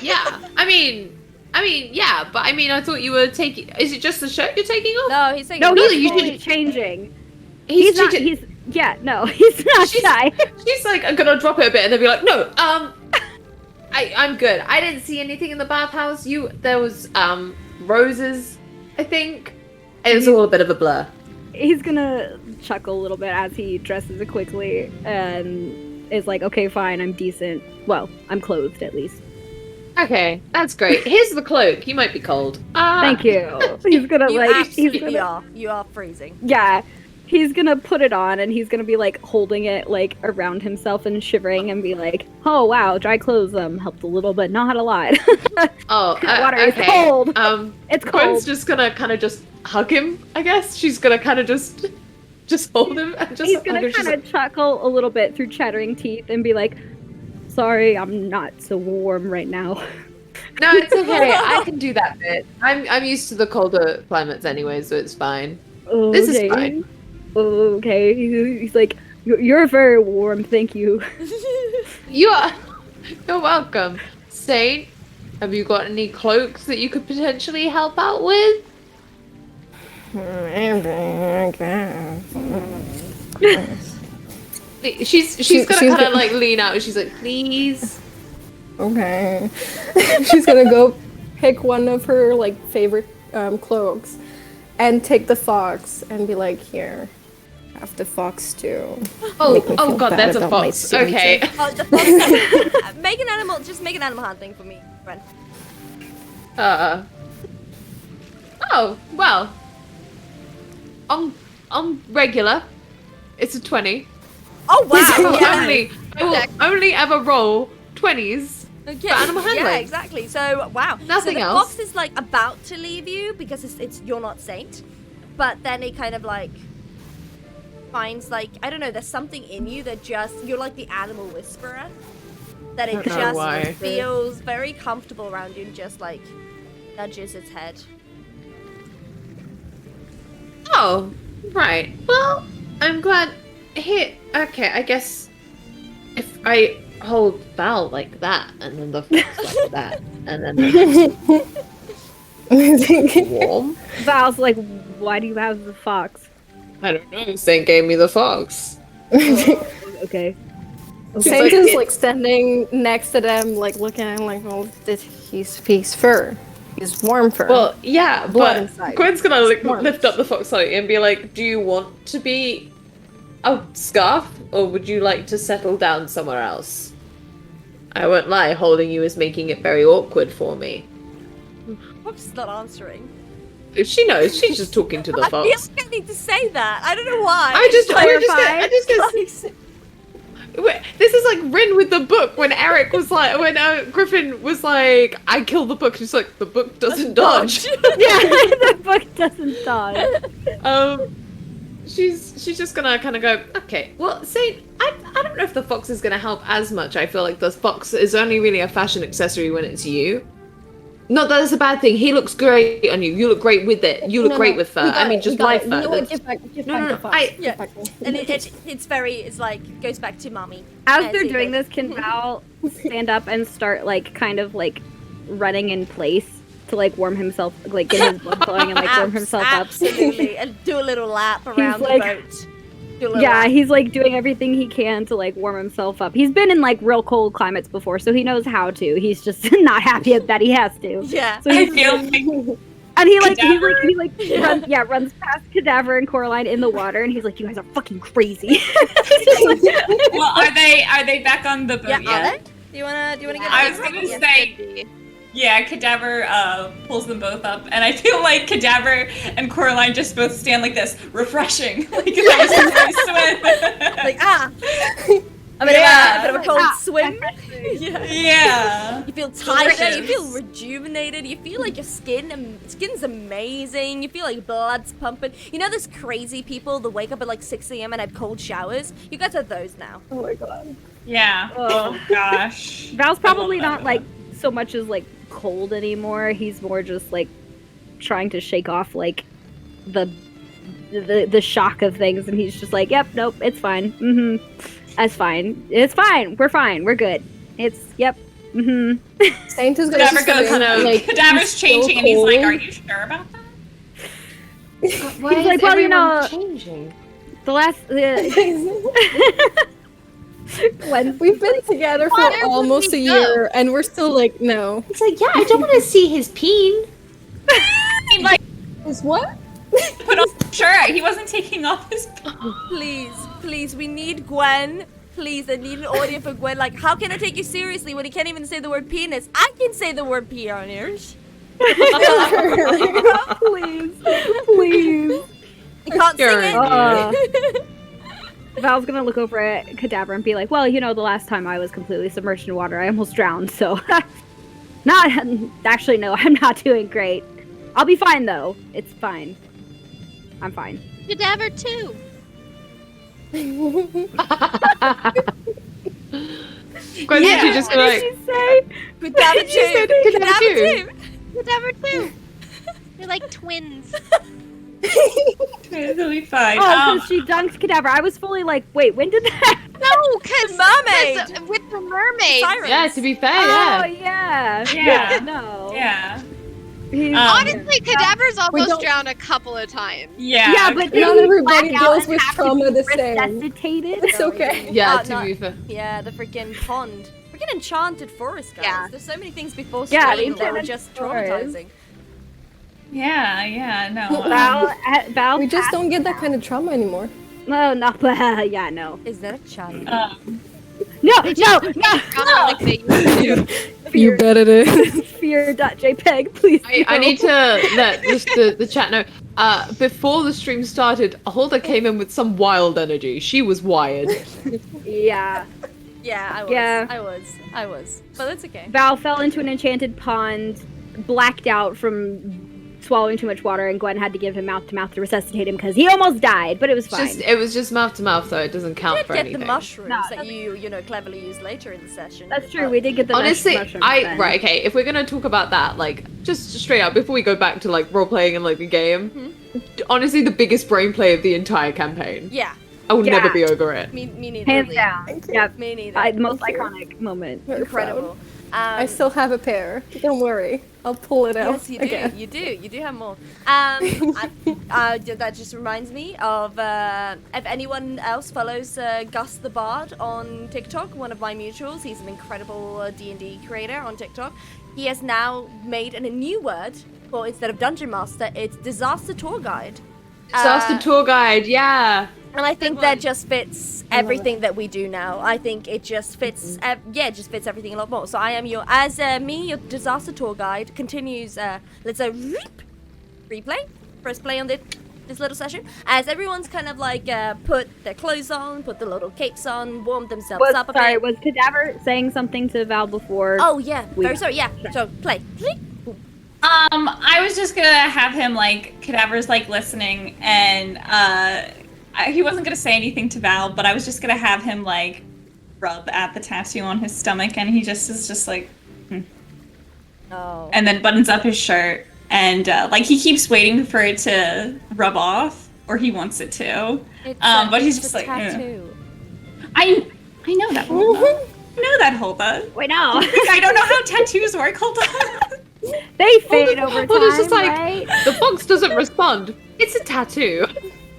Yeah. I mean, yeah, but I mean, I thought you were taking. Is it just the shirt you're taking off? no, he's saying No, No, he's you fully should- changing. He's not. changing- He's no. He's not shy. She's like, I'm gonna drop it a bit, and then be like, no, I'm good. I didn't see anything in the bathhouse. There was roses, I think. It was all a bit of a blur. He's gonna chuckle a little bit as he dresses it quickly and is like, okay, fine, I'm decent. Well, I'm clothed at least. Okay, that's great. Here's the cloak. You might be cold. Thank you. He's gonna you like. He's absolutely gonna. are. You are freezing. Yeah. He's gonna put it on and he's gonna be like holding it like around himself and shivering and be like, oh wow, dry clothes helped a little but not a lot. Oh, Water is okay. cold. It's Gwen's cold. just gonna kind of just hug him, I guess. She's gonna kind of just hold him and just He's hug gonna him. She's kind like, of chuckle a little bit through chattering teeth and be like, sorry, I'm not so warm right now. no, it's okay. I can do that bit. I'm used to the colder climates anyway, so it's fine. This is Okay. fine. Okay. He's like, you're very warm, thank you. You're welcome. Saint, have you got any cloaks that you could potentially help out with? She's gonna kind of like lean out and she's like, please. Okay. She's gonna go pick one of her like favorite cloaks and take the fox and be like, here, have the fox too. Make me Oh feel god, bad that's a about my fox. signature. Okay. Oh, the fox. Make an animal handling for me, Ren. Oh, well. On regular, it's a 20. Oh wow! I will only ever roll 20s. Okay. For animal Yeah, handling. exactly. So wow. Nothing so the else. fox is like about to leave you because it's you're not Saint, but then it kind of like finds like I don't know. There's something in you that just you're like the animal whisperer. That it don't know why. just feels very comfortable around you and just like nudges its head. Oh, right. Well, I'm glad. Here, okay, I guess if I hold Val like that, and then the fox like that, and then the warm. Val's like, why do you have the fox? I don't know. Saint gave me the fox. Okay. Saint like, is like standing next to them, like looking at him like, well, he's fur. He's warm fur. Well, yeah, Blood but inside. Gwen's gonna warm. lift up the fox slightly and be like, "Do you want to be a scarf, or would you like to settle down somewhere else?" I won't lie, holding you is making it very awkward for me. Fox is not answering. She knows. She's just talking to the I feel fox. like I need to say that. I don't know why. I just Clarify. Wait, this is like Rin with the book when Eric was like, when Griffin was like, I killed the book. She's like, the book doesn't dodge. Yeah, the book doesn't dodge. she's just gonna kind of go, okay, well, see, I don't know if the fox is gonna help as much. I feel like the fox is only really a fashion accessory when it's you. Not that it's a bad thing. He looks great on you. You look great with it. You look great with fur. I mean, just live fur. You know what? Give back the fox. Yeah, and it's like goes back to mommy. As they're doing this, can Val stand up and start like kind of like running in place to like warm himself, like get his blood flowing and like warm himself up? Absolutely, and do a little lap around the like- boat. Yeah, he's like doing everything he can to like warm himself up. He's been in like real cold climates before, so he knows how to. He's just not happy that he has to. Yeah. So I he's feel like and he runs past Cadaver and Coraline in the water, and he's like, "You guys are fucking crazy." well, are they back on the boat Yeah, yet? are they? Do you wanna get? I was gonna say, yeah, Cadaver pulls them both up, and I feel like Cadaver and Coraline just both stand like this, refreshing, like if that was a nice swim. Like a bit of a cold swim. Yeah. You feel tired. Delicious. You feel rejuvenated. You feel like your skin's amazing. You feel like blood's pumping. You know those crazy people that wake up at like 6 a.m. and have cold showers? You guys are those now. Oh my god. Yeah. Oh gosh. Val's probably I love not like so much as like cold anymore. He's more just like trying to shake off like the shock of things, and he's just like, "Yep, nope, it's fine. That's fine. It's fine. We're fine. We're good. It's yep. Saint is gonna Cadaver goes, kind of like Cadaver's changing, and he's like, "Are you sure about that?" Why He's is like, well, you everyone know, changing? the last when We've been together for Where would almost we a go? year, and we're still like, no. It's like, yeah, I don't want to see his peen. I mean, like, Is what? put on a shirt. He wasn't taking off his. Please, we need Gwen. Please, I need an audio for Gwen. Like, how can I take you seriously when he can't even say the word penis? I can say the word pioneers. please. You can't sing it. Val's gonna look over at Cadaver and be like, "Well, you know, the last time I was completely submerged in water, I almost drowned. So, not actually, no, I'm not doing great. I'll be fine though. It's fine. I'm fine." Cadaver too. Gwen, Yeah. you just go like, Cadaver too. Cadaver too. They're like twins. It'll be fine. Oh, because she dunked Cadaver. I was fully like, "Wait, when did that?" No, because mermaid. with the mermaid. Sirens. yeah, to be fair, Oh yeah. yeah. Yeah. No. Yeah. He's- Honestly, Cadaver's almost don't- drowned a couple of times. Yeah. yeah, but Not then everybody black out deals and with have to trauma be the same. resuscitated. It's okay. Yeah, Oh, to no. be fair. Yeah, the freaking pond. Freaking enchanted forest, guys. Yeah. There's so many things before Yeah, stream the that were enchanted just forest. traumatizing. Yeah. No. Val We just don't get that kind of trauma anymore. No, no, yeah, no. Is that a child? No. Like they used to. You bet it is. Fear.jpg, please. I no. need to let just the chat know. Before the stream started, Holder came in with some wild energy. She was wired. Yeah. Yeah, I was. Yeah. I was. But that's okay. Val fell into an enchanted pond, blacked out from swallowing too much water, and Gwen had to give him mouth to mouth to resuscitate him because he almost died, but it was fine. It was just mouth to mouth, so it doesn't count Did for get anything. the mushrooms No, that you cleverly used later in the session. That's true. We did get the Honestly, mushrooms then. right, okay, if we're gonna talk about that, like, just straight up, before we go back to, like, role-playing and, like, the game, honestly, the biggest brain play of the entire campaign. Yeah. I will Yeah. never be over it. Me neither. Hands Lee. down. Yep. Me neither. The most Thank you. iconic moment. Very Incredible. proud. I still have a pair. Don't worry. I'll pull it out Yes, you do. again. You do have more. That just reminds me of if anyone else follows Gus the Bard on TikTok, one of my mutuals. He's an incredible D&D creator on TikTok. He has now made a new word. Well, instead of Dungeon Master, it's Disaster Tour Guide. Disaster tour guide, yeah. And I think that just fits everything that we do now. I think it just fits, it just fits everything a lot more. So I am your disaster tour guide continues. Let's replay, press play on this little session as everyone's kind of like put their clothes on, put the little capes on, warmed themselves up a bit. Was Cadaver saying something to Val before? Oh yeah, We- very sorry. Yeah, so play. I was just gonna have him like Cadaver's like listening, and he wasn't gonna say anything to Val, but I was just gonna have him like rub at the tattoo on his stomach, and he just is just like, Oh. and then buttons up his shirt, and like he keeps waiting for it to rub off, or he wants it to. But he's just like, tattoo. I know that. Hulda. I know that, Hulda. Wait, no. I don't know how tattoos work, Hulda. They fade over time, Well, it's just like right? the fox doesn't respond. It's a tattoo.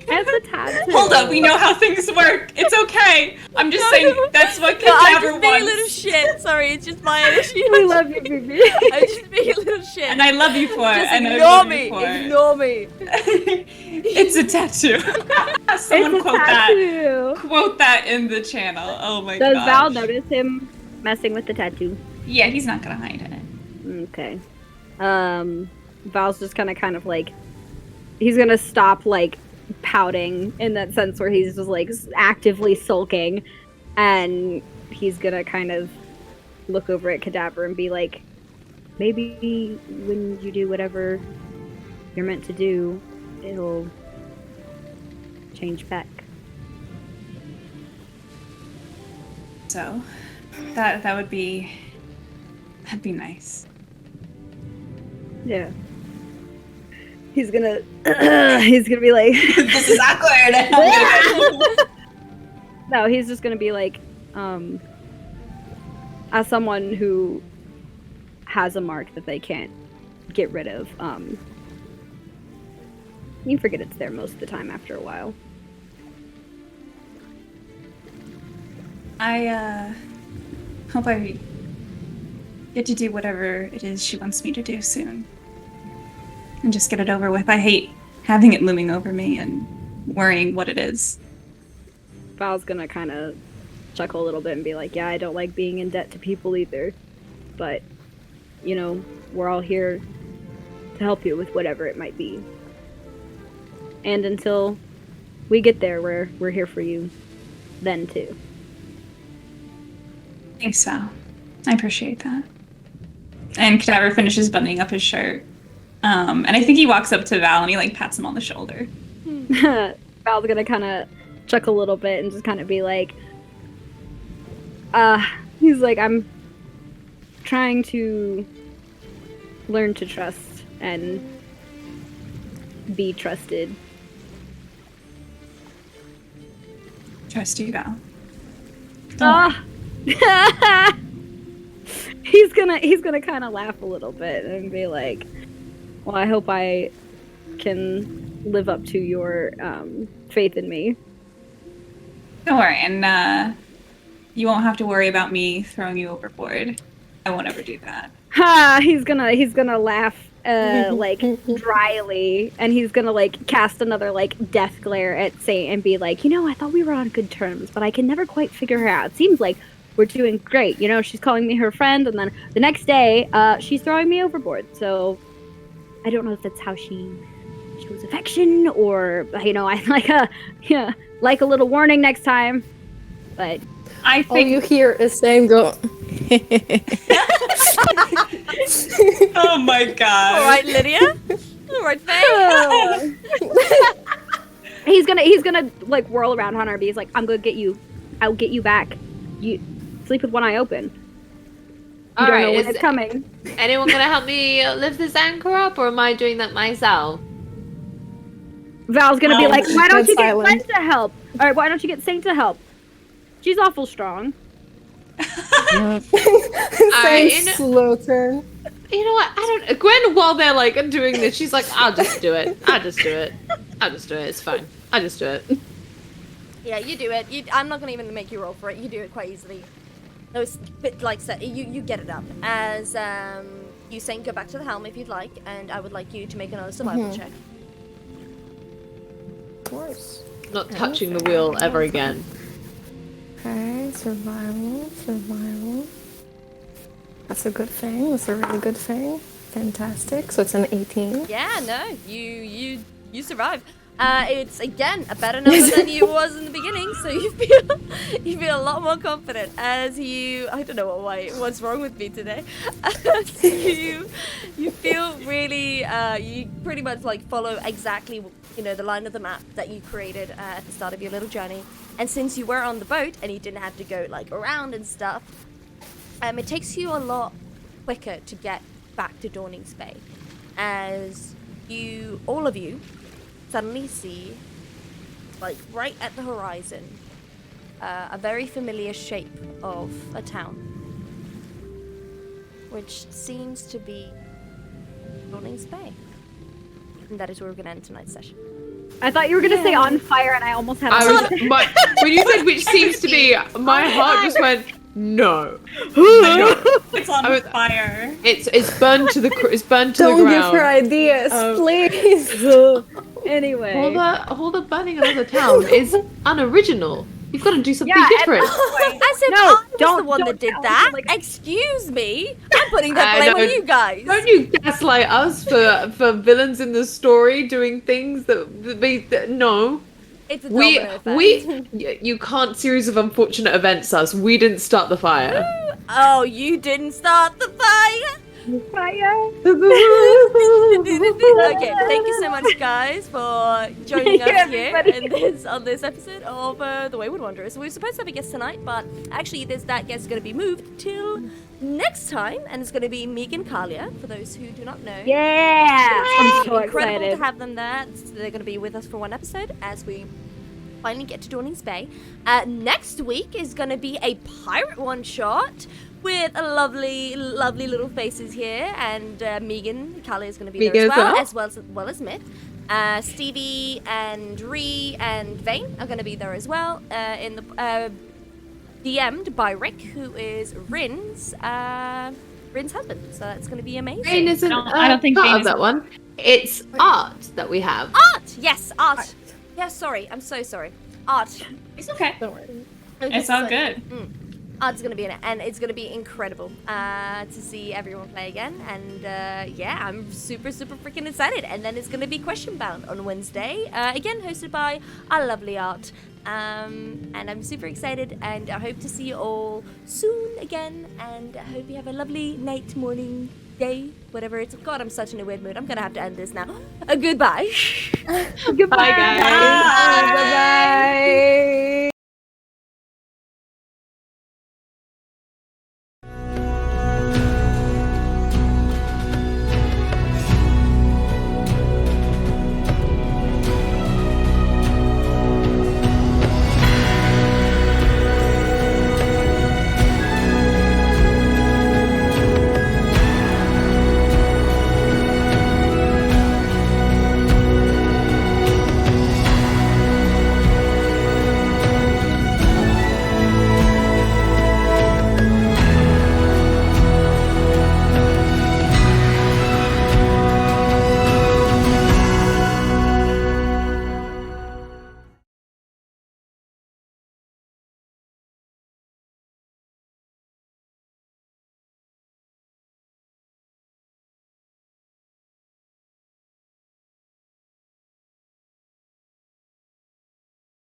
As a tattoo. Hulda, we know how things work. It's okay. I'm just saying that's what No, I'm Cadaver just being a little wants. shit. Sorry, it's just my issue. We love you, baby. I'm just being a little shit. And I love you for it. Just and I ignore love me. you for it. Ignore me. It's a tattoo. Someone It's a quote that. tattoo. Quote that in the channel. Oh my Does gosh. Val notice him messing with the tattoo? Yeah, he's not gonna hide it. Okay. Val's just kind of like, he's gonna stop like pouting in that sense where he's just like actively sulking, and he's gonna kind of look over at Cadaver and be like, maybe when you do whatever you're meant to do, it'll change back. So that'd be nice. Yeah. He's gonna be like This is awkward. no, he's just gonna be like, as someone who has a mark that they can't get rid of, you forget it's there most of the time after a while. I hope I get to do whatever it is she wants me to do soon. And just get it over with. I hate having it looming over me and worrying what it is. Val's gonna kind of chuckle a little bit and be like, yeah, I don't like being in debt to people either. But, you know, we're all here to help you with whatever it might be. And until we get there, we're here for you then too. Thanks, Val. I appreciate that. And Cadaver finishes buttoning up his shirt. And I think he walks up to Val and he like pats him on the shoulder. Val's gonna kind of chuckle a little bit and just kind of be like, he's like, I'm trying to learn to trust and be trusted. Trust you, Val. He's gonna kind of laugh a little bit and be like, well, I hope I can live up to your faith in me. Don't worry, and you won't have to worry about me throwing you overboard. I won't ever do that. Ha! He's gonna laugh like dryly, and he's gonna like cast another like death glare at Saint and be like, you know, I thought we were on good terms, but I can never quite figure her out. It seems like we're doing great. You know, she's calling me her friend, and then the next day, she's throwing me overboard. So I don't know if that's how she shows affection, or you know, I like a little warning next time. But I All think. you hear is Sam go. Oh my god. All right, Lydia. All right, Faye. he's gonna like whirl around on her, but he's like, I'm gonna get you. I'll get you back. You sleep with one eye open. You don't know when it's coming. Anyone gonna help me lift this anchor up, or am I doing that myself? Val's gonna be like, why don't Dead you get silent. Gwen to help? All right, why don't you get Saint to help? She's awful strong. Same slow turn. You know what? I don't. Gwen, while they're like doing this, she's like, "I'll just do it. I'll just do it. I'll just do it. It's fine. I'll just do it." Yeah, you do it. I'm not gonna even make you roll for it. You do it quite easily. No, it's a bit like you get it up. As you saying, go back to the helm if you'd like, and I would like you to make another survival check. Of course. Not touching the wheel ever again. Okay, survival. That's a good thing. That's a really good thing. Fantastic. So it's an 18. Yeah, no, you survive. It's again a better number than you was in the beginning, so you feel a lot more confident as you. I don't know what's wrong with me today. you feel really. You pretty much like follow exactly the line of the map that you created at the start of your little journey. And since you were on the boat and you didn't have to go like around and stuff, it takes you a lot quicker to get back to Dawning's Bay, as all of you suddenly see, like right at the horizon, a very familiar shape of a town, which seems to be Dawning's Bay. And that is where we're going to end tonight's session. I thought you were gonna say on fire, and I almost had. When you said which seems to be, my heart just went no. It's on fire. It's burned to the ground. Don't give her ideas, please. Anyway, Hulda burning another town is unoriginal. You've got to do something different. As if I was the one that did that. Excuse me. I'm putting that blame on you guys. Don't you gaslight us for villains in the story doing things that no. It's a domino effect. You can't series of unfortunate events us. We didn't start the fire. Oh, you didn't start the fire? fire. Okay, thank you so much, guys, for joining us here on this episode of the Wayward Wanderers. We were supposed to have a guest tonight, but actually that guest is going to be moved till next time, and it's going to be Megan Kalia, for those who do not know. Yeah! I'm so incredible excited to have them there. They're going to be with us for one episode as we finally get to Dawning's Bay. Next week is going to be a pirate one-shot with a lovely little faces here, and Megan Kalia is going to be there as well as Myth. Stevie and Ree and Vane are going to be there as well, in the DM'd by Rick, who is Rin's husband. So that's going to be amazing. Vane isn't I don't think part Vane of that one. It's Art that we have. Art! Yes, Art. Yeah, sorry. I'm so sorry. Art. It's okay. Don't worry. It's all good. Art's gonna be in it, and it's gonna be incredible to see everyone play again. And yeah, I'm super freaking excited. And then it's gonna be Question Bound on Wednesday, again hosted by our lovely Art. And I'm super excited, and I hope to see you all soon again. And I hope you have a lovely night, morning, day, whatever it's. God, I'm such in a weird mood. I'm gonna have to end this now. Goodbye. Goodbye, guys. Bye. Bye.